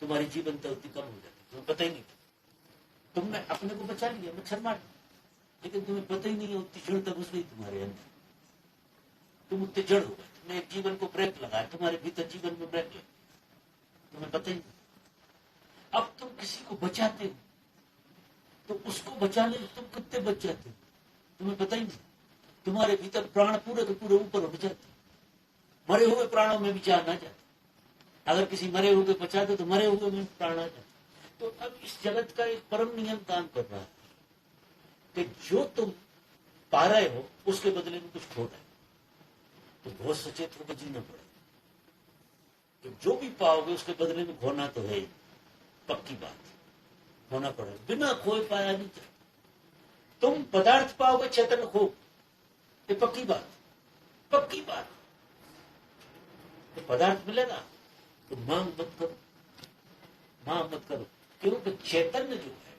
तुम्हारी जीवन तो उतनी कम हो जाती, तुम्हें पता ही नहीं। तुमने अपने को बचा लिया मच्छर मार, लेकिन तुम्हें पता ही नहीं है उतनी जड़ तक घुस गई तुम्हारे अंदर, तुम उतने जड़ हो गए। तुमने एक जीवन को ब्रेक लगाया, तुम्हारे भीतर जीवन में ब्रेक लगा, तुम्हें पता ही नहीं। अब तुम किसी को बचाते हो तो उसको बचाने में तुम कितने बच जाते हो तुम्हें पता ही नहीं। तुम्हारे भीतर प्राण पूरे के पूरे ऊपर उठ जाते, मरे हुए प्राणों में भी जान आ जाती। अगर किसी मरे हुए को बचाते तो मरे हुए में प्राण आ जाते। तो अब इस जगत का एक परम नियम काम कर रहा है कि जो तुम पा रहे हो उसके बदले में कुछ खो रहे हो, तो बहुत सचेत होकर जीना पड़ेगा। तो जो भी पाओगे उसके बदले में खोना तो है, पक्की बात होना पड़ेगा, बिना खोए पाया नहीं जाए। तुम पदार्थ पाओगे चेतन खो, ये पक्की बात, पक्की बात। तो पदार्थ मिलेगा तो मांग मत करो, मांग मत करो, क्योंकि चैतन्य जो है,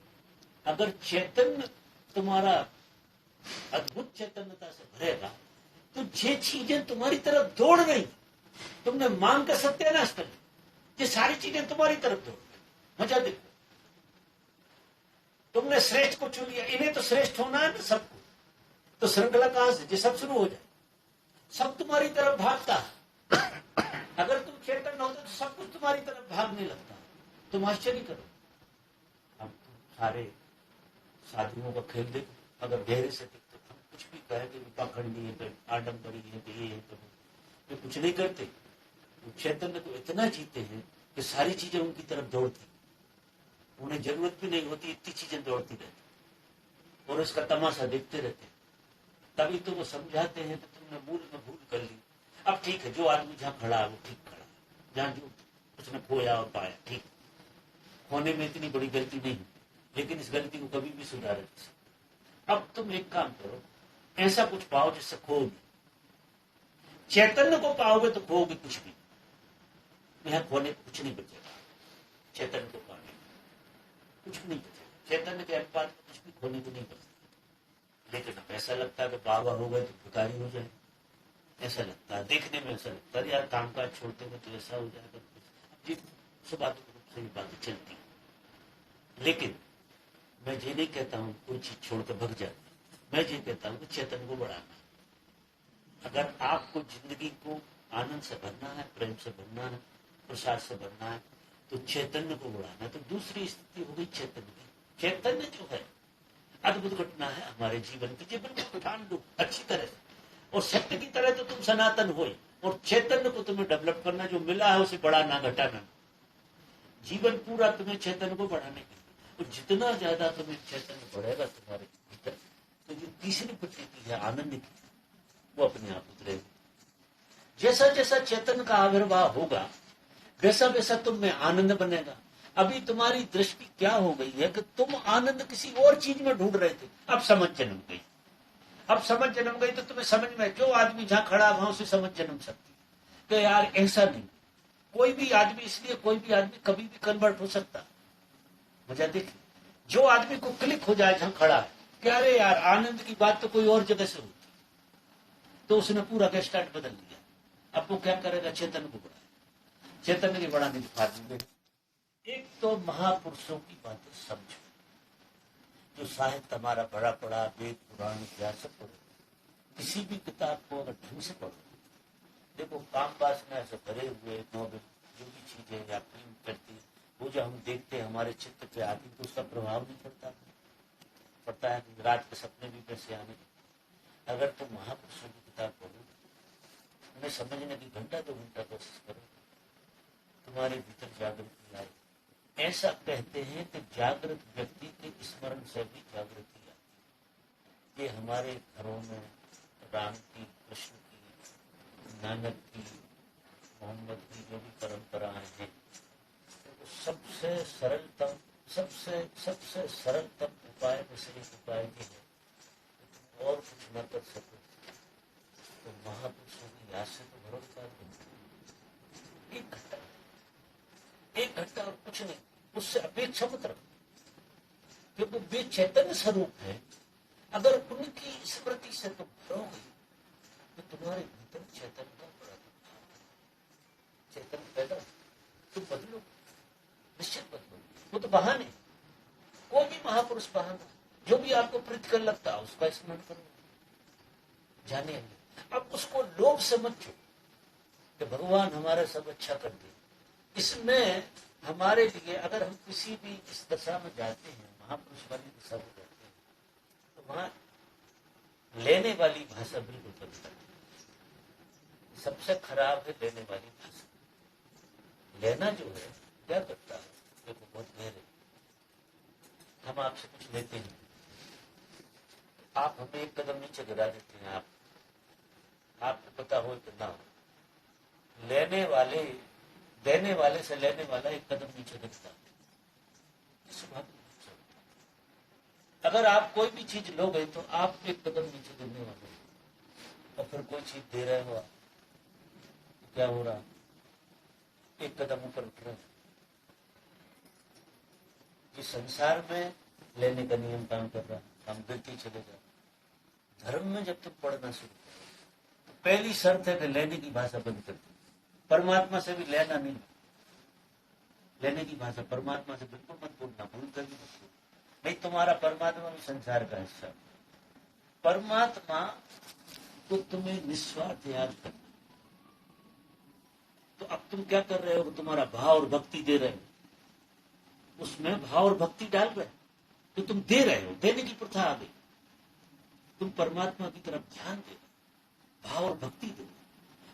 अगर चैतन्य तुम्हारा अद्भुत चैतन्यता से भरेगा तो ये चीजें तुम्हारी तरफ दौड़ रही, तुमने मांग का सत्यानाश कर, ये सारी चीजें तुम्हारी तरफ दौड़ रही। मजा देखो, तुमने श्रेष्ठ को चुन लिया, इन्हें तो श्रेष्ठ होना है ना सबको, तो श्रृंखला कहां से, जो सब शुरू हो जाए, सब तुम्हारी तरफ भागता है। अगर तुम चेतन होते तो सब कुछ तुम्हारी तरफ भागने लगता है। तुम आश्चर्य करो, अब सारे साधुओं का खेल देखो, अगर गहरे से देखते हम कुछ भी कहे कि पाखंडी है, आडम्बरी है, तो ये है, तो कुछ नहीं करते। वो चैतन्य को इतना जीते हैं कि सारी चीजें उनकी तरफ दौड़ती, उन्हें जरूरत भी नहीं होती, इतनी चीजें दौड़ती रहती और इसका तमाशा देखते रहते। तभी तो वो समझाते हैं कि तुमने मूल में भूल कर ली। अब ठीक है, जो आदमी जहां खड़ा है वो ठीक खड़ा है, जहां जो उसने खोया और पाया ठीक, खोने में इतनी बड़ी गलती नहीं, लेकिन इस गलती को कभी भी सुधार नहीं सकते। अब तुम एक काम करो, ऐसा कुछ पाओ जिससे खोओगे, चैतन्य को पाओगे तो खोओगे कुछ भी, यहां खोने को कुछ नहीं बचेगा। चैतन्य को पाने कुछ भी नहीं बचेगा, चैतन्य के अनुपात में कुछ भी खोने को नहीं बचेगा। लेकिन अब ऐसा लगता है कि बाबा हो गए तो भिखारी हो जाए, ऐसा लगता है, देखने में ऐसा लगता है यार कामकाज छोड़ते हुए तो ऐसा हो जाएगा। जी सब बातों से ये बातें चलती है, लेकिन मैं ये नहीं कहता हूँ कोई चीज छोड़कर भग जाए, मैं ये कहता हूँ कि चेतन को बढ़ाना। अगर आपको जिंदगी को आनंद से भरना है, प्रेम से भरना है, प्रसाद से भरना है, तो चैतन्य को बढ़ाना। तो दूसरी स्थिति हो गई चैतन्य की। चैतन्य जो है अद्भुत घटना है हमारे जीवन की, जीवन को ठान लो अच्छी तरह से, और सत्य की तरह तो तुम सनातन हो, और चैतन्य को तुम्हें डेवलप करना, जो मिला है उसे बढ़ाना घटाना। जीवन पूरा तुम्हें चैतन्य को बढ़ाने के लिए, और जितना ज्यादा तुम्हें चैतन्य बढ़ेगा तुम्हारे भीतर, तो जो तीसरी प्रकृति है आनंद की, वो अपने आप उतरेगी। जैसा जैसा चैतन्य का आविर्भाव होगा वैसा वैसा तुम में आनंद बनेगा। अभी तुम्हारी दृष्टि क्या हो गई है कि तुम आनंद किसी और चीज में ढूंढ रहे थे, अब समझ जन्म गई। अब समझ जन्म गई तो तुम्हें समझ में, जो आदमी जहां खड़ा वहां से समझ जन्म सकती है कि यार ऐसा नहीं, कोई भी आदमी, इसलिए कोई भी आदमी कभी भी कन्वर्ट हो सकता। मजा देखिए, जो आदमी को क्लिक हो जाए जहां खड़ा है कि अरे यार आनंद की बात तो कोई और जगह से होती, तो उसने पूरा का स्टार्ट बदल दिया। अब वो क्या करेगा, चेतन को बढ़ाए, चैतन्य के बढ़ाने की बात। एक तो महापुरुषों की बातें समझो, जो साहित्य हमारा बड़ा पड़ा, वेद पुराण इतिहास सब पढ़ो, किसी भी किताब को अगर ढंग से पढ़ो, देखो काम वासना से भरे हुए नॉवेल जो भी चीजें या फिल्म करती, वो जो हम देखते हैं हमारे चित्त पे आती, तो उसका प्रभाव नहीं पड़ता है। रात के सपने भी कैसे आने। अगर तुम महापुरुषों की किताब पढ़ो, उन्हें समझने की घंटा 2 घंटा कोशिश करो, तुम्हारे भीतर जागृति आए। ऐसा कहते हैं कि जागृत व्यक्ति के स्मरण से भी जागृति आती है। ये हमारे घरों में राम की, कृष्ण की, नानक की, मोहम्मद की जो भी परंपराएं हैं, तो सबसे सरलतम उपाय में से एक उपाय ये है कि और कुछ न कर सको तो महापुरुषों की याद से तो भरोसा दो। एक घंटा और कुछ नहीं, उससे अपेक्षा मत रखो, क्योंकि वे चैतन्य स्वरूप है। अगर उनकी स्मृति से तुम भरोगे तो तुम्हारे भीतर चैतन्य का बड़ा चैतन्य पैदा, तुम बदलो, निश्चित बदलो। वो तो बहाने, कोई भी महापुरुष बहाना, जो भी आपको प्रीतिकर लगता है उसका स्मरण करो, जाने। अब उसको लोभ से मत छो कि भगवान हमारा सब अच्छा कर दे। इसमें हमारे लिए अगर हम किसी भी इस दशा में जाते हैं, महापुरुष वाली दिशा में जाते हैं, तो वहां लेने वाली भाषा बिल्कुल बंद कर दी। सबसे खराब है लेने वाली भाषा। लेना जो है क्या करता है, देखो बहुत गहरे। हम आपसे कुछ लेते हैं, आप हमें एक कदम नीचे गिरा देते हैं, आपको पता हो कि ना हो। देने वाले से लेने वाला एक कदम नीचे गिरता है। अगर आप कोई भी चीज लोगे तो आप एक कदम नीचे गिरने वाले हो, और फिर कोई चीज दे रहे हो आप, तो क्या हो रहा, एक कदम ऊपर उठ रहे हो। इस संसार में लेने का नियम काम कर रहा है, हम गिरते चले जाए। धर्म में जब तुम पढ़ना शुरू करो तो पहली शर्त है कि लेने की भाषा बंद कर दो। परमात्मा से भी लेना नहीं, लेने की भाषा परमात्मा से बिल्कुल मत बोलना, भूल कर भी मत बोलना। नहीं, तुम्हारा परमात्मा भी संसार का हिस्सा। परमात्मा को तुम्हें निस्वार्थ याद करना। तो अब तुम क्या कर रहे हो, तुम्हारा भाव और भक्ति दे रहे हो, उसमें भाव और भक्ति डाल रहे हो, तो तुम दे रहे हो, देने की प्रथा आ गई। तुम परमात्मा की तरफ ध्यान दे, भाव और भक्ति दे,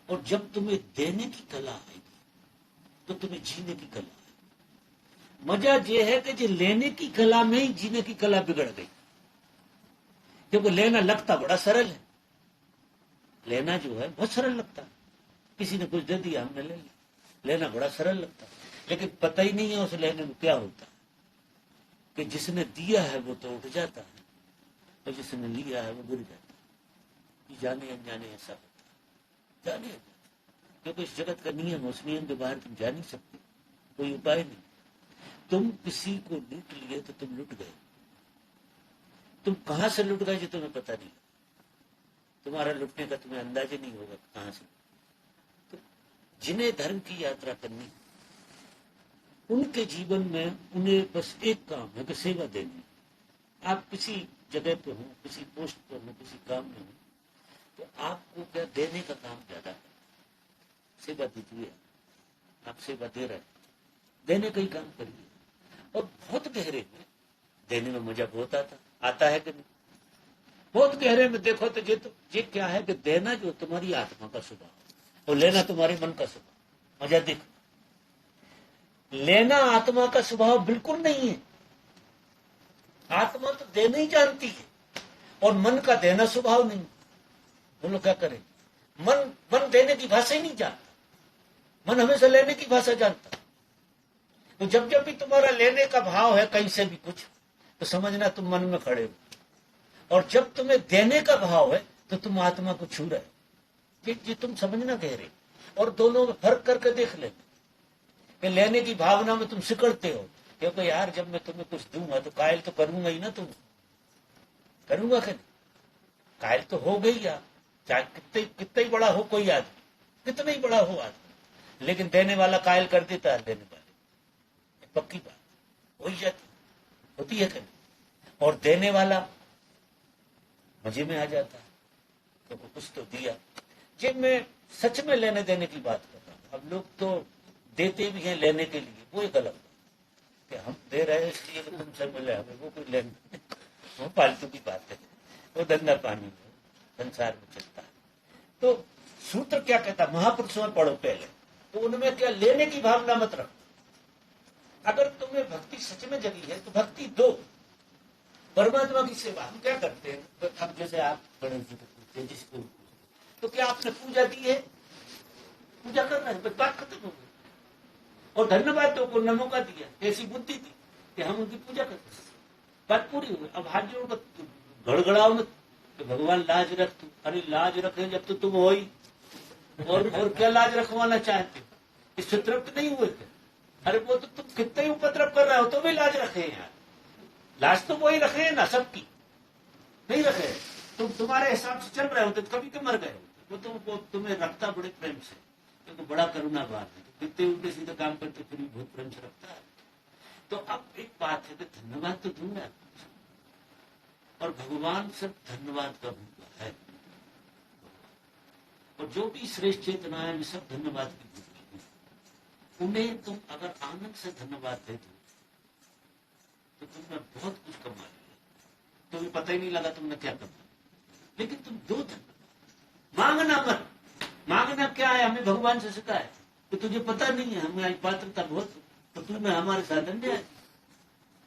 और जब तुम्हें देने की कला आएगी तो तुम्हें जीने की कला आएगी। मजा यह है कि जो लेने की कला में ही जीने की कला बिगड़ गई, क्योंकि लेना लगता बड़ा सरल है। लेना जो है बहुत सरल लगता है, किसी ने कुछ दे दिया हमने ले लिया, लेना बड़ा सरल लगता है। लेकिन पता ही नहीं है उस लेने में क्या होता है, कि जिसने दिया है वो तो उठ जाता है, और जिसने लिया है वो गिर जाता है। जाने अनजाने ऐसा होता है, जाने अनजाने, क्योंकि इस जगत का नियम है, उस नियम के बाहर तुम जा नहीं सकते, कोई उपाय नहीं। तुम किसी को लूट लिए तो तुम लुट गए, तुम कहां से लुट गए जो तुम्हें पता नहीं, तुम्हारा लुटने का तुम्हें अंदाजा नहीं होगा कहां से। तो जिन्हें धर्म की यात्रा करनी, उनके जीवन में उन्हें बस एक काम है कि सेवा देनी। आप किसी जगह पे हो, किसी पोस्ट पर हो, किसी काम में हो, तो आपको क्या देने का काम ज्यादा है, सेवा दीजिए। आप सेवा दे रहे हैं, देने का ही काम करिए। और बहुत गहरे में देने में मजा बहुत आता है कि नहीं? बहुत गहरे में देखो तो ये क्या है कि देना जो तुम्हारी आत्मा का स्वभाव और लेना तुम्हारे मन का स्वभाव। मजा देखो, लेना आत्मा का स्वभाव बिल्कुल नहीं है। आत्मा तो देना ही जानती है, और मन का देना स्वभाव नहीं। बोलो क्या करें, मन देने की भाषा ही नहीं जानता, मन हमेशा लेने की भाषा जानता। तो जब जब भी तुम्हारा लेने का भाव है कहीं से भी कुछ, तो समझना तुम मन में खड़े हो, और जब तुम्हें देने का भाव है तो तुम आत्मा को छू रहे। ये तुम समझना कह रहे, और दोनों में फर्क करके देख लेना कि लेने की भावना में तुम सिकड़ते हो, क्योंकि यार जब मैं तुम्हें कुछ दूंगा तो कायल तो करूंगा ही ना, तुम करूंगा कि नहीं? कायल तो हो गई यार, चाहे कितना ही बड़ा हो कोई आदमी, कितना ही बड़ा हो आदमी, लेकिन देने वाला कायल कर देता है देने वाले, पक्की बात हो ही जाती होती है कि नहीं? और देने वाला मजे में आ जाता है, क्योंकि कुछ तो दिया। जब मैं सच में लेने देने की बात कर रहा हूं, अब लोग तो देते भी हैं लेने के लिए, वो एक अलग बात कि हम दे रहे हैं इसलिए कि तुमसे मिले हमें, वो कोई लेने वो फालतू की बात है, वो धंधा पानी में संसार में चलता है। तो सूत्र क्या कहता, महापुरुषों में पढ़ो पहले, तो उनमें क्या लेने की भावना मत रखो। अगर तुम्हें भक्ति सच में जगी है तो भक्ति दो, परमात्मा की सेवा। हम क्या करते हैं, तो अब जैसे आप गणेश जी को पूछते हैं, जिसको तो क्या आपने पूजा दी है, पूजा कर रहे हैं, बात खत्म हो गई। और धन्यवाद तो को नमो का दिया, ऐसी बुद्धि थी कि हम उनकी पूजा करते, बात पूरी हो गई। अब हाथ जोड़कर गड़गड़ाओ मत तो भगवान लाज रख तू, अरे लाज रखे जब तो तुम हो ही, और क्या लाज रखवाना चाहते हो, इससे तृप्त नहीं हुए थे? अरे वो तो तुम कितने ही उपद्रव कर रहे हो तो भी लाज रखे हैं यार, लाज तो वही रखे हैं ना, सबकी नहीं रखे। तुम तुम्हारे हिसाब से चल रहे होते तो कभी तो मर गए, वो तुम्हें रखता बड़े प्रेम से, क्योंकि बड़ा करुणावान है, कितने उल्टे सीधे काम करते फिर भी बहुत प्रेम से रखता है। तो अब एक बात है कि धन्यवाद तो दूंगा, और भगवान सिर्फ धन्यवाद का भूखा है, और जो भी श्रेष्ठ चेतना है वे सब धन्यवाद की भूखी है। उन्हें तुम अगर आनंद से धन्यवाद दे दो तो तुमने बहुत कुछ कमा लिया, तुम्हें पता ही नहीं लगा तुमने क्या कमा। लेकिन तुम दो धन्यवाद, मांगना मत। मांगना क्या है, हमें भगवान से सिखाया है कि तुझे पता नहीं है, हमारी पात्रता बहुत, तो तुम्हें हमारे साथ अन्याय,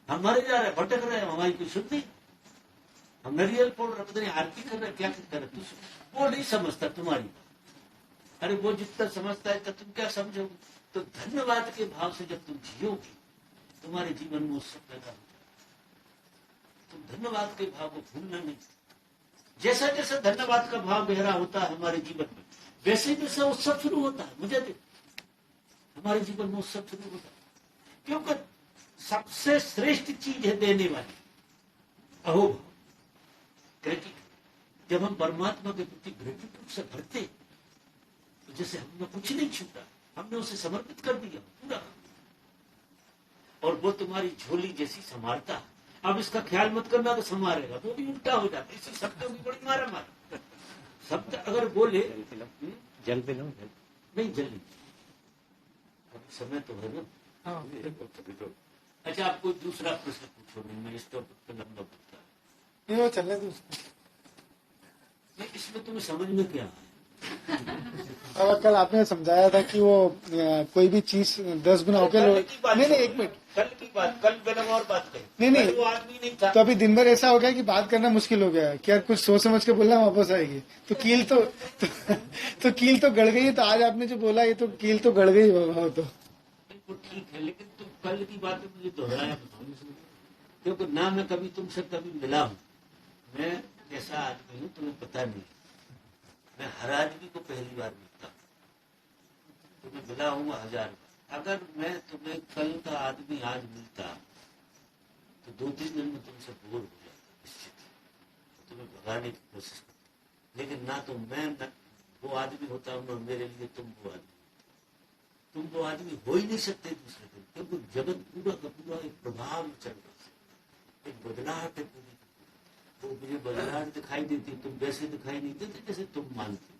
हम मरे जा रहे, भटक रहे, हमारी कोई सुन नहीं, हम नरियल फोड़ रहे, पता नहीं आरती कर रहे, क्या कर रहे, वो नहीं समझता तुम्हारी बात। अरे वो जितना समझता है तो तुम क्या समझोगे। तो धन्यवाद के भाव से जब तुम जियोगे तुम्हारे जीवन में उत्सव पैदा हो जाए। तुम धन्यवाद के भाव को भूलना नहीं। जैसा जैसा धन्यवाद का भाव गहरा होता है हमारे जीवन में, वैसे वैसा उत्सव शुरू होता है। मुझे हमारे जीवन में उत्सव शुरू होता है, क्योंकि सबसे श्रेष्ठ चीज है देने वाली अहोभाव, ग्रेटिट्यूड। जब हम परमात्मा के प्रति ग्रेटिट्यूड से भरते तो जैसे हमने कुछ नहीं छूटा, हमने उसे समर्पित कर दिया पूरा, और वो तुम्हारी झोली जैसी संभालता है। अब इसका ख्याल मत करना कि संभालेगा, वो भी उल्टा हो जाता है। इसी शब्दों की बड़ी मारा मार शब्द अगर बोले जल पे लो, नहीं जल नहीं, अभी समय तो है ना। हाँ अच्छा, आप कोई दूसरा प्रश्न पूछो, नहीं मैं इस टॉपिक पे लंबा पूछता है। ये वो चलने दो उसको। नहीं, इसमें तुम्हें समझ में क्या है? और कल आपने समझाया था कि वो कोई भी चीज 10 गुना होके कल की बात नहीं 1 मिनट, कल की बात, कल मैंने और बात कही। नहीं, कल वो आदमी नहीं था। तो अभी दिन भर ऐसा हो गया कि बात करना मुश्किल हो गया है कि यार कुछ सोच समझ के बोलना वापस आएगी, तो कील तो कील तो गड़ गई है। तो आज आपने जो बोला ये तो कील तो गड़ गई हो तो बिल्कुल ठीक है, लेकिन तुम कल की बात मुझे दोहराया बताओ, क्योंकि ना मैं कभी तुमसे कभी मिला हूँ, मैं कैसा आदमी हूँ तुम्हें पता नहीं। मैं हर आदमी को पहली बार मिलता हूँ, तुम्हें मिला हूँ 1000 बार। अगर मैं तुम्हें कल का आदमी आज मिलता तो 2-3 दिन में तुमसे बोर हो जाता निश्चित, तुम्हें भगाने की कोशिश करता। लेकिन ना तो मैं न वो आदमी होता हूँ, ना मेरे लिए तुम वो आदमी। तुम वो आदमी हो ही नहीं सकते दूसरे दिन, क्योंकि जगत पूरा का पूरा एक प्रभाव में चल रहा है, एक बदलाहट है पूरी। तो मुझे बदलाहट दिखाई देती, तुम वैसे दिखाई नहीं देते जैसे तुम मानते हो।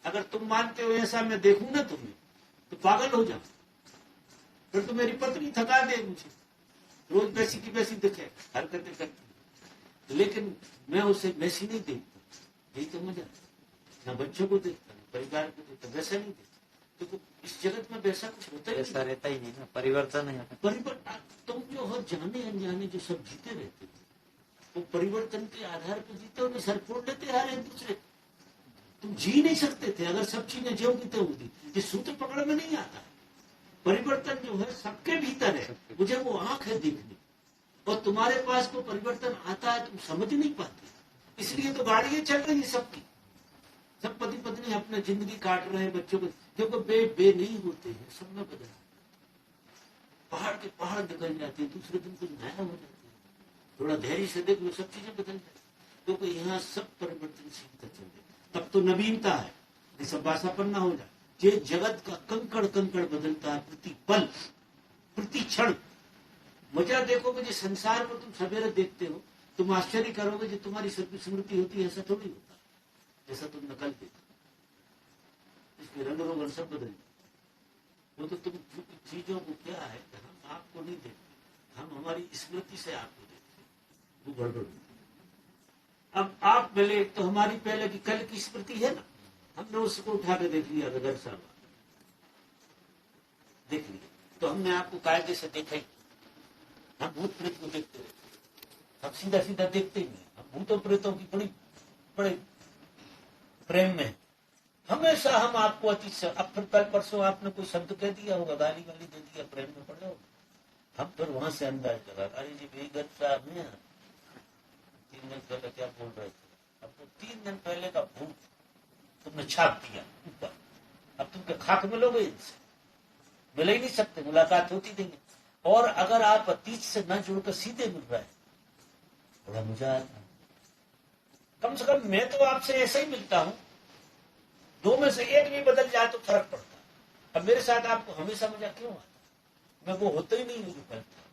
अगर तुम मानते हो ऐसा मैं देखूं ना तुम्हें तो पागल हो जाओ, फिर तो मेरी पत्नी थका दे मुझे, रोज वैसी की वैसी दिखे हरकतें करती। लेकिन मैं उसे वैसी नहीं देखता, यही तो मजा है। ना बच्चों को देखता, ना परिवार को देखता, वैसा नहीं देखता, क्योंकि इस जगत में वैसा कुछ होता ही नहीं। ऐसा रहता ही नहीं ना, परिवर्तन है। परिवर्तन तुम जो हो जाने अनजाने जो सब जीते रहते हो, वो परिवर्तन के आधार पर जीते हो, सर फोड़ लेते हर एक दूसरे। तुम जी नहीं सकते थे अगर सब चीजें ज्यों की होती। ये सूत्र पकड़ में नहीं आता है। परिवर्तन जो है सबके भीतर है, मुझे वो आंख है देखने, और तुम्हारे पास वो परिवर्तन आता है तुम समझ नहीं पाते। इसलिए तो गाड़ियां चल रही है सबकी, सब पति पत्नी अपना जिंदगी काट रहे हैं बच्चों को, क्योंकि बे नहीं होते हैं, सब में बदल। पहाड़ के पहाड़ निकल जाते हैं, दूसरे दिन कुछ नया हो जाता है। थोड़ा धैर्य से देख लो, सब चीजें बदल जाती, क्योंकि यहाँ सब परिवर्तनशीलता चल रही। तब तो नवीनता है, सब बासापन ना हो जाए। ये जगत का कंकड़ कंकड़ बदलता है प्रति पल प्रति क्षण। मजा देखोगे जो संसार को तुम सवेरे देखते हो, तुम आश्चर्य करोगे जो तुम्हारी स्मृति होती है ऐसा थोड़ी होता है जैसा तुम नकल देखो। इसके रंग रोगन सब बदल जाते। वो तो तुम चीजों को क्या है, हम आपको नहीं देखते, हम हमारी स्मृति से आपको देखते, वो गड़बड़। अब आप मिले तो हमारी पहले की कल की स्मृति है ना, हमने उसको उठा के देख लिया, 10 साल देख लिया, तो हमने आपको कायदे से देखा ही। हम भूत प्रेत को देखते रहते, हम सीधा सीधा देखते ही नहीं। हम भूतों प्रेतों की बड़े प्रेम में हमेशा हम आपको अतीत से। अब फिर कल परसों आपने कोई शब्द कह दिया होगा, गाली वाली दे दिया, प्रेम में पड़े हो, हम फिर वहां से अंदाज लगा, अरे जी बेगत साहब ने 3 दिन पहले क्या बोल रहे थे। अब तो 3 दिन पहले का भूत तुमने छाप दिया ऊपर, अब तुम खाक मिलोगे इनसे, मिल ही नहीं सकते, मुलाकात होती नहीं। और अगर आप अतीत से न जुड़कर सीधे मिल रहे हैं, बड़ा मजा आता है। कम से कम मैं तो आपसे ऐसे ही मिलता हूं, 2 में से 1 भी बदल जाए तो फर्क पड़ता है। अब मेरे साथ आपको हमेशा मजा क्यों आता? मैं वो होता ही नहीं हूं जो कल था।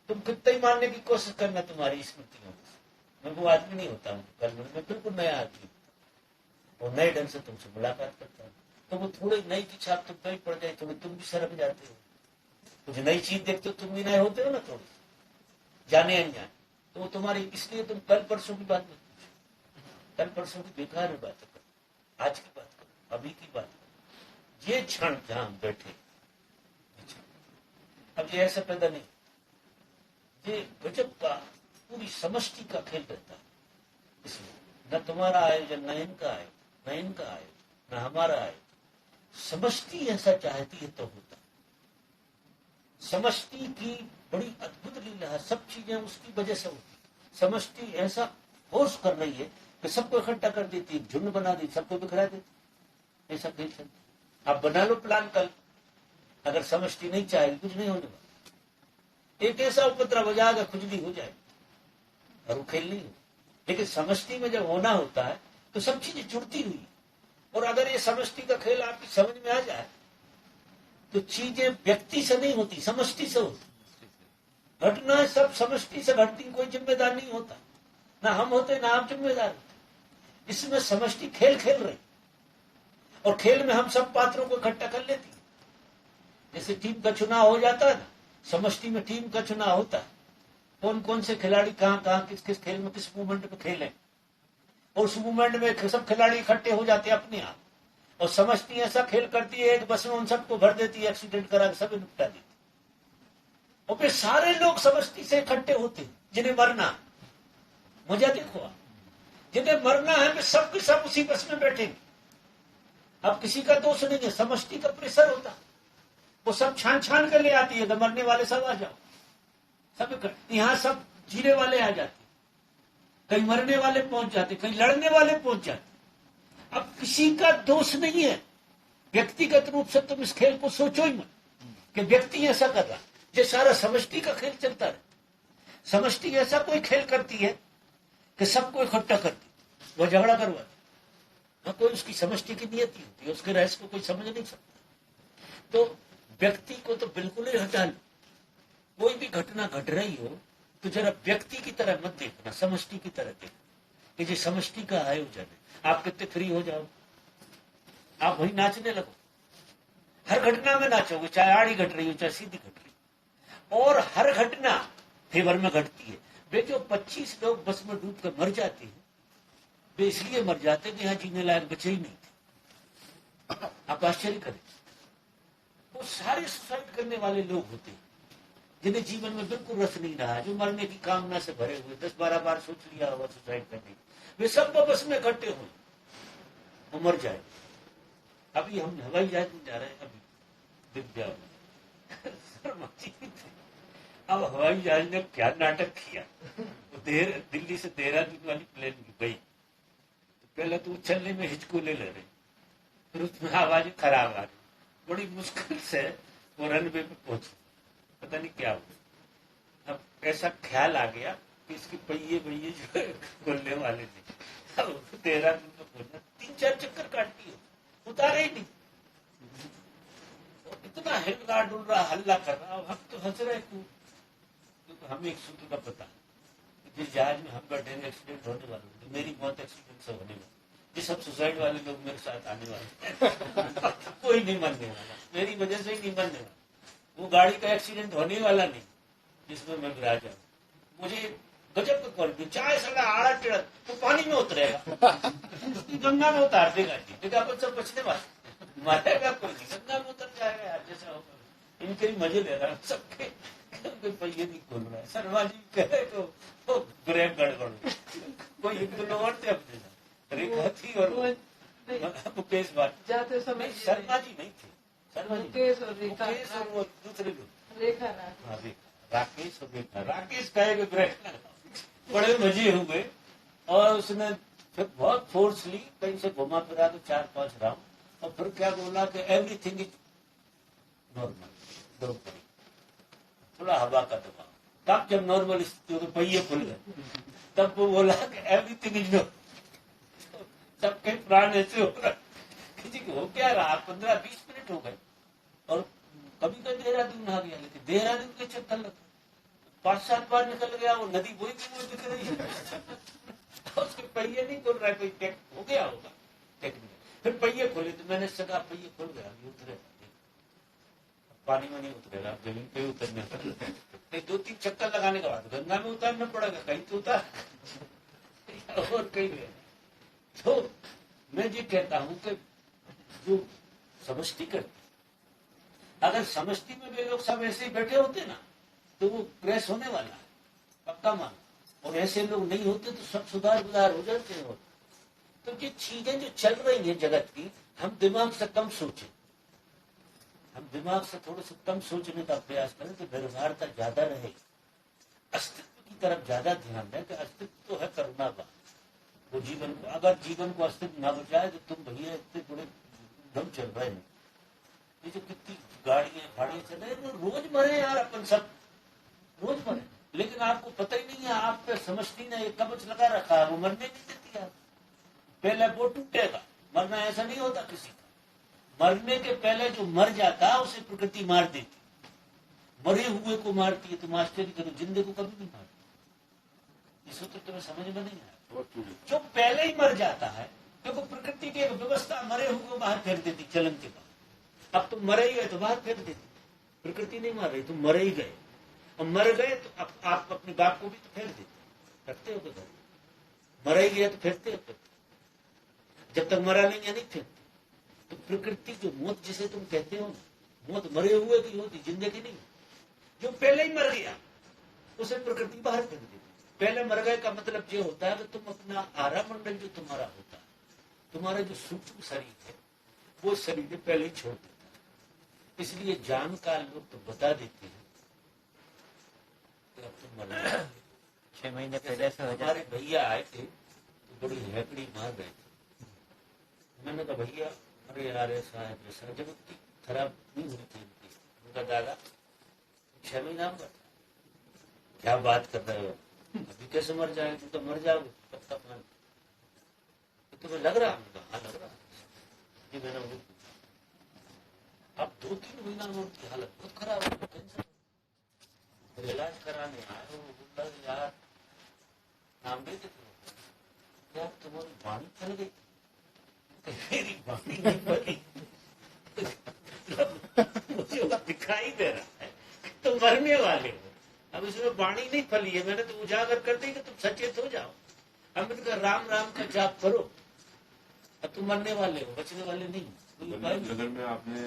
तुम कितना ही मानने की कोशिश करना तुम्हारी स्मृतियों से, मैं वो आदमी नहीं होता हूँ कल। मैं बिल्कुल नया आदमी और नए ढंग से तुमसे मुलाकात करता हूँ। तो वो थोड़ी नई की छाप तुम पे ही पड़ जाए, थोड़ी तुम भी सरक जाते हो। कुछ नई चीज देखते हो तुम भी नए होते हो ना, थोड़ी जाने अनजाने, तो वो तुम्हारी, इसलिए तुम कल परसों की बात मत पूछो, कल परसों की बेकार में बात करो, आज की बात करो, अभी की बात करो। ये क्षण जहां हम बैठे, अब ये ऐसा पैदा नहीं, ये गजब का पूरी समष्टि का खेल रहता है इसमें। न तुम्हारा आयोजन, न इनका आयोजन, न इनका आयोजन, न हमारा आयोजन। समष्टि ऐसा चाहती है तो होता है। समष्टि की बड़ी अद्भुत लीला है, सब चीजें उसकी वजह से होती। समष्टि ऐसा फोर्स कर रही है कि सबको इकट्ठा कर देती है, झुंड बना दी, सबको बिखरा देती। ऐसा खेल चलता। आप बना लो प्लान कल, अगर समष्टि नहीं चाहेगी कुछ नहीं होने वाला। एक ऐसा उपद्रव हो जाएगा, खुजली हो जाएगी और वो खेल नहीं हो। लेकिन समष्टि में जब होना होता है तो सब चीजें जुड़ती हुई, और अगर ये समष्टि का खेल आपकी समझ में आ जाए तो चीजें व्यक्ति से नहीं होती, समष्टि से होती। घटनाएं सब समष्टि से घटती, कोई जिम्मेदार नहीं होता, ना हम होते ना आप जिम्मेदार होते। इसमें समष्टि खेल खेल रही, और खेल में हम सब पात्रों को इकट्ठा कर लेती। जैसे टीम का चुनाव हो जाता है ना, समष्टि में टीम का चुनाव होता है, कौन कौन से खिलाड़ी कहाँ कहाँ किस किस खेल में किस मूवमेंट में खेले, और उस मूवमेंट में सब खिलाड़ी इकट्ठे हो जाते हैं अपने आप। और समष्टि ऐसा खेल करती है, एक बस में उन सबको भर देती है, एक्सीडेंट करा के सब निपटा देती। और फिर सारे लोग समष्टि से इकट्ठे होते हैं जिन्हें मरना। मजा देखो आप, जिन्हें मरना है वे सब के सब उसी बस में बैठेंगे। अब किसी का दोष नहीं है, समष्टि का प्रेशर होता, वो सब छान छान कर ले आती है, तो मरने वाले सब आ जाओ, सब यहाँ सब जीने वाले आ जाते, कहीं मरने वाले पहुंच जाते, कहीं लड़ने वाले पहुंच जाते। अब किसी का दोष नहीं है। व्यक्तिगत रूप से तुम इस खेल को सोचो ही मत कि व्यक्ति ऐसा कर रहा, ये सारा समष्टि का खेल चलता है। समष्टि ऐसा कोई खेल करती है कि सबको इकट्ठा करती, वह झगड़ा करवाती, कोई उसकी समष्टि की नियति होती है, उसके रहस्य को कोई समझ नहीं सकता। तो व्यक्ति को तो बिल्कुल ही हटा लो। कोई भी घटना घट रही हो तो जरा व्यक्ति की तरह मत देखना, समष्टि की तरह देखना कि ये समष्टि का आयोजन है। आप कितने फ्री हो जाओ, आप वही नाचने लगो, हर घटना में नाचोगे, चाहे आड़ी घट रही हो चाहे सीधी घट रही हो, और हर घटना फेवर में घटती है। वे जो 25 लोग बस में डूब कर मर जाते हैं, वे इसलिए मर जाते हैं कि यहाँ जीने लायक बचे ही नहीं थे। आप आश्चर्य करें, वो सारे सुसाइड करने वाले लोग होते हैं जिन्हें जीवन में बिल्कुल रस नहीं रहा, जो मरने की कामना से भरे हुए, 10-12 बार सोच लिया होगा सुसाइड करने, वे सब बस में इकट्ठे हुए, वो मर जाए। अभी हम हवाई जहाज में जा रहे हैं, अभी दिव्या शर्मा जी थे। अब हवाई जहाज ने क्या नाटक किया, दिल्ली से देहरादून वाली प्लेन गई, तो पहले तो चलने में हिचकोले ले रहे, फिर उसमें आवाज खराब आ रही, बड़ी मुश्किल से वो रनवे पे पहुंची, पता नहीं क्या हुआ। अब ऐसा ख्याल आ गया कि इसके पहिए जो है खोलने वाले थे। अब देहरादून में पहुंचा, 3-4 चक्कर काटती है, उतारे ही नहीं। इतना हिलना डुल रहा, हल्ला कर रहा, हम तो हंस रहे क्यों, क्योंकि हमें एक सूत्र का पता है, जिस जहाज में हम बैठेंगे एक्सीडेंट होने वाला, तो मेरी मौत एक्सीडेंट से होने वाली, ये सब सुसाइड वाले लोग मेरे साथ आने वाले कोई नहीं मरने वाला, मेरी वजह से ही नहीं मरने वाला। वो गाड़ी का एक्सीडेंट होने वाला नहीं जिसमें मैं गिरा जाऊं। मुझे गजब का क्वालिटी, चाहे साला आड़ा टेढ़ा तो पानी में उतरेगा, गंगा में उतार देगा जी, देखा अपन सब बचने वाले, मारेगा कोई नहीं, गंगा में उतर जाएगा यार, जैसा होगा। इनके भी मजे ले रहा है सबके, कोई पहिए नहीं खोल रहा है। शर्मा जी कहे तो ब्रेक गड़बड़, कोई एक दो लोग और थे अपने साथ, रेखा थी और मुकेश भाटी जाते समय, शर्मा जी नहीं थे, शर्मा जी मुकेश और रेखा, मुकेश और वो दूसरे लोग, रेखा हाँ राकेश और रेखा। राकेश कहे ब्रेक लगा, बड़े मजे हुए, और उसने फिर बहुत फोर्सली कहीं से घुमा फिरा के 4-5 राउंड, और फिर क्या बोला कि एवरीथिंग इज नॉर्मल, थोड़ा हवा का दबाव। तब जब नॉर्मल स्थिति हो, पहिए खुल गए, तब वो बोला कि एवरीथिंग इज नॉर्मल। सबके प्राण ऐसे हो रहा, किसी को हो क्या रहा, 15-20 मिनट हो गए, और कभी कभी देहरादून आ गया, लेकिन देहरादून के चक्कर लगे, 5-7 बार निकल गया, वो नदी वही की वो दिख रही है उसके पहिए नहीं खुल रहा है, कोई हो गया होगा टेक्निक। फिर पहिए खुल बोले तो मैंने सका ये खुल गया, अभी उतरे, पानी में नहीं उतरेगा, आप जमीन पे उतरने नहीं, 2-3 चक्कर लगाने के बाद गंगा में उतारना पड़ेगा, कहीं तो उतार और कहीं भी। तो मैं ये कहता हूं कि जो समष्टि करते, अगर समष्टि में वे लोग सब ऐसे ही बैठे होते ना तो वो क्रैश होने वाला है, पक्का मानो। और ऐसे लोग नहीं होते तो सब सुधार हो जाते हैं। तो ये चीजें जो चल रही हैं जगत की, हम दिमाग से कम सोचें, हम दिमाग से थोड़ा सा कम सोचने का प्रयास करें तो व्यवहारता ज्यादा रहे, अस्तित्व की तरफ ज्यादा ध्यान दें कि अस्तित्व तो है करुणा का। वो जीवन को, अगर जीवन को अस्तित्व ना बचाए तो तुम भैया इतने बड़े दम चल रहे हैं, ये जो कितनी गाड़ियां फाड़ियां चल रही है, रोज मरे यार, अपन सब रोज मरे, लेकिन आपको पता ही नहीं है, आप पे समझती ने एक कवच लगा रखा है, वो मरने नहीं देती है। पहले वो टूटेगा, मरना ऐसा नहीं होता किसी का। मरने के पहले जो मर जाता है उसे प्रकृति मार देती, मरे हुए को मारती है। तुम आश्चर्य करो, जिंदे को कभी नहीं मारती। इस सूत्र तुम्हें समझ में नहीं आया। जो पहले ही मर जाता है, क्योंकि प्रकृति की एक व्यवस्था मरे हुए को बाहर फेंक देती चलन के बाद। अब तुम मरे ही गए तो बाहर फेंक देती, प्रकृति नहीं मार रही, तुम मरे ही गए। और मर गए तो आप अपने बाप को भी तो फेंक देते, रखते हो घर, मरा ही गया तो फेंकते हो, जब तक मरा नहीं या नहीं फेंकते। तो प्रकृति जो मौत जिसे तुम कहते हो, मौत मरे हुए की होती, जिंदगी नहीं। जो पहले ही मर गया उसे प्रकृति बाहर फेंक देती। पहले मर गए का मतलब ये होता है कि तुम अपना आरा मंडल जो तुम्हारा होता है, तुम्हारा जो सूक्ष्म शरीर है, वो शरीर पहले ही छोड़ देता है। इसलिए जानकार लोग तो बता देते हैं कि अब तुम मर गए। 6 महीने पहले से हमारे भैया आए थे तो बड़ी हैकड़ी मार रहे थे। मैंने कहा भैया, अरे यार ऐसा है वैसा, जब उतनी खराब नहीं हुई थी उनकी। उनका दादा 6 महीना हुआ था। क्या बात कर रहे हो, अभी कैसे मर जाएंगे, तुम तो मर जाओगे पत्ता पान। तो तुम्हें लग रहा है? हाँ लग रहा है। मैंने अब 2-3 महीना में उनकी हालत बहुत खराब हो, कैंसर इलाज कराने आए हो। बोला यार नाम दे देते क्या तुम्हारी वाणी चल गई? मेरी वाणी नहीं बनी, मुझे दिखाई दे रहा है तो मरने वाले हो। अब इसमें वाणी नहीं फली है, मैंने तो उजागर कर दी कि तुम सचेत हो जाओ। अमृत का राम राम का जाप करो, अब तुम मरने वाले हो, बचने वाले नहीं। नगर में आपने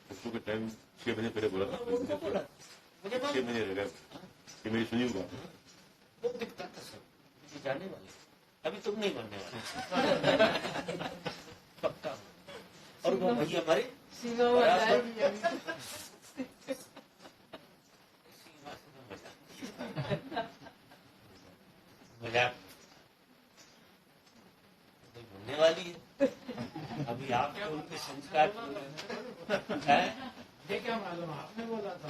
बच्चों के टाइम 6 महीने पहले बोला था, मुझे 6 महीने रह गए, ये मेरी सुनी हुआ वो दिखता था सब, मुझे जाने वाले। अभी तुम नहीं मरने वाले पक्का। और वो भैया हमारे मजाक होने वाली है। अभी आप तो उनके संस्कार ये क्या मालूम, आपने बोला था।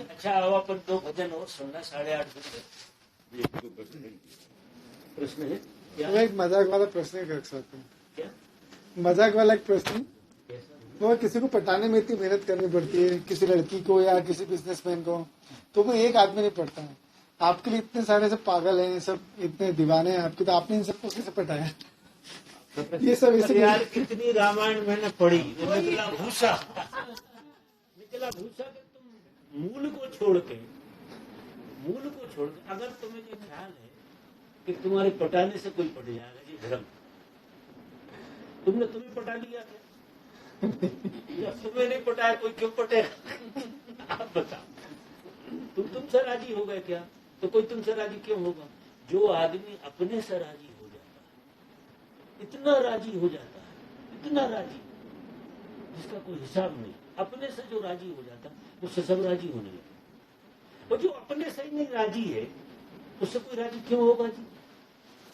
अच्छा अब अपन 2 भजन और सुनना, 8:30 बजे। प्रश्न है क्या? वो एक मजाक वाला प्रश्न कर सकते हैं क्या मजाक वाला एक प्रश्न। कैसा? वो किसी को पटाने में इतनी मेहनत करनी पड़ती है, किसी लड़की को या किसी बिजनेसमैन को, तो वो एक आदमी नहीं पढ़ता है। आपके लिए इतने सारे सब पागल हैं, सब इतने दीवाने हैं आपके, तो आपने इन सबको कैसे पटाया? ये सब अरे यार कितनी रामायण मैंने पढ़ी। निकला भूसा के तुम मूल को छोड़ के अगर तुम्हें ये ख्याल है कि तुम्हारे पटाने से कोई पट जाएगा, जी धर्म तुम्हें पटा लिया क्या? जब तुम्हें नहीं पटाया कोई क्यों पटेगा? आप बताओ, तुमसे राजी हो गए क्या? तो कोई तुमसे राजी क्यों होगा? जो आदमी अपने से राजी हो जाता है, इतना राजी हो जाता है, इतना राजी जिसका कोई हिसाब नहीं, अपने से जो राजी हो जाता है उससे सब राजी होने लगे। और जो अपने से ही नहीं राजी है उससे कोई राजी क्यों होगा? जी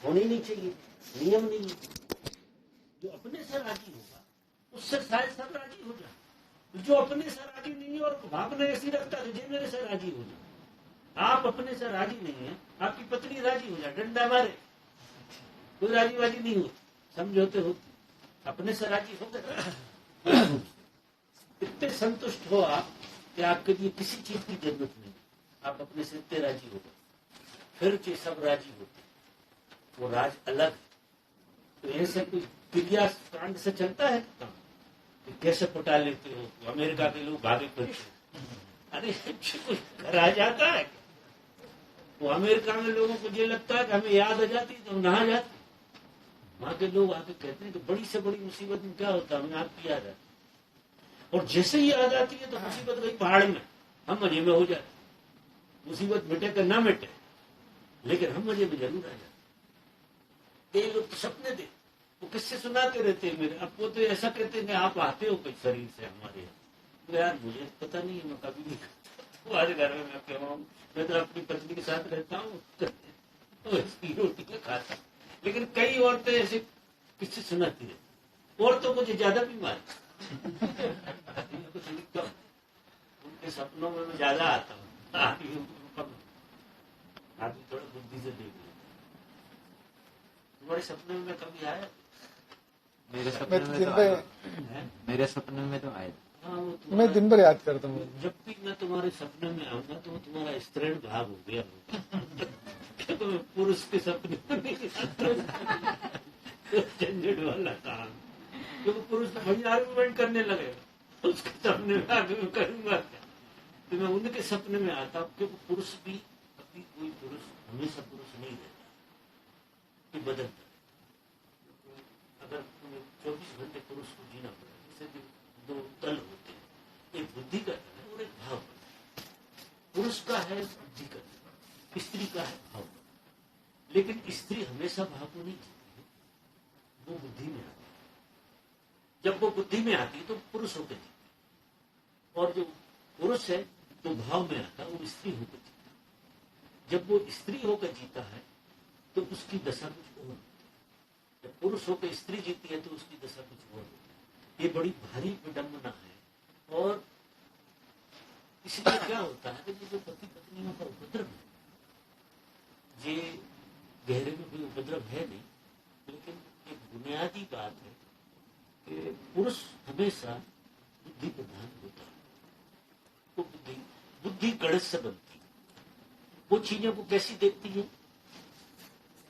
होने ही नहीं चाहिए, नियम नहीं है। जो अपने से राजी होगा उससे शायद सब राजी हो जाए। जो अपने से राजी नहीं है और भावना ऐसी रखता है जो मेरे से राजी हो जाए। आप अपने से राजी नहीं है, आपकी पत्नी राजी हो जाए, डंडा मारे, कोई राजी वाजी नहीं होती, समझौते होते, अपने से राजी हो गए। इतने संतुष्ट हो आप कि आपके लिए किसी चीज की जरूरत नहीं, आप अपने से इतने राजी हो गए। फिर जो सब राजी होते, वो राज अलग है। तो ऐसे कोई क्रिया कांड से चलता है काम। कैसे पटा लेते हो, अमेरिका के लोग भागे फिरते, अरे कोई घर आ जाता है। वो अमेरिका में लोगों को ये लगता है कि हमें याद आ जाती तो हम नहा जाते। वहां के लोग आके कहते हैं कि बड़ी से बड़ी मुसीबत में क्या होता है, हमें आपकी याद आती, और जैसे ही याद आती है तो मुसीबत गई पहाड़ में, हम मजे में हो जाते। मुसीबत मिटे कि ना मिटे, लेकिन हम मजे में जरूर आ जाते। कई लोग तो सपने दे, वो किससे सुनाते रहते हैं मेरे, अब वो तो ऐसा कहते हैं कि आप आते हो कोई शरीर से हमारे यहाँ। तो यार मुझे पता नहीं है, मैं कभी नहीं करता। तो आज घर में मैं कह रहा हूँ, मैं तो अपनी पत्नी के साथ रहता हूँ, तो इसकी रोटी खाता। लेकिन कई औरतें ऐसे किससे सुनाती है, औरतों को ज्यादा बीमार उनके सपनों में मैं ज्यादा आता हूँ। आदमी थोड़ा बुद्धि से देख लेते। तुम्हारे सपने में कभी आया? मेरे सपने में तो भर आए। मेरे सपने में तो आए। हाँ, मैं दिन भर याद करता हूँ। जब भी मैं तुम्हारे सपने में आऊंगा तो वो तुम्हारा स्त्रीण भाग हो गया होगा। तो मैं पुरुष के सपने में नहीं आता। तो झंझट वाला काम, क्योंकि पुरुष तो भाई आर्गुमेंट करने लगेगा, उसके सपने में आगे मैं करूंगा क्या। तो मैं उनके सपने में आता हूँ, क्योंकि पुरुष भी कभी कोई पुरुष हमेशा पुरुष नहीं रहता, ये बदलता है। अगर तुम्हें 24 घंटे पुरुष को जीना पड़े, जैसे दो तल होते हैं, एक बुद्धि का तल है और एक भाव का तल। पुरुष का है बुद्धि का तल, स्त्री का है भाव का तल। लेकिन स्त्री हमेशा भाव को नहीं जीती है, वो बुद्धि में आती है। जब वो बुद्धि में आती है तो पुरुष होकर जीती है, और जो पुरुष है तो भाव में आता है, वो स्त्री होकर जीता है। जब वो स्त्री होकर जीता है तो उसकी दशा कुछ और होती है। जब पुरुष होकर स्त्री जीती है तो उसकी दशा कुछ और होती है। ये बड़ी भारी विडंबना है। और इसलिए क्या होता है कि जो पति पत्नियों का उपद्रव है, ये गहरे में कोई उपद्रव है नहीं, लेकिन एक बुनियादी बात है कि पुरुष हमेशा बुद्धि प्रधान होता है। वो बुद्धि गणित से बनती है। वो चीजों को कैसी देखती है,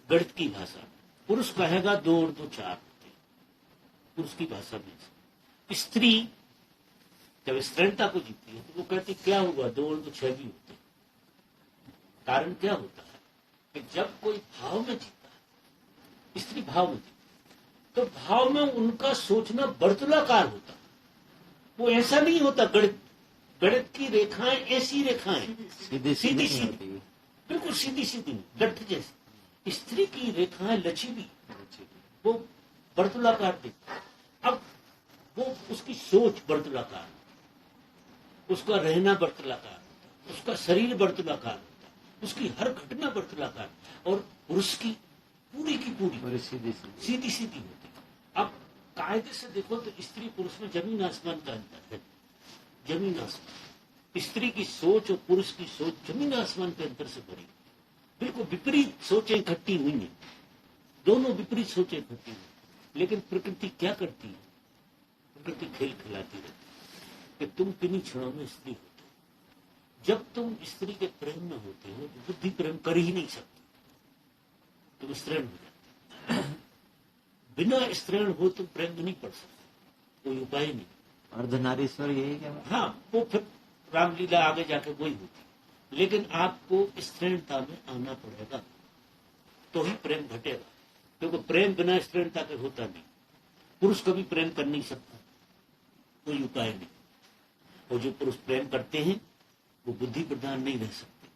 गणित की भाषा। पुरुष कहेगा 2 और 2 4 होते, पुरुष की भाषा में। स्त्री जब स्त्रीणता को जीतती है तो वो कहती क्या हुआ, 2 और 2 6 भी होते। कारण क्या होता है कि जब कोई भाव में जीता है, स्त्री भाव में जीती, तो भाव में उनका सोचना वर्तुलाकार होता है। वो ऐसा नहीं होता, गणित की रेखाएं ऐसी रेखाएं सीधी सीधी, बिल्कुल सीधी सीधी गठ जैसी। स्त्री की रेखाएं लचीली, वो वर्तुलाकार दिखती। अब वो उसकी सोच वर्तुलाकार, उसका रहना वर्तुलाकार, उसका शरीर वर्तुलाकार होता, उसकी हर घटना वर्तुलाकार, और पुरुष की पूरी सीधी सीधी होती। अब कायदे से देखो तो स्त्री पुरुष में जमीन आसमान का अंतर है, जमीन आसमान। स्त्री की सोच और पुरुष की सोच जमीन आसमान के अंतर से भरी, बिल्कुल विपरीत सोचें इकट्ठी हुई हैं, दोनों विपरीत सोचें इकट्ठी हुई। लेकिन प्रकृति क्या करती है, प्रकृति खेल खिलाती रहती कि तुम किन्हीं क्षणों में स्त्री होते हो। जब तुम स्त्री के प्रेम में होते हो तो बुद्धि प्रेम कर ही नहीं सकती, तुम स्त्रीण हो जाते। बिना स्त्रीण हो तुम प्रेम में नहीं पड़ सकते, कोई उपाय नहीं। अर्धनारीश्वर यही क्या? हाँ, वो फिर रामलीला आगे जाके वही होती। लेकिन आपको स्त्रीणता में आना पड़ेगा तो ही प्रेम घटेगा, क्योंकि प्रेम बिना स्त्रीणता के होता नहीं। पुरुष कभी प्रेम कर नहीं सकता, कोई उपाय नहीं। और जो पुरुष प्रेम करते हैं वो बुद्धि प्रधान नहीं रह सकते,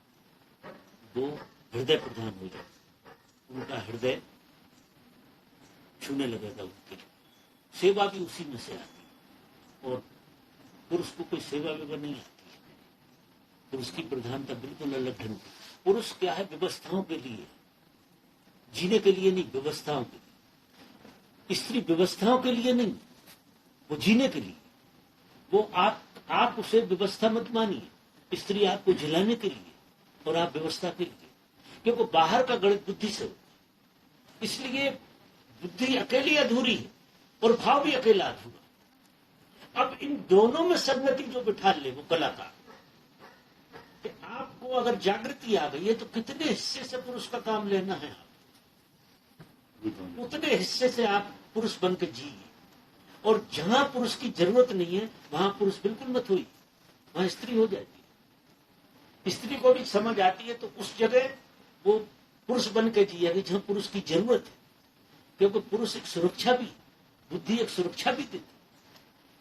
वो हृदय प्रधान हो जाते। उनका हृदय छूने लगेगा उनके, सेवा भी उसी में से आती है। और पुरुष को कोई सेवा वेवा नहीं आती है, पुरुष की प्रधानता बिल्कुल अलग ढंग की। पुरुष क्या है, व्यवस्थाओं के लिए, जीने के लिए नहीं, व्यवस्थाओं के लिए। स्त्री व्यवस्थाओं के लिए नहीं, वो जीने के लिए। वो आप उसे व्यवस्था मत मानिए, स्त्री आपको झिलाने के लिए और आप व्यवस्था के लिए, क्योंकि बाहर का गणित बुद्धि से होता है। इसलिए बुद्धि अकेली अधूरी है और भाव भी अकेला अधूरा। अब इन दोनों में संगति जो बिठा ले वो कलाकार। कि आपको अगर जागृति आ गई है तो कितने हिस्से से पुरुष का काम लेना है, उतने हिस्से से आप पुरुष बन के जिए, और जहां पुरुष की जरूरत नहीं है वहां पुरुष बिल्कुल मत होइए, वहां स्त्री हो जाती है। स्त्री को भी समझ आती है तो उस जगह वो पुरुष बन के जिएगी जहां पुरुष की जरूरत है, क्योंकि पुरुष एक सुरक्षा भी, बुद्धि एक सुरक्षा भी देती,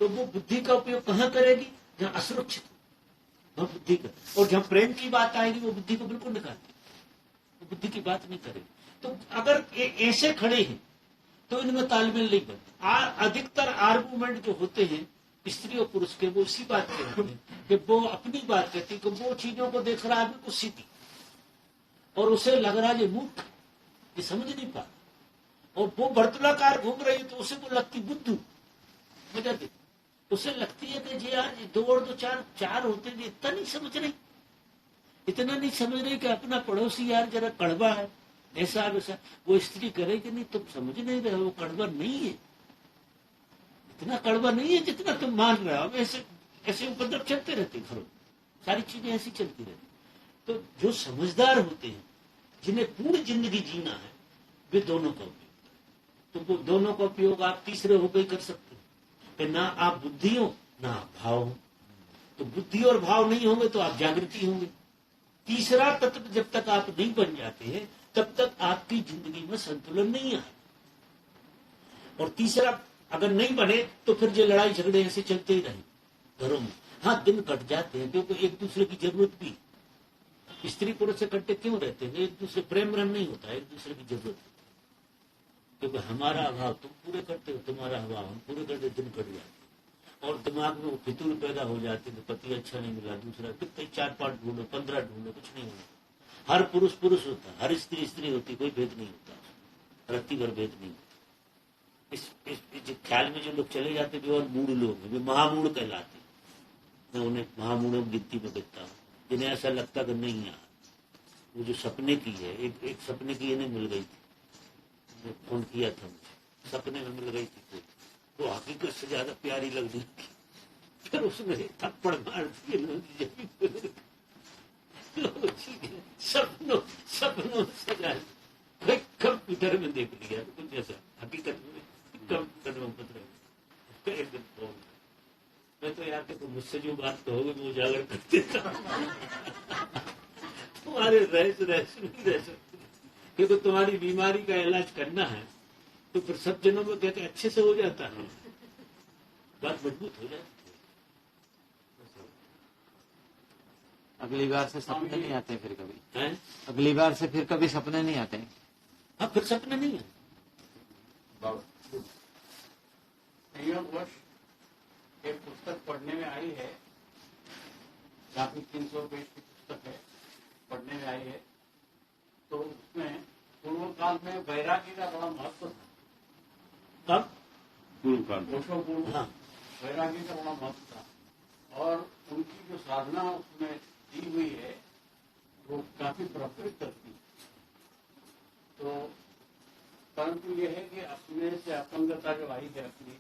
तो वो बुद्धि का उपयोग कहां करेगी? जहां असुरक्षित हो, वहां बुद्धि का। और जहां प्रेम की बात आएगी वो बुद्धि को बिल्कुल निकालती, वो बुद्धि की बात नहीं करेगी। तो अगर ऐसे खड़े हैं तो इनमें तालमेल नहीं बनता। अधिकतर आर्गूमेंट जो होते हैं स्त्री और पुरुष के, वो इसी बात के होते हैं कि वो अपनी बात कहती है कि वो चीजों को देख रहा आदमी को सीधी, और उसे लग रहा है ये मूर्ख, ये समझ नहीं पा रहा, और वो वर्तुलाकार घूम रही है तो उसे वो लगती बुद्धू, मजा देती, उसे लगती है कि जी यार 2 और 2 4 होते हैं, इतना नहीं समझ रही, इतना नहीं समझ रही कि अपना पड़ोसी यार जरा कड़वा है, ऐसा वैसा। वो स्त्री करेगी नहीं, तुम समझ नहीं रहे हो, वो कड़वा नहीं है, इतना कड़वा नहीं है जितना तुम मान रहे हो। ऐसे ऐसे उपद्रव चलते रहते घरों, सारी चीजें ऐसी चलती रहती। तो जो समझदार होते हैं, जिन्हें पूरी जिंदगी जीना है, वे दोनों का उपयोग, तो वो दोनों का उपयोग आप तीसरे होकर ही कर सकते हो कि ना आप बुद्धि हो ना आप भाव हो। तो बुद्धि और भाव नहीं होंगे तो आप जागृति होंगे। तीसरा तत्व जब तक आप नहीं बन जाते हैं तब तक आपकी जिंदगी में संतुलन नहीं आए। और तीसरा अगर नहीं बने तो फिर जो लड़ाई झगड़े ऐसे चलते ही रहे घरों में। हाँ, दिन कट जाते हैं क्योंकि एक दूसरे की जरूरत भी, स्त्री पुरुष से कट्टे क्यों रहते हैं? एक दूसरे प्रेम रन नहीं होता, एक दूसरे की जरूरत होती है। क्योंकि हमारा अभाव तुम पूरे करते हो, तुम्हारा अभाव हम पूरे करते, दिन कट जाते और दिमाग में वो फितूर पैदा हो जाती है। पति अच्छा नहीं मिला, दूसरा कितने 4-5 ढूंढो, 15 ढूंढो, कुछ नहीं होता। हर पुरुष पुरुष होता, हर स्त्री स्त्री होती, कोई भेद नहीं होता, रत्ती भर भेद नहीं होता। इस ख्याल में जो लोग चले जाते वे और मूढ़ लोग हैं, वे महामूढ़ कहलाते। मैं उन्हें महामूढ़ों की गिनती में देखता हूँ जिन्हें ऐसा लगता कि नहीं यार वो जो सपने की है, एक सपने की इन्हें मिल गई थी, फोन किया था मुझे, सपने में मिल गई थी कोई, वो हकीकत से ज्यादा प्यारी लग रही थी। फिर उसने थप्पड़ मार दिए, सपनों सपनों सजाए, कंप्यूटर में देख लिया कुछ ऐसा, हकीकत में कंप्यूटर में पत्र एक दिन फोन, मैं तो यार देखो मुझसे जो बात कहोगे मैं उजागर कर देता तुम्हारे रहस्य नहीं रह सकते, क्योंकि तुम्हारी बीमारी का इलाज करना है तो फिर सब जनों में कहते अच्छे से हो जाता है, बात मजबूत हो जाती है। अगली बार से सपने नहीं आते फिर कभी हैं? अगली बार से फिर कभी सपने नहीं आते। हाँ, फिर सपने नहीं है। संयोगवश एक पुस्तक पढ़ने में आई है, काफी 300 पेज की पुस्तक है, पढ़ने में आई है, तो उसमें पूर्व काल में वैरागी का बड़ा महत्व था। कब? पूर्व काल में वर्षों पूर्व हाँ, वैरागी का बड़ा महत्व था और उनकी जो साधना उसमें दी हुई है वो काफी प्रकृत करती है। तो परंतु यह है कि अपने से अपंगता जो आई है अपनी,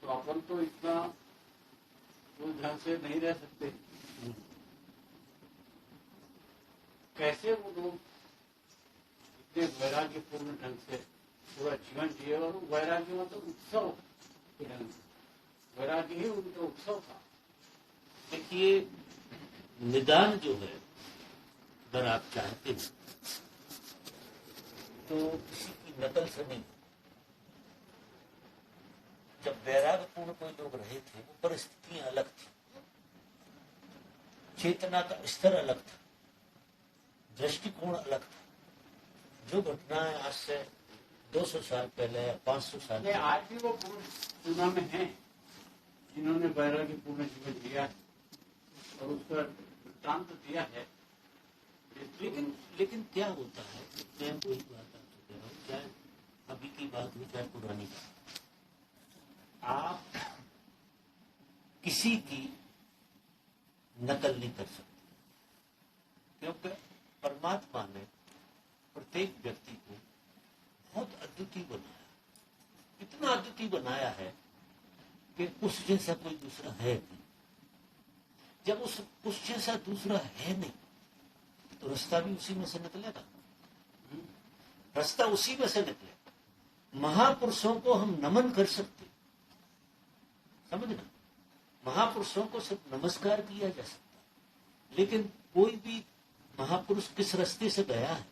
तो अपन तो इतना उस ढंग से नहीं रह सकते। कैसे वो लोग इतने वैराग्य पूर्ण ढंग से पूरा जीवन जिए, और वैराग्य मतलब उत्सव के ढंग से, वैराग्य ही उनका उत्सव था। देखिए निदान जो है अगर आप चाहते हैं तो किसी की नकल से नहीं। जब वैराग्यपूर्ण कोई लोग रहे थे वो परिस्थितियां अलग थी, चेतना का स्तर अलग था, दृष्टिकोण अलग था। जो घटनाएं आज से 200 साल पहले या 500 साल नहीं, पहले, आज भी वो पूर्ण दुनिया में हैं जिन्होंने वैराग्य पूर्ण जीवन जिया है और उसका वृत्तांत दिया है। लेकिन क्या होता है, मैं वही बात आपसे कह रहा हूँ, चाहे अभी की बात हो चाहे पुरानी बात, आप किसी की नकल नहीं कर सकते, क्योंकि परमात्मा ने प्रत्येक व्यक्ति को बहुत अद्वितीय बनाया, इतना अद्वितीय बनाया है कि उस जैसा कोई दूसरा है नहीं। जब उस जैसा दूसरा है नहीं तो रास्ता भी उसी में से निकलेगा, रास्ता उसी में से निकलेगा। महापुरुषों को हम नमन कर सकते, समझना, महापुरुषों को सिर्फ नमस्कार किया जा सकता, लेकिन कोई भी महापुरुष किस रास्ते से गया है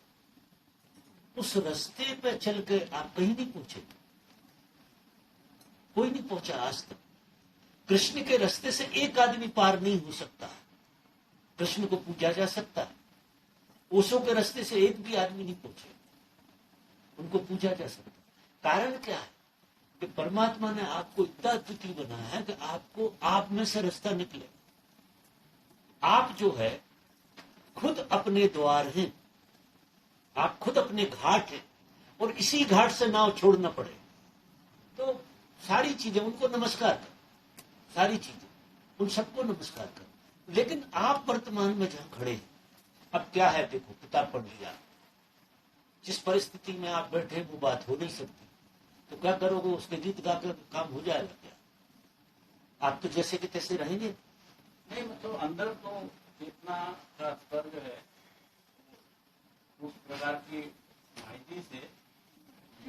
उस रास्ते पे चल के आप कहीं नहीं पहुंचे, कोई नहीं पहुंचा आज तक। कृष्ण के रास्ते से एक आदमी पार नहीं हो सकता, कृष्ण को पूजा जा सकता है। ओशो के रास्ते से एक भी आदमी नहीं पहुंचे, उनको पूजा जा सकता। कारण क्या है कि परमात्मा ने आपको इतना अद्वितीय बनाया है कि आपको आप में से रास्ता निकले। आप जो है खुद अपने द्वार हैं, आप खुद अपने घाट हैं, और इसी घाट से नाव छोड़ना पड़े तो सारी चीजें उनको नमस्कार कर, सारी चीजें उन सबको नमस्कार कर। लेकिन आप वर्तमान में जहां खड़े हैं, अब क्या है देखो, किताब पढ़ लिया, जिस परिस्थिति में आप बैठे वो बात हो नहीं सकती, तो क्या करोगे, उसके गीत गाकर काम हो जाएगा क्या? आप तो जैसे कि तैसे रहेंगे। नहीं, मतलब अंदर तो चेतना का स्तर जो है उस प्रकार की माहिती से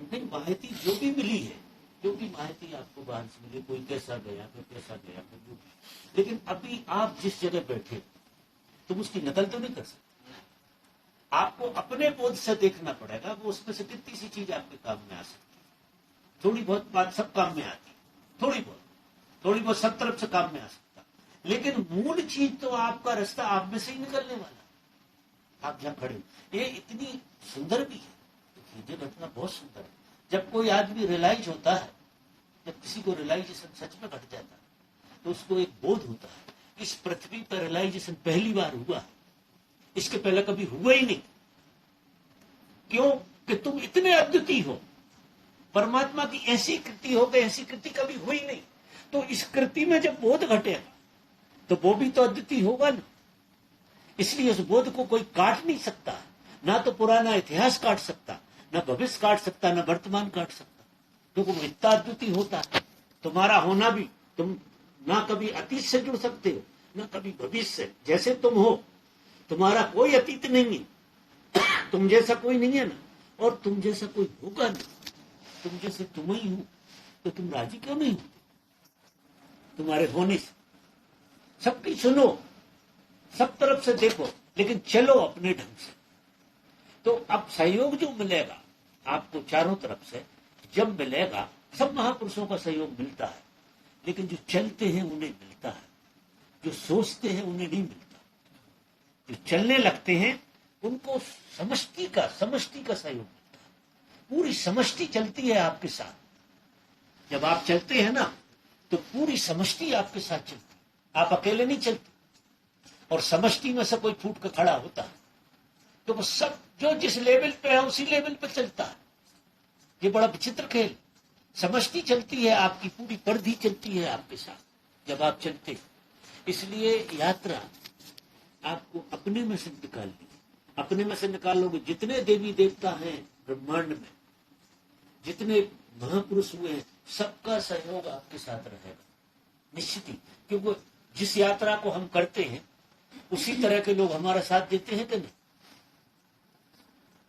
नहीं, माहिती जो भी मिली है, जो भी माहिती आपको बाहर से मिली, कोई कैसा गया, कोई कैसा गया, कोई जो भी, लेकिन अभी आप जिस जगह बैठे तुम उसकी नकल तो नहीं कर सकते। आपको अपने बोध से देखना पड़ेगा, वो उसमें से कितनी सी चीज आपके काम में आ सकती है। थोड़ी बहुत बात सब काम में आती है, थोड़ी बहुत सब तरफ से काम में आ सकता, लेकिन मूल चीज तो आपका रास्ता आप में से ही निकलने वाला। आप जहाँ खड़े, ये इतनी सुंदर भी है, ये घटना बहुत सुंदर है। जब कोई आदमी रियलाइज होता है, जब किसी को रियलाइजेशन सच में घट जाता है, तो उसको एक बोध होता है, इस पृथ्वी पर रियलाइजेशन पहली बार हुआ है, इसके पहले कभी हुआ ही नहीं। क्यों? कि तुम इतने अद्वितीय हो, परमात्मा की ऐसी कृति हो गई, ऐसी कृति कभी हुई नहीं। तो इस कृति में जब बोध घटेगा तो वो भी तो अद्वितीय होगा ना। इसलिए उस बोध को कोई काट नहीं सकता, ना तो पुराना इतिहास काट सकता, ना भविष्य काट सकता, ना वर्तमान काट सकता, क्योंकि वो इतना अद्वितीय होता है। तुम्हारा होना भी, तुम ना कभी अतीत से जुड़ सकते हो, ना कभी भविष्य से। जैसे तुम हो, तुम्हारा कोई अतीत नहीं है, तुम जैसा कोई नहीं है ना, और तुम जैसा कोई होगा नहीं। तुम जैसे तुम ही हो, तो तुम राजी क्यों नहीं हो तुम्हारे होने से? सबकी सुनो, सब तरफ से देखो, लेकिन चलो अपने ढंग से। तो अब सहयोग जो मिलेगा आपको चारों तरफ से, जब मिलेगा, सब महापुरुषों का सहयोग मिलता है, लेकिन जो चलते हैं उन्हें मिलता है, जो सोचते हैं उन्हें नहीं मिलता। जो चलने लगते हैं उनको समष्टि का सहयोग मिलता है। पूरी समष्टि चलती है आपके साथ। जब आप चलते हैं ना, तो पूरी समष्टि आपके साथ चलती है, आप अकेले नहीं चलते। और समष्टि में से कोई फूट कर खड़ा होता है तो वो सब जो जिस लेवल पे है उसी लेवल पे चलता है। ये बड़ा विचित्र खेल। समष्टि चलती है आपकी, पूरी परिधि चलती है आपके साथ जब आप चलते। इसलिए यात्रा आपको अपने में से निकालनी है। अपने में से निकालोगे, जितने देवी देवता हैं ब्रह्मांड में, जितने महापुरुष हुए हैं, सबका सहयोग आपके साथ रहेगा निश्चित ही। क्योंकि जिस यात्रा को हम करते हैं उसी तरह के लोग हमारा साथ देते हैं कि नहीं?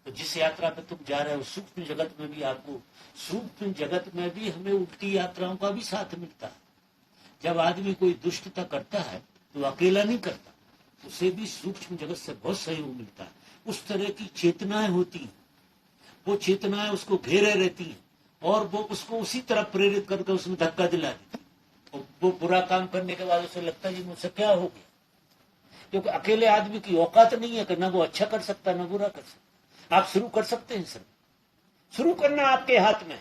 तो जिस यात्रा पे तुम जा रहे हो, सूक्ष्म जगत में भी आपको, सूक्ष्म जगत में भी हमें उल्टी यात्राओं का भी साथ मिलता है। जब आदमी कोई दुष्टता करता है तो अकेला नहीं करता, उसे भी सूक्ष्म जगत से बहुत सहयोग मिलता है। उस तरह की चेतनाएं होती हैं, वो चेतनाएं उसको घेरे रहती हैं और वो उसको उसी तरह प्रेरित करके उसमें धक्का दिला देती। और वो बुरा काम करने के बाद उसे लगता है जी मुझसे क्या हो गया, क्योंकि अकेले आदमी की औकात नहीं है कि ना वो अच्छा कर सकता ना बुरा कर सकता। आप शुरू कर सकते हैं, सर शुरू करना आपके हाथ में,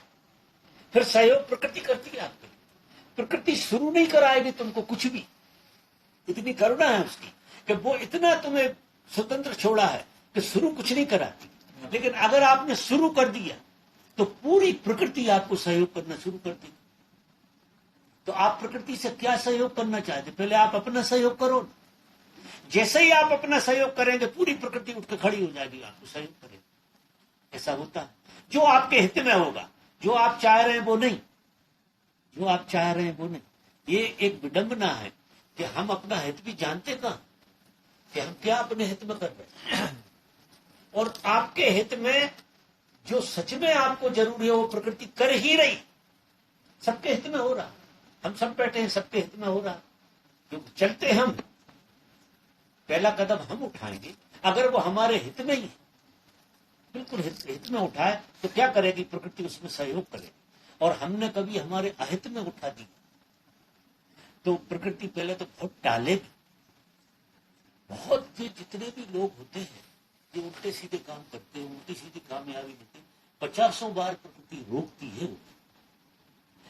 फिर सहयोग प्रकृति करती है आपके। प्रकृति शुरू नहीं कराएगी तुमको कुछ भी, इतनी करुणा है उसकी कि वो इतना तुम्हें स्वतंत्र छोड़ा है कि शुरू कुछ नहीं कराती। लेकिन अगर आपने शुरू कर दिया तो पूरी प्रकृति आपको सहयोग करना शुरू कर देगी। तो आप प्रकृति से क्या सहयोग करना चाहते, पहले आप अपना सहयोग करो। जैसे ही आप अपना सहयोग करेंगे पूरी प्रकृति उठ के खड़ी हो जाएगी, आपको सहयोग करेगी। ऐसा होता है जो आपके हित में होगा, जो आप चाह रहे हैं वो नहीं, जो आप चाह रहे हैं वो नहीं। ये एक विडंबना है कि हम अपना हित भी जानते कहाँ, कि हम क्या अपने हित में कर रहे हैं। और आपके हित में जो सच में आपको जरूरी है वो प्रकृति कर ही रही, सबके हित में हो रहा। हम सब बैठे हैं, सबके हित में हो रहा, क्योंकि चलते हम, पहला कदम हम उठाएंगे। अगर वो हमारे हित में ही है, बिल्कुल हित में उठाए, तो क्या करेगी प्रकृति, उसमें सहयोग करेगी। और हमने कभी हमारे अहित में उठा दी तो प्रकृति पहले तो बहुत टालेगी। बहुत से जितने भी लोग होते हैं जो उल्टे सीधे काम करते हैं, उल्टी सीधी कामयाबी मिलती, 50 बार प्रकृति रोकती है वो,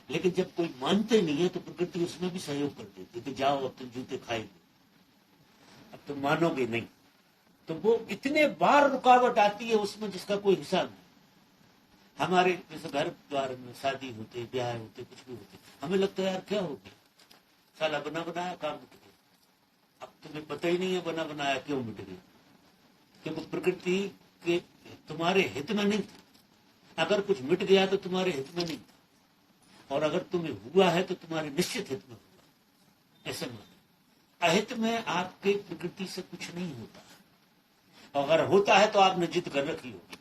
लेकिन जब कोई मानते नहीं है तो प्रकृति उसमें भी सहयोग कर देती है कि जाओ अब तुम जूते खाएंगे, अब तुम मानोगे नहीं। तो वो इतने बार रुकावट आती है उसमें जिसका कोई हिसाब नहीं। हमारे जैसे घर द्वार में शादी होते, ब्याह होते, कुछ भी होते, हमें लगता है यार क्या हो गया, साला बना बनाया काम मिट गया। अब तुम्हें पता ही नहीं है बना बनाया क्यों मिट गया, क्योंकि प्रकृति के तुम्हारे हित में नहीं था। अगर कुछ मिट गया तो तुम्हारे हित में नहीं था, और अगर तुम्हें हुआ है तो तुम्हारे निश्चित हित में हुआ। ऐसे माने अहित में आपके प्रकृति से कुछ नहीं होता, अगर होता है तो आपने जिद कर रखी होगी।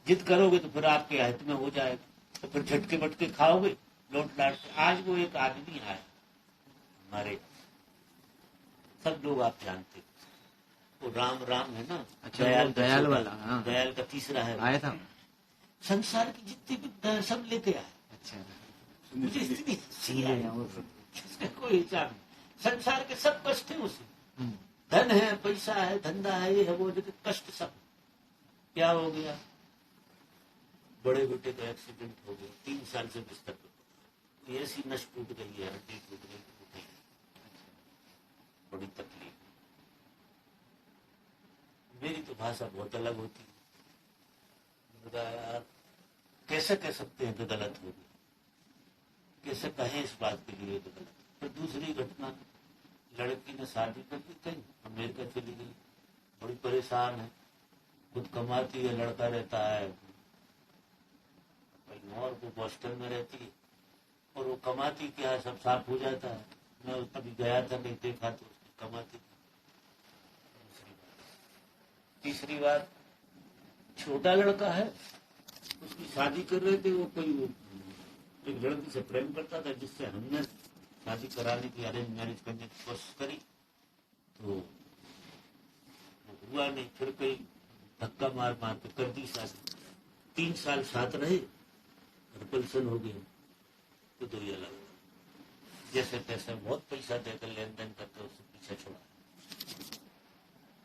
जिद करोगे तो फिर आपके अहित में हो जाएगा, तो फिर झटके बटके खाओगे लौट लाट के। आज वो एक आदमी आया हमारे, सब लोग आप जानते, वो राम है ना, अच्छा, दयाल वाला, हाँ। दयाल का तीसरा है, आया था। संसार की जितनी भी सब लेते आए। अच्छा, मुझे इतनी हंसी आई, उसका कोई हिसाब नहीं। संसार के सब कष्ट है उसे, धन है, पैसा है, धंधा है, ये है वो, लेकिन कष्ट सब। क्या हो गया, बड़े बेटे का एक्सीडेंट हो गया, 3 साल से बिस्तर पर पड़ा, ऐसी नस टूट गई है, हड्डी टूट गई, बड़ी तकलीफ। मेरी तो भाषा बहुत अलग होती है, यार कैसे कह सकते हैं कि गलत हो गया, कैसे कहें इस बात के लिए तो गलत। फिर दूसरी घटना, लड़की ने शादी कर ली, कहीं अमेरिका चली गई, बड़ी परेशान है, खुद कमाती है, लड़का रहता है कहीं और, वो बॉस्टन में रहती है, और वो कमाती क्या है, सब साफ हो जाता है। मैं अभी गया था, नहीं देखा तो उसकी कमाती। तीसरी बात, छोटा लड़का है, उसकी शादी कर रहे थे, वो कोई एक लड़की से प्रेम करता था, जिससे हमने शादी कराने की, अरेंज मैरिज करने की कोशिश करी, तो हुआ नहीं। फिर कई धक्का मार के कर दी शादी। 3 साल साथ रहे, रिपल्सन हो गया, तो 2 ही अलग हुआ। जैसे तैसे बहुत पैसा देकर लेन देन करके उससे पीछे छोड़ा।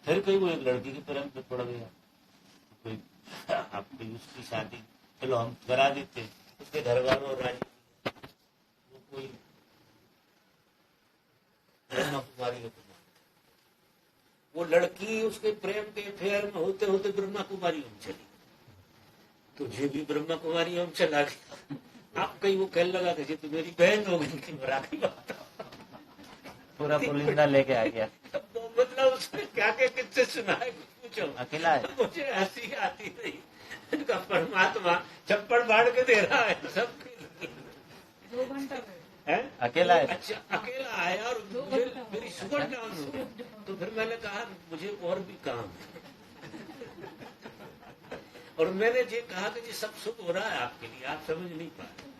फिर कहीं वो एक लड़की के प्रेम पे पड़ गया, कोई आपकी उसकी शादी चलो हम करा देते, उसके घर वालों राजी, वो कोई ब्रह्मा कुमारी है, वो लड़की उसके प्रेम के फेयर में होते होते ब्रह्मा कुमारी में चली, तुझे भी ब्रह्मा कुमारी में चला गया। आप कहीं वो कहने लगा कि तो मेरी बहन हो गई थी, बराबरी बात, पूरा पुलिंदा लेके आ गया। मतलब उसने क्या क्या किससे सुना है पूछो, अकेला है। मुझे हंसी आती नहीं, इनका परमात्मा चप्पड़ बाढ़ के दे रहा है सबके। 2 घंटा है? अकेला है। अच्छा, अकेला आया और मुझे मेरी शुगर डाउन हो गई, तो फिर मैंने कहा मुझे और भी काम है, और मैंने ये कहा कि ये सब सुख हो रहा है आपके लिए, आप समझ नहीं पा रहे,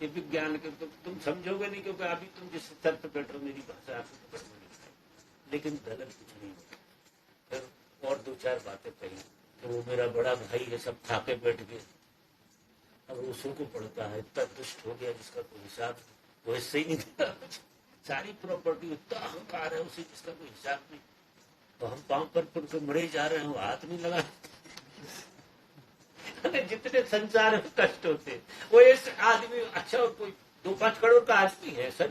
ये विज्ञान के तुम समझोगे नहीं, क्योंकि अभी तुम जिस स्तर पर बैठ रहे हो, मेरी भाषा आपको समझ में नहीं आती, लेकिन गलत कुछ नहीं होता। फिर और 2-4 बातें कही, तो वो मेरा बड़ा भाई है, सब खाके बैठ गए, अब उसों को पड़ता है, इतना दुष्ट हो गया जिसका कोई हिसाब नहीं, वो इससे ही नहीं देता, सारी प्रॉपर्टी, इतना अहंकार है उसे जिसका कोई हिसाब नहीं, तो हम पांव पर पड़ के मरे जा रहे हैं, हाथ नहीं लगा। जितने संसार में कष्ट होते, वो इस आदमी, अच्छा कोई 2-5 करोड़ का आदमी है सर,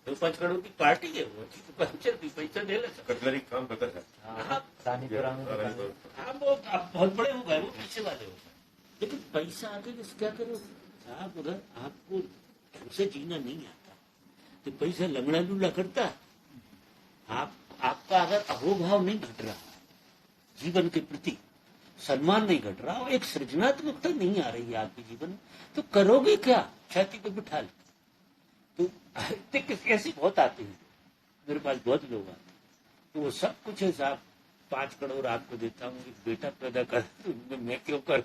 2-5 करोड़ की पार्टी है, वो पंचर भी पैसा ले ले सकता, कटलरी काम करता है। हाँ वो बहुत बड़े हो गए, वो पीछे वाले हो गए, लेकिन पैसा आगे क्या करो आप, अगर आपको उसे जीना नहीं आता तो पैसा लंगड़ा लूला करता है। आपका अगर अहोभाव नहीं घट रहा जीवन के प्रति, सम्मान नहीं घट रहा, और एक सृजनात्मकता नहीं आ रही है आपके जीवन में, तो करोगे क्या, छाती पे बिठा ले। तो ऐसी बहुत आते हैं, मेरे पास बहुत लोग आते हैं, तो वो सब कुछ है साहब, 5 करोड़ आपको देता हूँ, एक बेटा पैदा कर, तो मैं क्यों कर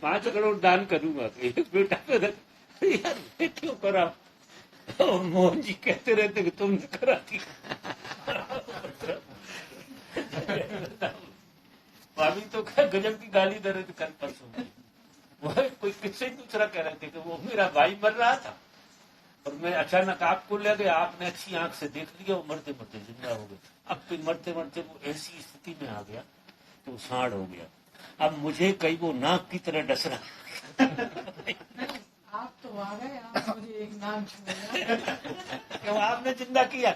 5 करोड़ दान करूंगा, एक बेटा पैदा यार मैं क्यों करा। और मोहन जी कहते रहते कि तुमने करा दिया। भाभी तो क्या गजब की गाली दे रहे थे कल परसों। वो कोई किससे दूसरा कह रहे थे कि वो मेरा भाई मर रहा था और मैं अचानक आपको ले गया, आपने अच्छी आंख से देख लिया, वो मरते मरते जिंदा हो गए। अब फिर मरते मरते वो ऐसी स्थिति में आ गया तो सांड हो गया। अब मुझे कई वो नाक की तरह डस रहा। आप तो आ गए, आप मुझे एक नाम छोड़िए। क्यों आपने जिंदा किया,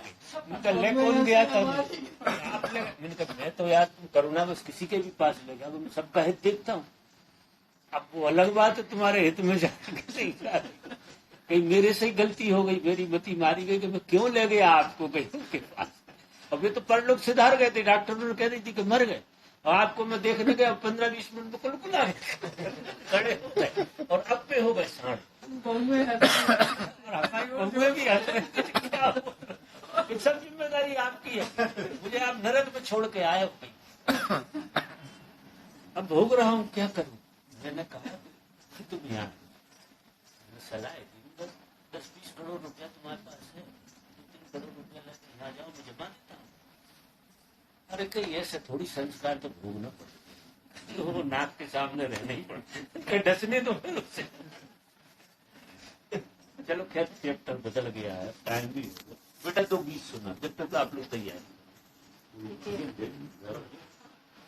ले कौन गया था आपने। मैंने कहा मैं तो यार तुम करुणा बस किसी के भी पास ले गया, मैं सबका हित देखता हूँ। अब वो अलग बात है तुम्हारे हित में जाके कहीं मेरे से ही गलती हो गई, मेरी मती मारी गई कि मैं क्यों ले गया आपको कहीं उनके पास। अब ये तो परलोक सिधार गए थे, डॉक्टर ने कह रही थी कि मर गए, और आपको मैं देखने गया 15-20 मिनट में कुल आ गए, खड़े हो गए और अब पे हो गए सांड। बम्बे भी हंस रहे थे, क्या हुआ? ये सब जिम्मेदारी आपकी है, मुझे आप नरक में छोड़ के आए हो। अब भोग रहा हूँ, क्या करूँ। मैंने कहा कि तुम यहाँ सलाह दी, 10-20 करोड़ रुपया तुम्हारे पास है, 2-3 करोड़ रुपया लेके यहाँ जाओ, मैं जमा देता हूँ। अरे कहीं ऐसे थोड़ी संस्कार तो भोगना पड़ता, वो नाक के सामने रहने ही पड़ते, डसने दो फिर उससे। चलो खैर चैप्टर बदल गया है, टाइम भी हो गया। बेटा तो 20 सुना, जब तक आप लोग तैयार।